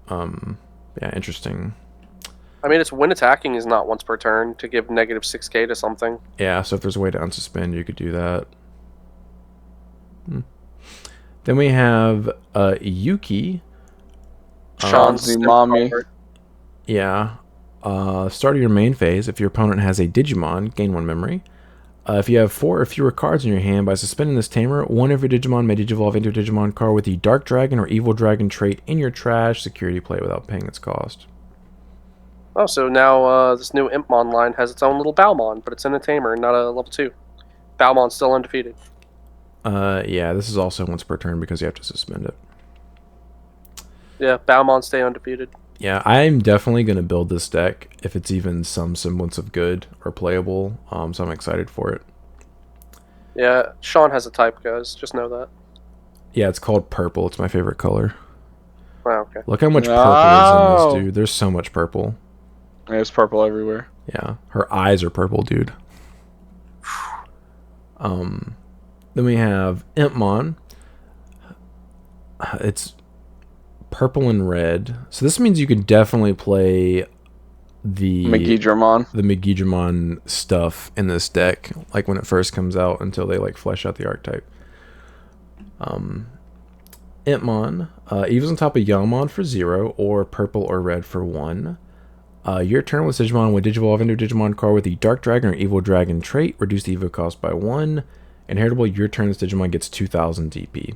Yeah, interesting. I mean, it's when attacking is not once per turn to give negative 6k to something. Yeah, so if there's a way to unsuspend, you could do that. Then we have Yuki. Sean's the mommy. Yeah. Start of your main phase. If your opponent has a Digimon, gain 1 memory. If you have 4 or fewer cards in your hand, by suspending this tamer, one of your Digimon may Digivolve into a Digimon card with the Dark Dragon or Evil Dragon trait in your trash. Security play without paying its cost. Oh, so now this new Impmon line has its own little Balmon, but it's in a tamer, not a level 2. Balmon's still undefeated. Yeah, this is also once per turn because you have to suspend it. Yeah, Balmon stay undefeated. Yeah, I'm definitely going to build this deck if it's even some semblance of good or playable. So I'm excited for it. Yeah, Sean has a type, guys. Just know that. Yeah, it's called purple. It's my favorite color. Oh, okay. Look how much purple is in this, No. dude. There's so much purple. There's purple everywhere. Yeah, her eyes are purple, dude. Then we have Impmon. It's purple and red. So this means you can definitely play the Megidramon stuff in this deck, like when it first comes out until they like flesh out the archetype. Impmon, Eva's on top of Yamon for 0, or purple or red for 1. Your turn with Digimon would Digivolve into a Digimon card with the Dark Dragon or Evil Dragon trait, reduce the Evo cost by 1. Inheritable, your turn this Digimon gets 2000 DP.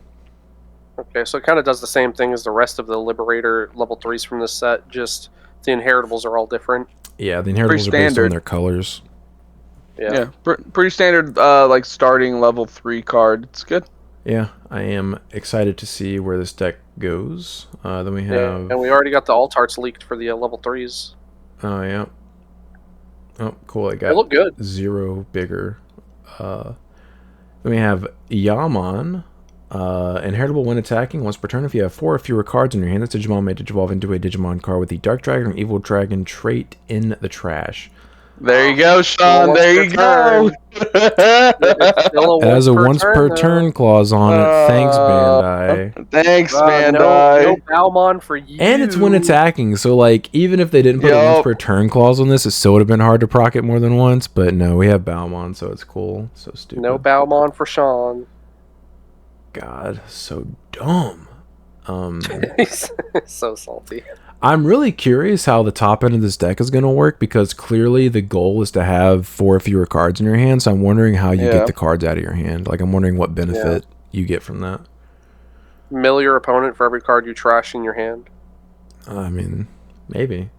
Okay, so it kind of does the same thing as the rest of the Liberator level 3s from this set, just the inheritables are all different. Yeah, the inheritables are based on their colors. Yeah, pretty standard, like starting level 3 card. It's good. Yeah, I am excited to see where this deck goes. Then we have... Yeah, and we already got the Altarts leaked for the level 3s. Oh, yeah. Oh, cool. I got They look good. 0 bigger. Then we have Yamon. Inheritable when attacking. Once per turn, if you have 4 or fewer cards in your hand, this Digimon may Digivolve into a Digimon card with the Dark Dragon or Evil Dragon trait in the trash. There you go, Sean. There you go. It has a once per turn clause on it. Thanks, Bandai. Thanks, Bandai. No Balmon for you. And it's when attacking, so like even if they didn't put a once per turn clause on this, it still would have been hard to proc it more than once. But no, we have Balmon, so it's cool. So stupid. No Balmon for Sean. God, so dumb. He's so salty. I'm really curious how the top end of this deck is going to work, because clearly the goal is to have 4 or fewer cards in your hand. So I'm wondering how you get the cards out of your hand. Like, I'm wondering what benefit you get from that. Mill your opponent for every card you trash in your hand. I mean, maybe.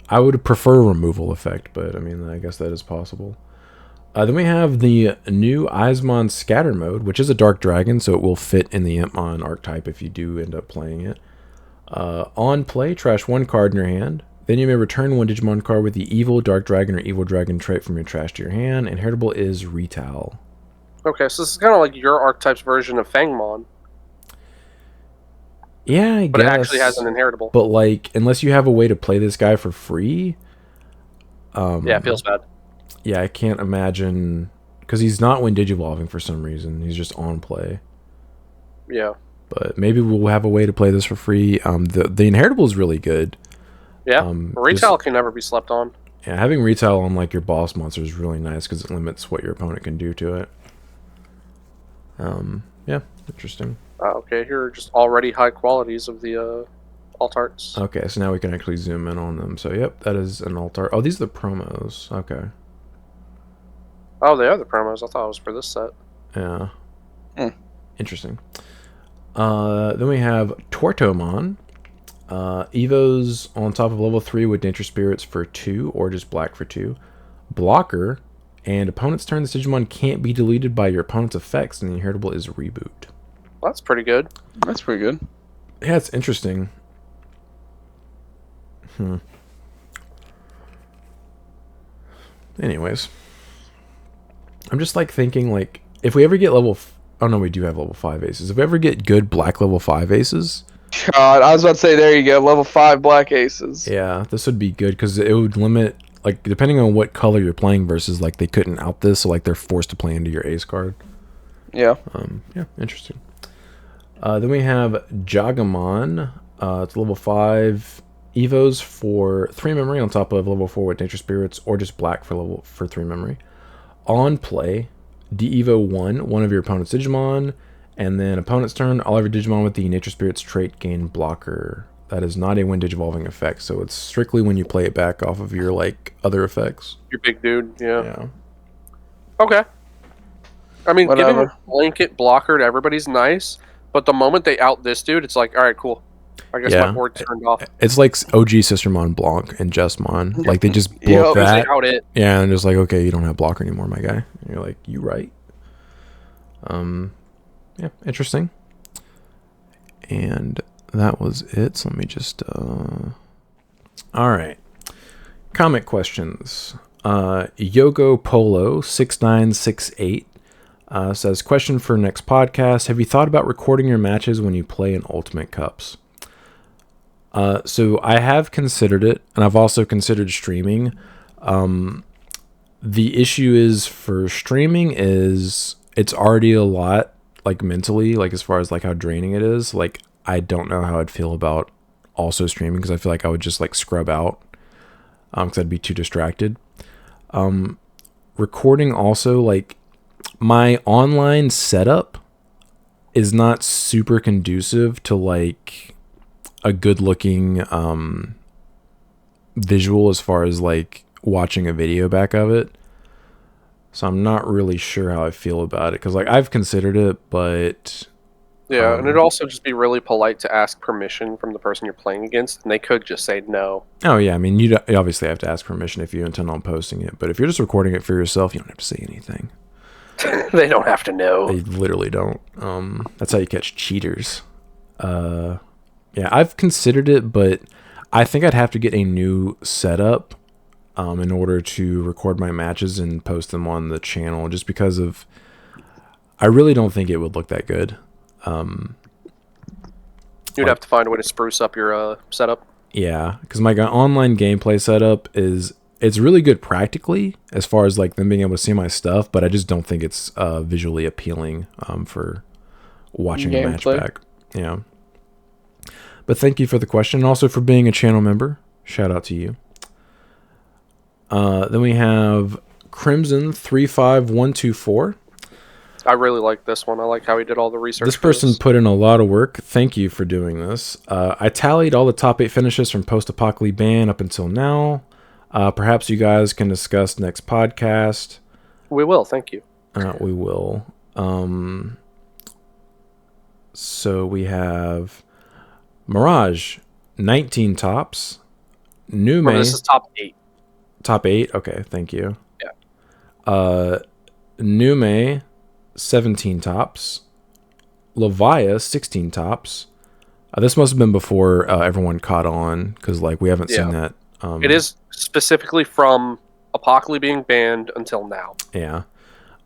I would prefer a removal effect, but I mean, I guess that is possible. Then we have the new Eismon Scatter Mode, which is a Dark Dragon, so it will fit in the Impmon archetype if you do end up playing it. On play, trash 1 card in your hand. Then you may return 1 Digimon card with the Evil Dark Dragon or Evil Dragon trait from your trash to your hand. Inheritable is Retal. Okay, so this is kind of like your archetype's version of Fangmon. Yeah, I guess. But it actually has an inheritable. But, like, unless you have a way to play this guy for free... yeah, it feels bad. Yeah, I can't imagine... Because he's not when Digivolving for some reason. He's just on play. Yeah. But maybe we'll have a way to play this for free. The inheritable is really good. Yeah, Retail can never be slept on. Yeah, having Retail on like your boss monster is really nice because it limits what your opponent can do to it. Yeah, interesting. Okay, here are just already high qualities of the Altarts. Okay, so now we can actually zoom in on them. So yep, that is an Altart. Oh, these are the promos. Okay. Oh, they are the promos. I thought it was for this set. Yeah. Interesting. Then we have Tortomon. Evo's on top of level 3 with Nature Spirits for 2, or just black for 2. Blocker, and opponent's turn, this Digimon can't be deleted by your opponent's effects, and the inheritable is Reboot. Well, that's pretty good. That's pretty good. Yeah, it's interesting. Anyways. I'm just like thinking, like, if we ever get level... Oh no, we do have level 5 aces. If we ever get good black level 5 aces... God, I was about to say, there you go, level 5 black aces. Yeah, this would be good, because it would limit... Like, depending on what color you're playing versus, like, they couldn't out this, so, like, they're forced to play into your ace card. Yeah. Yeah, interesting. Then we have Jagamon. It's level 5 Evos for 3 memory on top of level 4 with Nature Spirits, or just black for 3 memory. On play, de-evo 1 of your opponent's Digimon, and then opponent's turn, all of your Digimon with the Nature Spirits trait gain blocker. That is not a when Digivolving effect, so it's strictly when you play it back off of your, like, other effects. Your big dude, Yeah. Okay. I mean, Whatever. giving a blanket blocker to everybody's nice, but the moment they out this dude, it's like, all right, cool. I guess my board turned off. It's like OG Sistermon Blanc and Justmon. Like, they just blow that. Out it. Yeah, and just like, okay, you don't have blocker anymore, my guy. And you're like, you right. Yeah, interesting. And that was it. So let me just. All right. Comment questions. Yogo Polo 6968 says, question for next podcast. Have you thought about recording your matches when you play in Ultimate Cups? So I have considered it, and I've also considered streaming. The issue is for streaming is it's already a lot, like mentally, like as far as like how draining it is. Like I don't know how I'd feel about also streaming because I feel like I would just like scrub out because I'd be too distracted. Recording also, like my online setup is not super conducive to like a good looking visual as far as like watching a video back of it. So I'm not really sure how I feel about it because like I've considered it, but yeah, and it'd also just be really polite to ask permission from the person you're playing against, and they could just say no. Oh yeah, I mean you obviously have to ask permission if you intend on posting it, but if you're just recording it for yourself, you don't have to say anything. They don't have to know. They literally don't. That's how you catch cheaters. Yeah, I've considered it, but I think I'd have to get a new setup in order to record my matches and post them on the channel, just because of I really don't think it would look that good. You'd have to find a way to spruce up your setup. Yeah, because my online gameplay setup it's really good practically as far as like them being able to see my stuff, but I just don't think it's visually appealing for watching a match back. Yeah. But thank you for the question, and also for being a channel member. Shout out to you. Then we have Crimson 35124. I really like this one. I like how he did all the research. This person put in a lot of work. Thank you for doing this. I tallied all the top 8 finishes from Post-Apocalypse Ban up until now. Perhaps you guys can discuss next podcast. We will. Thank you. We will. So we have Mirage, 19 tops. Nume. Remember, this is top 8. Top 8? Okay, thank you. Yeah. Nume, 17 tops. Levia, 16 tops. This must have been before everyone caught on, because like we haven't seen that. It is specifically from Apocalypse being banned until now. Yeah.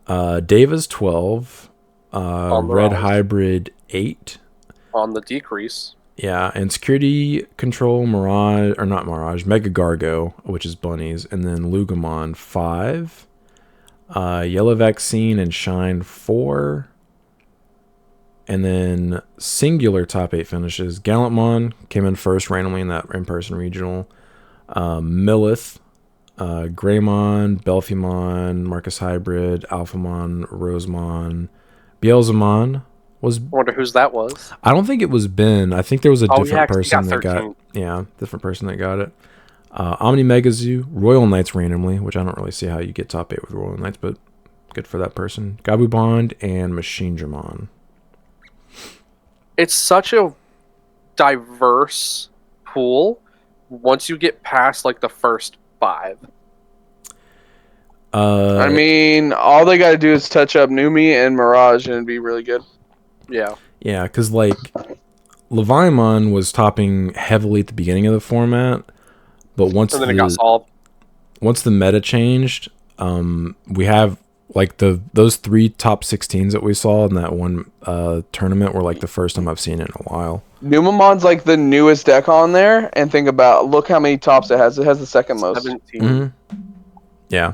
Dava's 12. Red Hybrid 8. On the decrease. Yeah, and Security Control Mirage, or not Mirage, Mega Gargo, which is bunnies, and then Lugamon 5. Yellow Vaccine and Shine 4. And then singular top 8 finishes. Gallantmon came in first randomly in that in-person regional. Millith, Greymon, Belphimon, Marcus Hybrid, Alphamon, Rosemon, Beelzemon was. I wonder whose that was. I don't think it was Ben. I think there was a different person got that got. Yeah, different person that got it. Omni Megazoo, Royal Knights randomly, which I don't really see how you get top 8 with Royal Knights, but good for that person. Gabu Bond and Machine Dramon. It's such a diverse pool once you get past like the first 5. I mean, all they got to do is touch up Numi and Mirage and it'd be really good. Yeah. Yeah, because like Leviamon was topping heavily at the beginning of the format, but once and then it got solved. Once the meta changed, we have like those 3 top 16s that we saw in that one tournament were like the first time I've seen it in a while. Numamon's like the newest deck on there, and look how many tops it has. It has the second most. 17. Mm-hmm. Yeah.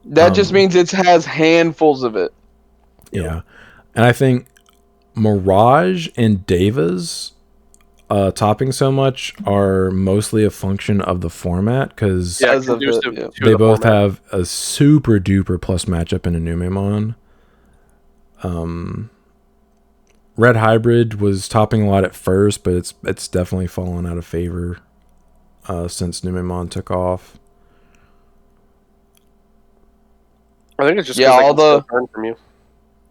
That just means it has handfuls of it. Yeah. And I think Mirage and Dava's topping so much are mostly a function of the format, because they both have a super duper plus matchup in Anumemon. Red Hybrid was topping a lot at first, but it's definitely fallen out of favor since Numemon took off. I think it's just all the from you.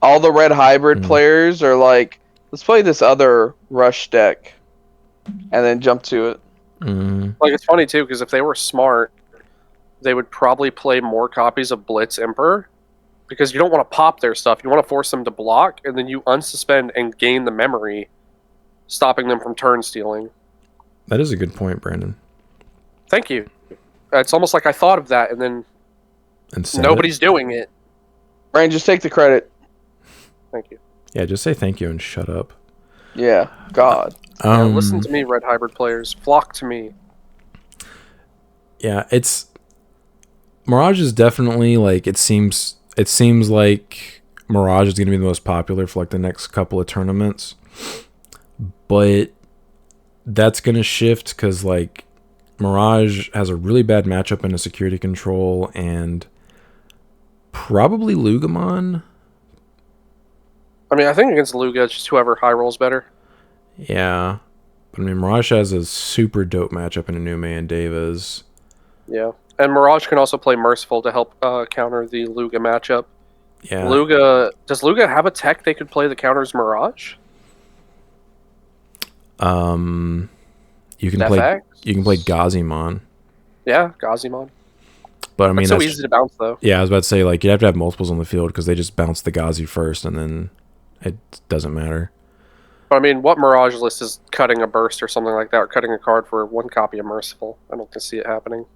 All the Red Hybrid players are like, let's play this other Rush deck, and then jump to it. Like, it's funny too, because if they were smart, they would probably play more copies of Blitz Emperor, because you don't want to pop their stuff. You want to force them to block, and then you unsuspend and gain the memory, stopping them from turn stealing. That is a good point, Brandon. Thank you. It's almost like I thought of that, and then nobody's doing it. Brian, just take the credit. Thank you. Yeah, just say thank you and shut up. Yeah, God. Yeah, listen to me, Red Hybrid players. Flock to me. Yeah, Mirage is definitely like it seems like Mirage is going to be the most popular for like the next couple of tournaments, but that's going to shift because like Mirage has a really bad matchup in a security control and probably Lugamon. I mean, I think against Luga, it's just whoever high rolls better. Yeah, but I mean Mirage has a super dope matchup in Anume and Davis. Yeah, and Mirage can also play Merciful to help counter the Luga matchup. Yeah, Does Luga have a tech they could play that counters Mirage? You can FX? play Gazimon. Yeah, Gazimon. But I mean, that's so easy to bounce though. Yeah, I was about to say like you'd have to have multiples on the field because they just bounce the Gazi first, and then it doesn't matter. But I mean, what Mirage list is cutting a burst or something like that, or cutting a card for one copy of Merciful? I don't see it happening.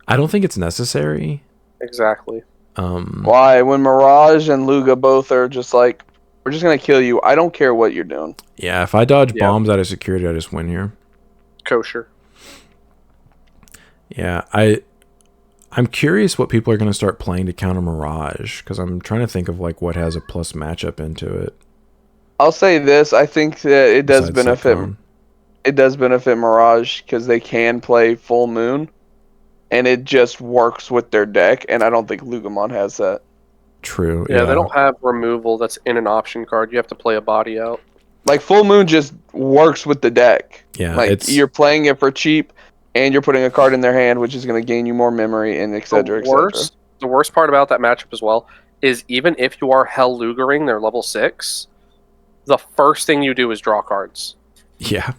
I don't think it's necessary. Exactly. Why? When Mirage and Luga both are just like, we're just gonna kill you. I don't care what you're doing. Yeah, if I dodge bombs out of security, I just win here. Kosher. Yeah, I'm curious what people are going to start playing to counter Mirage because I'm trying to think of like what has a plus matchup into it. I'll say this: I think that it does besides benefit. Sitcom. It does benefit Mirage because they can play Full Moon, and it just works with their deck. And I don't think Lugamon has that. True. Yeah, they don't have removal that's in an option card. You have to play a body out. Like Full Moon just works with the deck. Yeah, like you're playing it for cheap, and you're putting a card in their hand, which is going to gain you more memory, and etc. The worst part about that matchup as well is even if you are Hell Lugering, they're level 6, the first thing you do is draw cards. Yeah.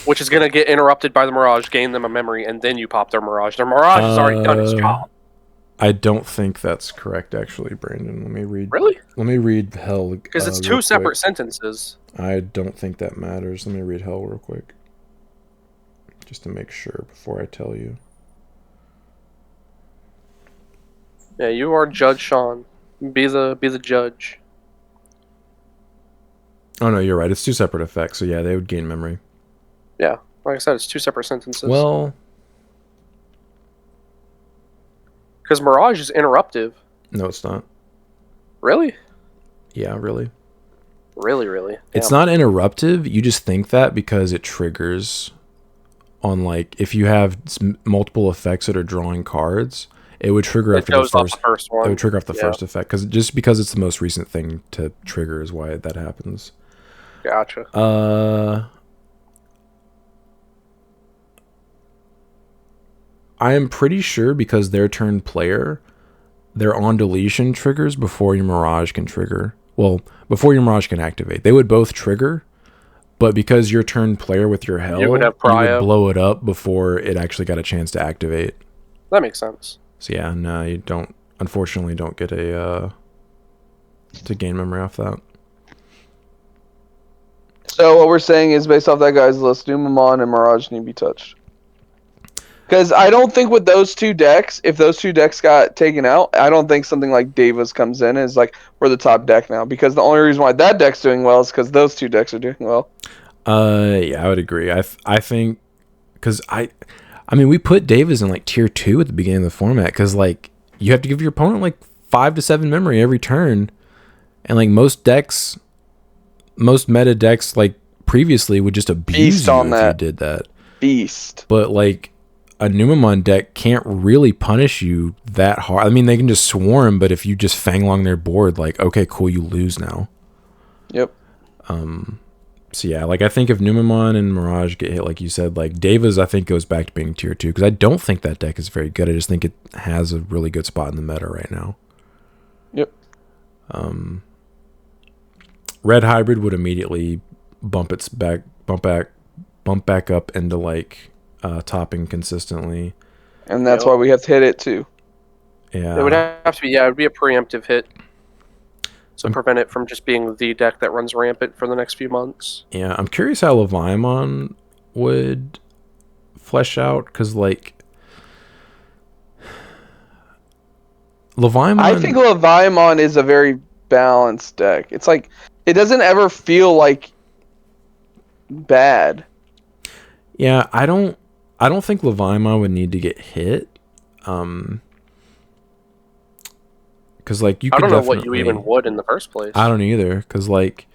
Which is going to get interrupted by the Mirage, gain them a memory, and then you pop their Mirage. Their Mirage has already done its job. I don't think that's correct, actually, Brandon. Let me read. Really? Let me read Hell. Because it's two separate sentences. I don't think that matters. Let me read Hell real quick. Just to make sure before I tell you. Yeah, you are Judge Sean. Be the judge. Oh no, you're right. It's two separate effects. So yeah, they would gain memory. Yeah, like I said, it's two separate sentences. Well, because Mirage is interruptive. No, it's not. Really? Yeah, really. Really. It's not interruptive. You just think that because it triggers on like if you have multiple effects that are drawing cards, it would trigger after the first one. It would trigger off the first effect because it's the most recent thing to trigger is why that happens. Gotcha. I am pretty sure because their turn player, their on deletion triggers before your Mirage can trigger. Well, before your Mirage can activate. They would both trigger, but because your turn player with your Hell, you would blow it up before it actually got a chance to activate. That makes sense. So yeah, no, you don't. Unfortunately, don't get to gain memory off that. So what we're saying is, based off that guy's list, Numamon and Mirage need to be touched. Because I don't think with those two decks, if those two decks got taken out, I don't think something like Davis comes in as like we're the top deck now. Because the only reason why that deck's doing well is because those two decks are doing well. Yeah, I would agree. I think because I mean we put Davis in like tier 2 at the beginning of the format because like you have to give your opponent like 5 to 7 memory every turn, and like most meta decks like previously would just abuse you if you did that. Beast. But like a Numamon deck can't really punish you that hard. I mean, they can just swarm, but if you just fang along their board, like, okay, cool, you lose now. Yep. So yeah, like I think if Numamon and Mirage get hit, like you said, like Davis, I think goes back to being tier 2 because I don't think that deck is very good. I just think it has a really good spot in the meta right now. Yep. Red Hybrid would immediately bump back up into like topping consistently, and that's why we have to hit it too. Yeah, it would have to be. Yeah, it would be a preemptive hit. So prevent it from just being the deck that runs rampant for the next few months. Yeah, I'm curious how Leviamon would flesh out, because like Leviamon, I think Leviamon is a very balanced deck. It's like it doesn't ever feel like bad. yeah, I don't think Leviamon would need to get hit. Because like you could I don't know definitely, what you even would in the first place. I don't either, because like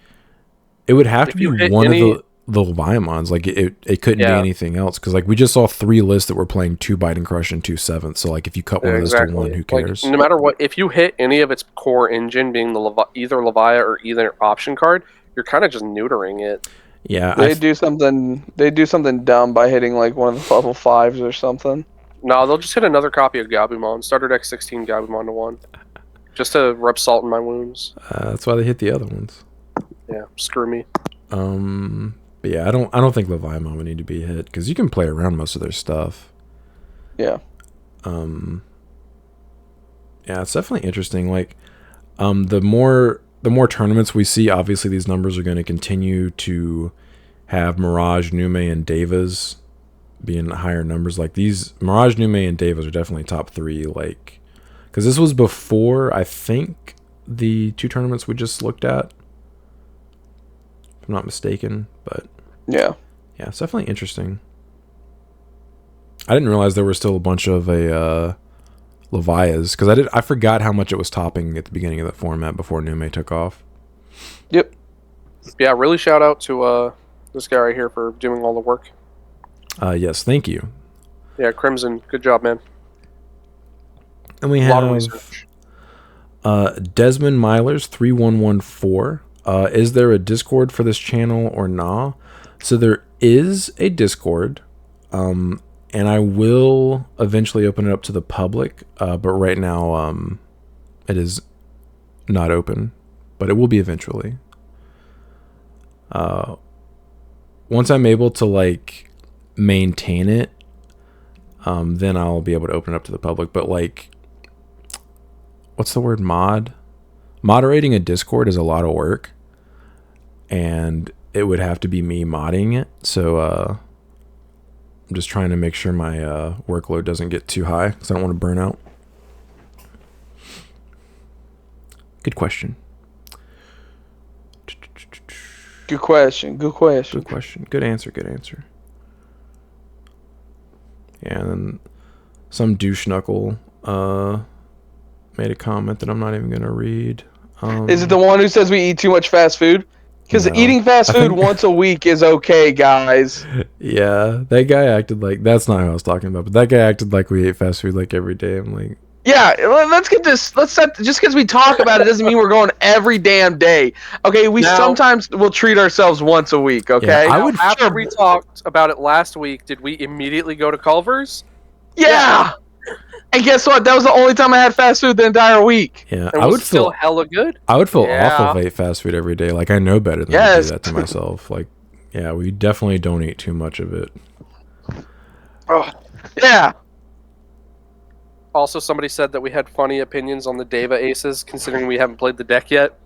it would have to be one of the Leviamons. Like it couldn't be anything else, because like we just saw 3 lists that were playing 2 Biting Crush and 2 7th. So like if you cut one of those to 1, who cares? Like, no matter what, if you hit any of its core engine, being the either Levia or either option card, you're kind of just neutering it. Yeah, they do something dumb by hitting like one of the level 5s or something. No, they'll just hit another copy of Gabumon. Starter deck 16 Gabumon to 1. Just to rub salt in my wounds. That's why they hit the other ones. Yeah, screw me. But yeah, I don't think Leviamon would need to be hit, because you can play around most of their stuff. Yeah. Yeah, it's definitely interesting. Like, the more tournaments we see, obviously these numbers are going to continue to have Mirage, Nume, and Devas being higher numbers. Like these Mirage, Nume, and Devas are definitely top 3. Like, because this was before, I think, the 2 tournaments we just looked at, if I'm not mistaken. But yeah, it's definitely interesting. I didn't realize there were still a bunch of Levias, because I forgot how much it was topping at the beginning of the format before Nume took off. Yep. Yeah, really shout out to this guy right here for doing all the work. Yes, thank you. Yeah, Crimson, good job, man. And we have Desmond Milers 3114. Is there a Discord for this channel or nah? So there is a Discord, and I will eventually open it up to the public, but right now it is not open, but it will be eventually. Once I'm able to like maintain it, then I'll be able to open it up to the public. But like, what's the word? Moderating a Discord is a lot of work, and it would have to be me modding it. So I'm just trying to make sure my workload doesn't get too high, because I don't want to burn out. Good question. Good question. Good answer. Yeah, and then some douche knuckle made a comment that I'm not even going to read. Is it the one who says we eat too much fast food? Because eating fast food once a week is okay, guys. Yeah, that guy acted like... That's not who I was talking about, but that guy acted like we ate fast food like every day. I'm like... Yeah, let's get this... Just because we talk about it doesn't mean we're going every damn day. Okay, sometimes will treat ourselves once a week, okay? Yeah, after we talked about it last week, did we immediately go to Culver's? Yeah! And guess what? That was the only time I had fast food the entire week. Yeah, I would feel hella good. I would feel awful if I ate fast food every day. Like, I know better than to do that to myself. Like, yeah, we definitely don't eat too much of it. Oh, yeah. Also, somebody said that we had funny opinions on the Deva Aces, considering we haven't played the deck yet.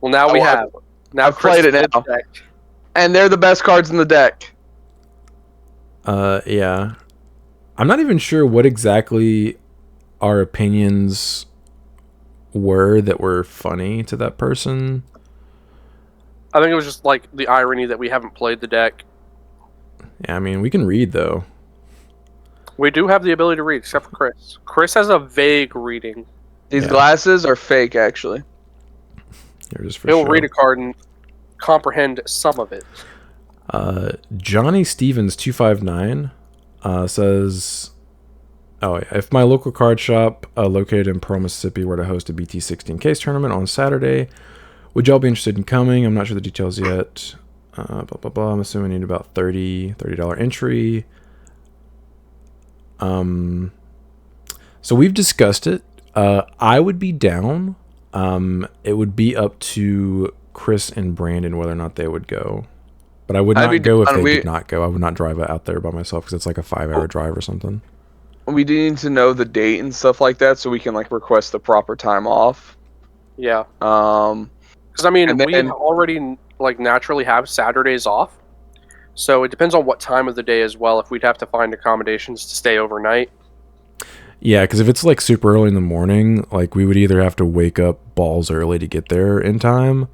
Well, now we have. Now I've played it now. And they're the best cards in the deck. Yeah. I'm not even sure what exactly our opinions were that were funny to that person. I think it was just like the irony that we haven't played the deck. Yeah, I mean, we can read though. We do have the ability to read, except for Chris. Chris has a vague reading. These glasses are fake, actually. He'll read a card and comprehend some of it. Johnny Stevens 259 says, if my local card shop located in Pearl, Mississippi were to host a BT15 case tournament on Saturday, would y'all be interested in coming? I'm not sure the details yet. Blah, blah, blah. I'm assuming we need about $30 entry. So we've discussed it. I would be down. It would be up to Chris and Brandon whether or not they would go. But I would not go if they did not go. I would not drive out there by myself because it's like a 5-hour drive or something. We need to know the date and stuff like that so we can like request the proper time off. Yeah. Um, Because I mean, and we then already like naturally have Saturdays off, so it depends on what time of the day as well. If we'd have to find accommodations to stay overnight. Yeah, because if it's like super early in the morning, like we would either have to wake up balls early to get there in time,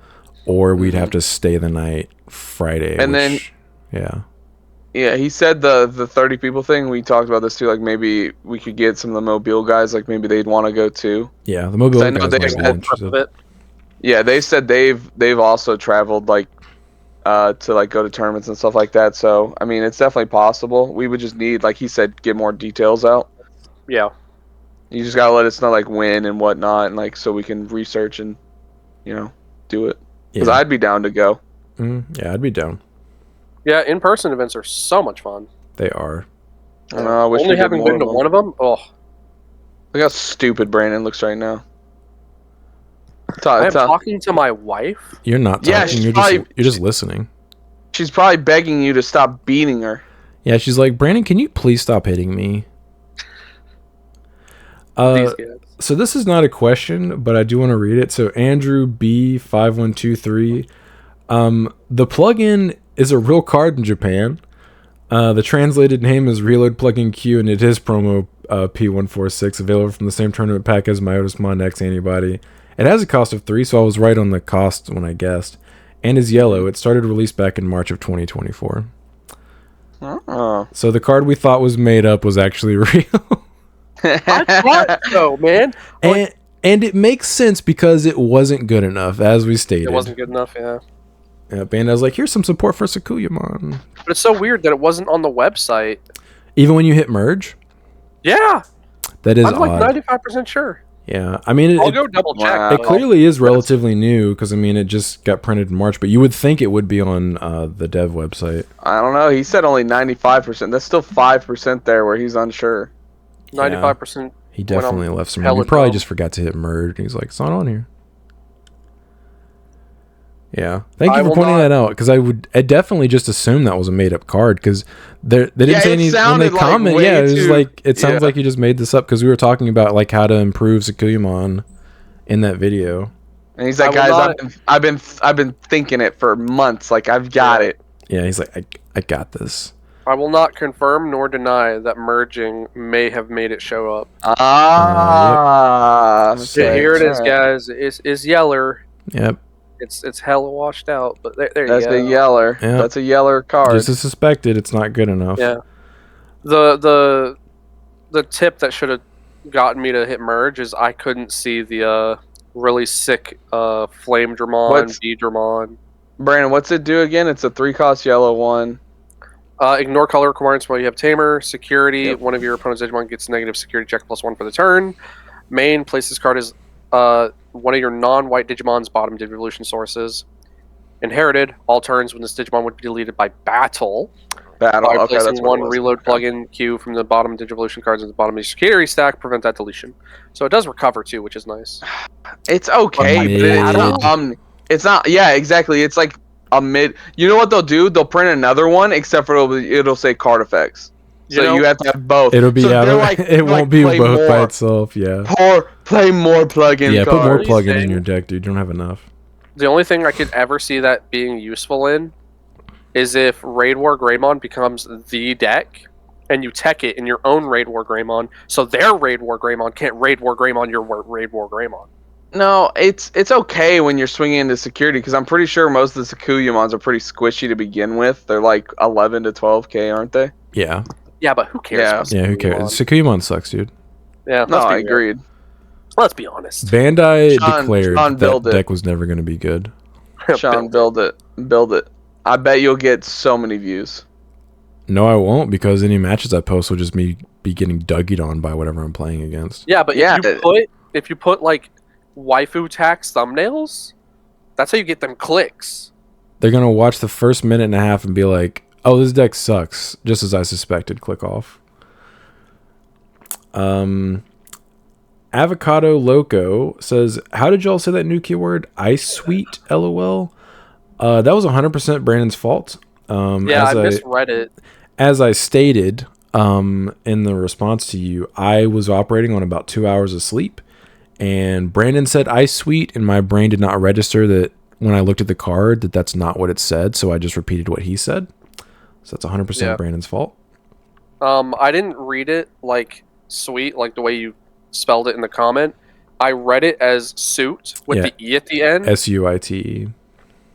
or we'd have to stay the night Friday. And then- yeah, yeah, he said the 30 people thing. We talked about this too. Like maybe we could get some of the Mobile guys. Like maybe they'd want to go too. yeah, the mobile I know guys they might be said- interested. Of it. Yeah, they said they've also traveled like to like go to tournaments and stuff like that. So I mean, it's definitely possible. We would just need, like he said, get more details out. Yeah. You just gotta let us know like when and whatnot, and like so we can research and do it. Because Yeah, I'd be down to go. yeah, I'd be down. Yeah. In-person events are so much fun. They are. I know, I wish we Only did having more been to of them. one of them. Oh, Look how stupid Brandon looks right now. I am talking to my wife. You're not talking. Yeah, she's you're just listening. She's probably begging you to stop beating her. Yeah, she's like, Brandon, can you please stop hitting me? These guys. So this is not a question, but I do want to read it. So Andrew B5123, the plugin is a real card in Japan. The translated name is Reload Plugin Q, and it is promo P146, available from the same tournament pack as my Otis Mon X antibody. It has a cost of 3, so I was right on the cost when I guessed, and is yellow. It started release back in March of 2024. Oh. So the card we thought was made up was actually real. I thought so, man. And it makes sense because it wasn't good enough, as we stated. It wasn't good enough, yeah. Yeah, Bandai's like, here's some support for Sakuyamon. But it's so weird that it wasn't on the website. Even when you hit merge, Yeah, that is I'm like odd. 95% sure. Yeah, I mean, I'll go double check. Wow. it clearly is relatively new because I mean, it just got printed in March. But you would think it would be on the dev website. I don't know. He said only 95%. That's still 5% there where he's unsure. 95%. He definitely left some. hella He probably dumb. just forgot to hit merge. He's like, it's not on here. Yeah, thank you I for will pointing not- that out because I definitely just assumed that was a made up card because they didn't Yeah, say it any when they sounded like comment. way Yeah, it was too- like it sounds yeah. like you just made this up because we were talking about like how to improve Sakuyamon in that video. And he's like, I will guys, I've been thinking it for months. Like I've got Yeah. it. Yeah, he's like, I got this. I will not confirm nor deny that merging may have made it show up. Ah. Yep. Yeah, Okay, here it is, alright. guys. It's yeller. Yep, It's hella washed out, but there you That's go. a yeller. Yeah. That's a yeller card. just as suspected, it's not good enough. Yeah. The tip that should have gotten me to hit merge is I couldn't see the really sick flame Dramon, What's- B Dramon. Brandon, what's it do again? It's a 3-cost yellow one. Ignore color requirements while you have Tamer. Security. Yep. One of your opponent's Digimon gets negative security check +1 for the turn. Main. Place this card as one of your non-white Digimon's bottom Digivolution sources. Inherited. All turns when this Digimon would be deleted by battle. Battle. By Okay, placing that's what one it was. reload Okay. plugin queue from the bottom Digivolution cards at the bottom of your security stack. Prevent that deletion. So it does recover too, which is nice. It's okay, but it's not Mid. it's not. Yeah, exactly. It's like a mid. You know what they'll do? They'll print another one, except for it'll say card effects. So You know- you have to have both. It'll be So out they're of, like- it they're won't like, be play both by more. itself. Yeah, Play more plug-in yeah. Put more cards. plug-in in Thing. your deck, dude. You don't have enough. The only thing I could ever see that being useful in is if Raid War Greymon becomes the deck, and you tech it in your own Raid War Greymon, so their Raid War Greymon can't Raid War Greymon your Raid War Greymon. No, it's okay when you're swinging into security because I'm pretty sure most of the Sakuyamons are pretty squishy to begin with. They're like 11 to 12k, aren't they? Yeah, Yeah, but who cares? Yeah. about yeah. Who cares? Sakuyamon sucks, dude. Yeah, No, let's be I real. agreed. Let's be honest. Bandai Sean declared that build it. deck was never going to be good. Sean, build it. I bet you'll get so many views. No, I won't because any matches I post will just be getting duggied on by whatever I'm playing against. Yeah, but Yeah. if you put like waifu tax thumbnails, that's how you get them clicks. They're gonna watch the first minute and a half and be like, "Oh, this deck sucks," just as I suspected. Click off. Avocado Loco says, "How did y'all say that new keyword? Ice sweet? LOL." That was 100% Brandon's fault. Yeah, I misread it. As I stated in the response to you, I was operating on about 2 hours of sleep, And Brandon said Ice Sweet, and my brain did not register that when I looked at the card that's not what it said, so I just repeated what he said. So that's 100% Brandon's fault. I didn't read it like sweet, like the way you spelled it in the comment. I read it as suit with the E at the end. SUITE.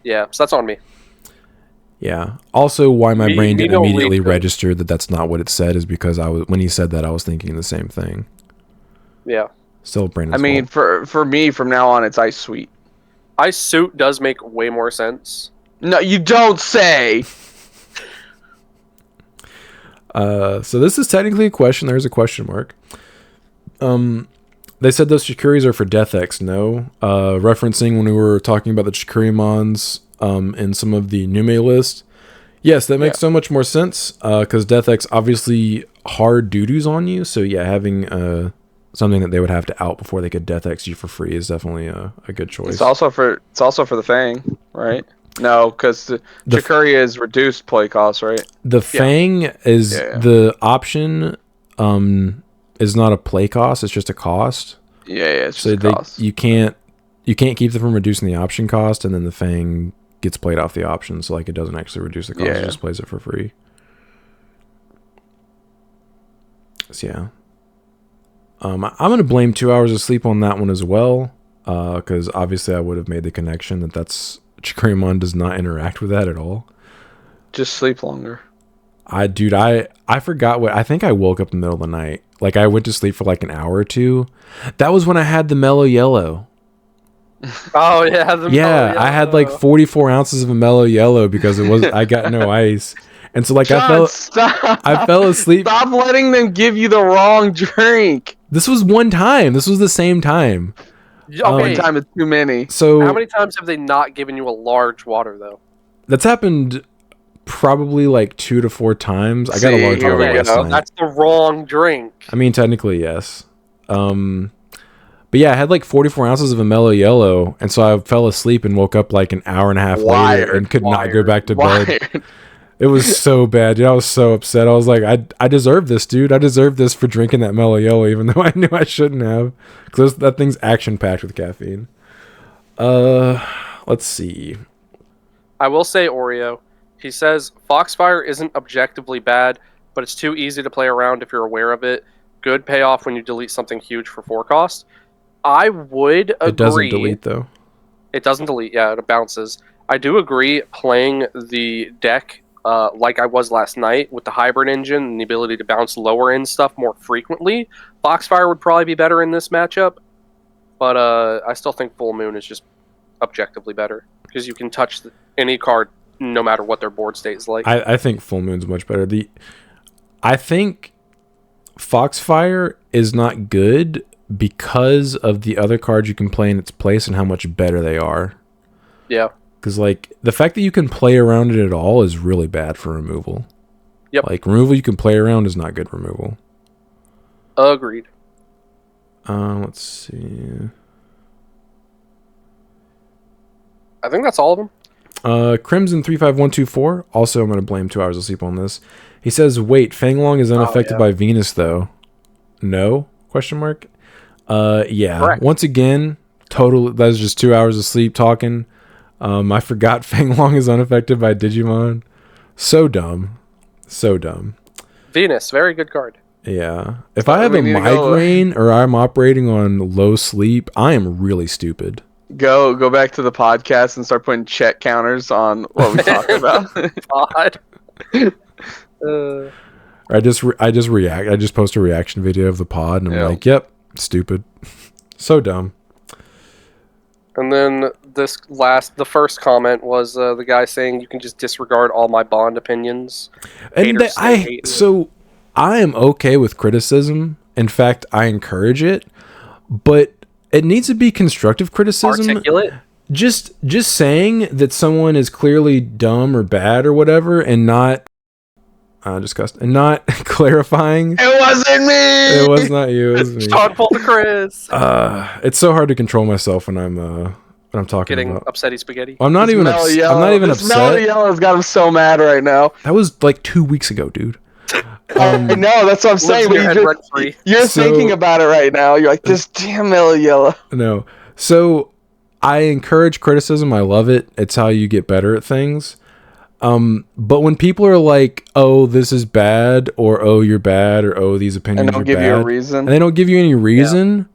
Yeah, so that's on me. Yeah. Also, why my brain didn't immediately register that that's not what it said is because when he said that, I was thinking the same thing. Yeah. Still Brandon's fault. For me, from now on, it's Ice Sweet. Ice Suit does make way more sense. No, you don't say. So this is technically a question. There's a question mark. They said those Chikuris are for Death X. No. Referencing when we were talking about the Chikurimons in some of the Nume list. Yes, that makes so much more sense because Death X obviously hard doo-doos on you. So yeah, having something that they would have to out before they could Death X you for free is definitely a good choice. It's also for the Fang, right? No, because the Chikuri is reduced play cost, right? The Fang is the option. Is not a play cost; it's just a cost. Yeah, it's just a cost. You can't keep them from reducing the option cost, and then the Fang gets played off the option, so like it doesn't actually reduce the cost; it just plays it for free. So yeah, I'm gonna blame 2 hours of sleep on that one as well, because obviously I would have made the connection that's Chikurimon does not interact with that at all. Just sleep longer. I forgot I think I woke up in the middle of the night. Like I went to sleep for like an hour or two. That was when I had the mellow yellow. Oh yeah, mellow yellow. I had like 44 ounces of a mellow yellow because I got no ice. And so like John, I fell asleep. Stop letting them give you the wrong drink. This was one time. This was the same time. One time is too many. So how many times have they not given you a large water though? That's happened probably like 2 to 4 times. I got a large water last night. That's the wrong drink. I mean, technically, yes. But yeah, I had like 44 ounces of a mellow yellow, and so I fell asleep and woke up like an hour and a half later and could not go back to bed. It was so bad, dude. I was so upset. I was like, I deserve this, dude. I deserve this for drinking that mellow yellow, even though I knew I shouldn't have, because that thing's action-packed with caffeine. Let's see. I will say Oreo. He says Foxfire isn't objectively bad, but it's too easy to play around if you're aware of it. Good payoff when you delete something huge for 4 cost. I would agree. It doesn't delete, though. It doesn't delete, yeah, it bounces. I do agree playing the deck like I was last night with the hybrid engine and the ability to bounce lower end stuff more frequently. Foxfire would probably be better in this matchup, but I still think Full Moon is just objectively better because you can touch any card no matter what their board state is like. I think Full Moon's much better. I think Foxfire is not good because of the other cards you can play in its place and how much better they are. Yeah. Because, like, the fact that you can play around it at all is really bad for removal. Yep. Like, removal you can play around is not good removal. Agreed. Let's see. I think that's all of them. Crimson 35124. Also, I'm going to blame 2 hours of sleep on this. He says, wait, Fanglong is unaffected by Venus, though. No? Question mark? Yeah. Correct. Once again, that was just 2 hours of sleep talking. I forgot Fanglong is unaffected by Digimon. So dumb. So dumb. Venus, very good card. Yeah. If I have a migraine or I'm operating on low sleep, I am really stupid. Go back to the podcast and start putting check counters on what we talk about. God. I just post a reaction video of the pod and I'm like, yep, stupid. So dumb. And then the first comment was the guy saying you can just disregard all my Bond opinions. And so I am okay with criticism. In fact, I encourage it, but it needs to be constructive criticism. Articulate. Just saying that someone is clearly dumb or bad or whatever, and not disgusting, and not clarifying. It wasn't me. It was not you. It was me. Sean pulled the Chris. It's so hard to control myself when I'm talking Getting about upsetty spaghetti. I'm not even upset. Mellow Yellow's got him so mad right now. That was like 2 weeks ago, dude. I know, that's what I'm saying. Lives in your But head rent-free. you're So- thinking about it right now. You're like, this damn mellow yellow. No. So I encourage criticism. I love it. It's how you get better at things. But when people are like, "Oh, this is bad," or "Oh, you're bad," or "Oh, these opinions And don't are give bad," you a reason. and they don't give you any reason,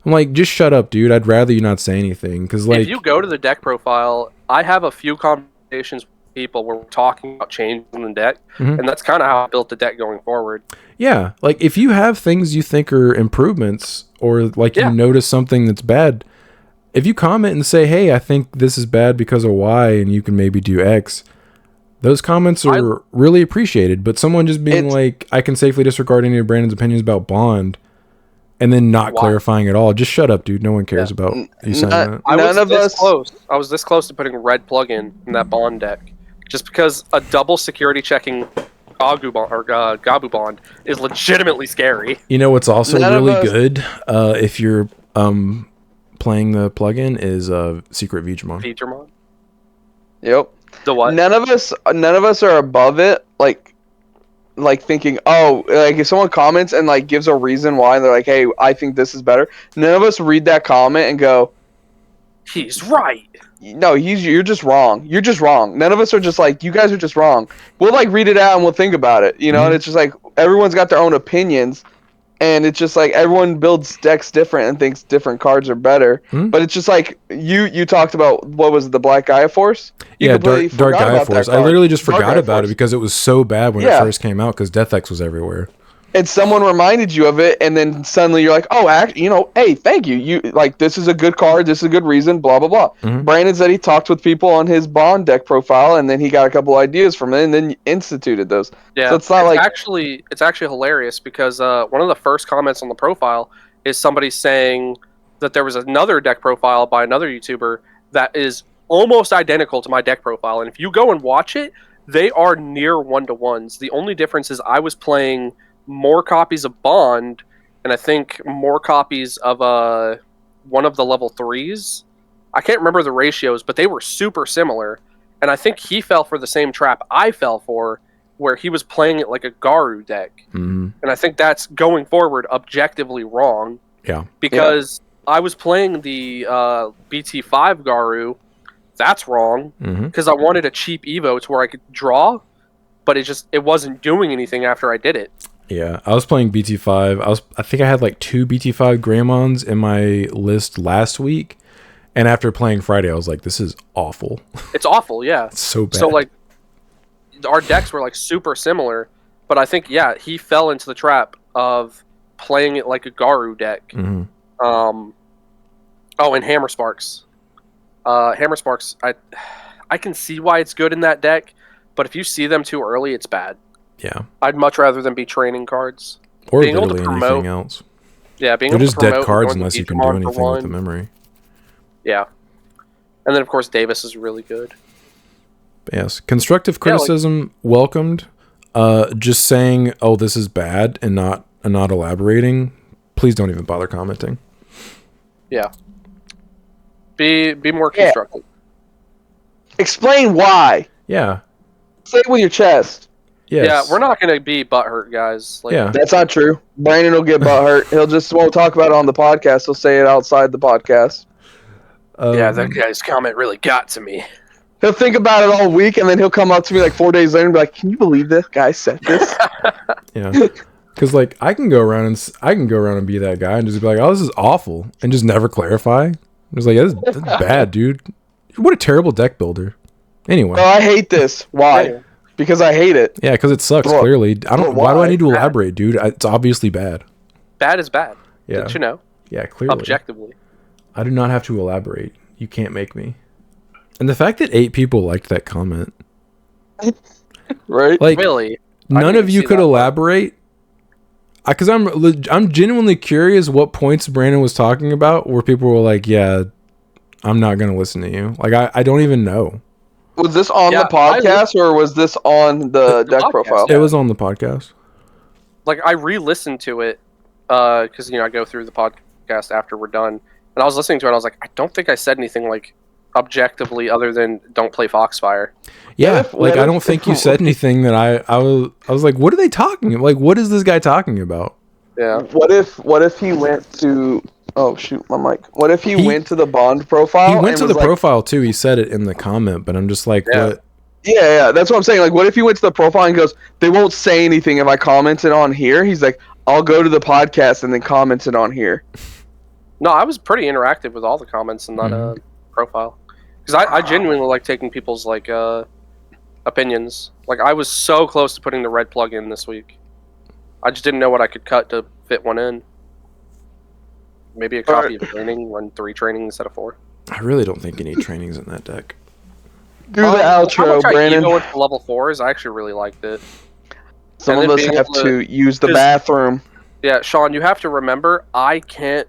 I'm like, just shut up, dude. I'd rather you not say anything because, like, If you go to the deck profile, I have a few conversations with people where we're talking about changing the deck, Mhm. and that's kind of how I built the deck going forward. yeah, like if you have things you think are improvements, or like Yeah. you notice something that's bad, if you comment and say, "Hey, I think this is bad because of Y, and you can maybe do X." Those comments are really appreciated, but someone just being It's- like, I can safely disregard any of Brandon's opinions about Bond, and then not Why? clarifying at all. Just shut up, dude. No one cares about you saying that. I None was of this us. close. I was this close to putting red plug-in in that Bond deck, just because a double security checking Gabu Bond is legitimately scary. You know what's also None of really us- good if you're playing the plugin is Secret Vigimon. Featuremon. Yep. The what? None of us are above it. Like thinking, oh, like if someone comments and like gives a reason why, and they're like, hey, I think this is better. None of us read that comment and go, He's right. no, you're just wrong. You're just wrong. None of us are just like, you guys are just wrong. We'll like read it out and we'll think about it, you know. And it's just like everyone's got their own opinions, and it's just like everyone builds decks different and thinks different cards are better. Hmm? But it's just like you talked about, what was it, the Black Gaia Force? You Yeah, completely Dark forgot Gaia about that Force. I card. literally just Dark forgot Gaia about it Force. because it was so bad when Yeah. it first came out because Death X was everywhere. And someone reminded you of it, and then suddenly you're like, oh, hey, thank you. You like, this is a good card. This is a good reason. Blah blah blah. Mhm. Brandon said he talked with people on his Bond deck profile, and then he got a couple ideas from it, and then instituted those. Yeah, So it's not like actually hilarious because one of the first comments on the profile is somebody saying that there was another deck profile by another YouTuber that is almost identical to my deck profile, and if you go and watch it, they are near 1-to-1s. The only difference is I was playing more copies of Bond, and I think more copies of one of the level 3s. I can't remember the ratios, but they were super similar, and I think he fell for the same trap I fell for, where he was playing it like a Garu deck. Mhm. And I think that's going forward objectively wrong. Yeah. Because I was playing the BT5 Garu. That's wrong. Mhm. Because I wanted a cheap Evo to where I could draw, but it wasn't doing anything after I did it. Yeah, I was playing BT5. I think I had like 2 BT5 Greymons in my list last week, and after playing Friday, I was like, "This is awful. It's awful, yeah. It's so bad." So like, our decks were like super similar, but I think he fell into the trap of playing it like a Garu deck. Mhm. Oh, and Hammer Sparks. Hammer Sparks, I can see why it's good in that deck, but if you see them too early, it's bad. Yeah, I'd much rather them be training cards. or Being able to literally promote- anything else. Yeah, being They're able just to promote dead cards going to unless you can Digimon do for anything with the one. memory. Yeah. And then, of course, Davis is really good. But yes, constructive criticism welcomed. Just saying, "Oh, this is bad," and not elaborating. Please don't even bother commenting. Yeah. Be more Yeah. constructive. explain why. Yeah. Say it with your chest. Yes. Yeah, we're not going to be butthurt, guys. Like, Yeah. That's not true. Brandon will get butthurt. He'll just won't talk about it on the podcast. He'll say it outside the podcast. Yeah, that guy's comment really got to me. He'll think about it all week, and then he'll come up to me like 4 days later and be like, "Can you believe this guy said this?" Yeah. Because like I can go around and be that guy and just be like, "Oh, this is awful," and just never clarify. I'm just like, that's bad, dude. What a terrible deck builder. Anyway. No, I hate this. Why? Because I hate it. Yeah, because it sucks. Bro, Clearly, I don't. bro, Why do I why? need to elaborate, dude? It's obviously bad. Bad is bad. Yeah. Don't you know? Yeah, clearly. Objectively. I do not have to elaborate. You can't make me. And the fact that 8 people liked that comment, Right? like Really? none didn't of you see could that. elaborate. Because I'm genuinely curious what points Brandon was talking about where people were like, "Yeah, I'm not gonna listen to you." Like I don't even know. Was this on Yeah, the podcast or was this on the deck podcast, profile? yeah. It was on the podcast. Like, I re-listened to it because, I go through the podcast after we're done. And I was listening to it, and I was like, I don't think I said anything, like, objectively other than don't play Foxfire. Yeah, I don't think you said anything that I was like, what are they talking about? Like, what is this guy talking about? Yeah. What if he went to? Oh shoot, my mic. What if he went to the Bond profile? He went to and the was like, profile too. He said it in the comment, but I'm just like, Yeah. what? Yeah, that's what I'm saying. Like, what if he went to the profile and goes, they won't say anything if I commented on here? He's like, I'll go to the podcast and then comment it on here. No, I was pretty interactive with all the comments in that profile. Because I genuinely like taking people's like opinions. Like I was so close to putting the red plug in this week. I just didn't know what I could cut to fit one in. Maybe a copy of training, run 3 training instead of 4. I really don't think you need trainings in that deck. Do the outro, Brandon. How much I level 4s, I actually really liked it. Some of us have to use the bathroom. Yeah, Sean, you have to remember, I can't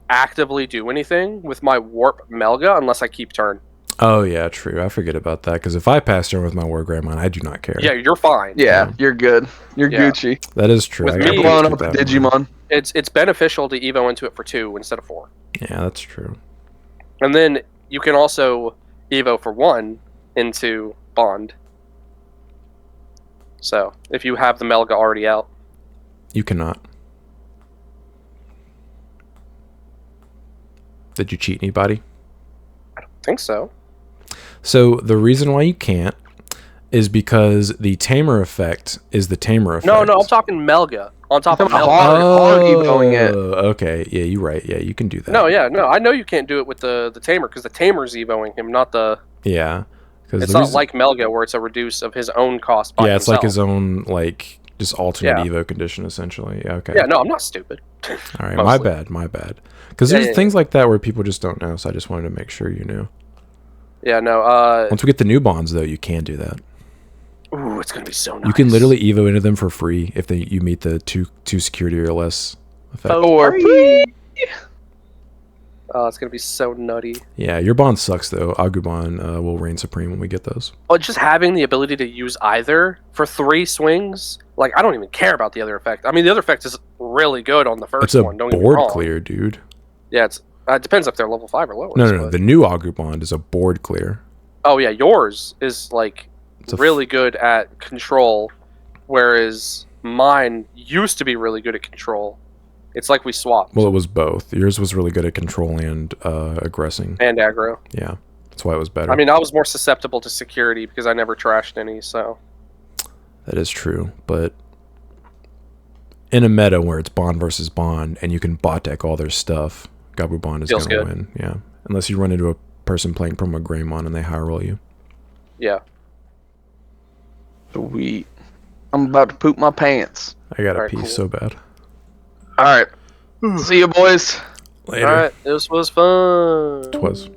actively do anything with my Warp Melga unless I keep turn. Oh yeah, true. I forget about that because if I pass turn with my War Grandma, I do not care. Yeah, you're fine. Yeah, you're good. You're Gucci. That is true. With You're blowing up a Digimon. It's beneficial to Evo into it for 2 instead of 4. Yeah, that's true. And then you can also Evo for 1 into Bond. So, if you have the Melga already out. You cannot. Did you cheat anybody? I don't think so. So, the reason why you can't is because the tamer effect is the tamer effect. No, I'm talking Melga. On top of Melga. Okay. Yeah, you're right. Yeah, you can do that. No. I know you can't do it with the tamer because the tamer's Evoing him, not the... Yeah. It's not like Melga where it's a reduce of his own cost by it's himself. like his own, like, just alternate Evo condition, essentially. Yeah, okay. Yeah, no, I'm not stupid. All right, my bad. Because there's things like that where people just don't know, so I just wanted to make sure you knew. Yeah, no, Once we get the new bonds, though, you can do that. Ooh, it's going to be so nice. You can literally Evo into them for free if you meet the two security or less effect. For free! Oh, it's going to be so nutty. Yeah, your bond sucks, though. Agubon will reign supreme when we get those. Well, just having the ability to use either for 3 swings, like, I don't even care about the other effect. I mean, the other effect is really good on the first one. Don't get me wrong. It's a board clear, dude. Yeah, it depends if they're level 5 or lower. No. The new Agubon is a board clear. Oh, yeah, yours is, like, really good at control, whereas mine used to be really good at control. It's like we swapped. Well, it was both. Yours was really good at control and aggressing. And aggro. Yeah, that's why it was better. I mean, I was more susceptible to security because I never trashed any, so... That is true, but in a meta where it's Bond versus Bond and you can bot deck all their stuff, Gabu Bond is going to win. Yeah, unless you run into a person playing Promo Greymon and they high roll you. Yeah. Sweet. I'm about to poop my pants. I got a piece so bad. All right. See you, boys. Later. All right. This was fun. Twas.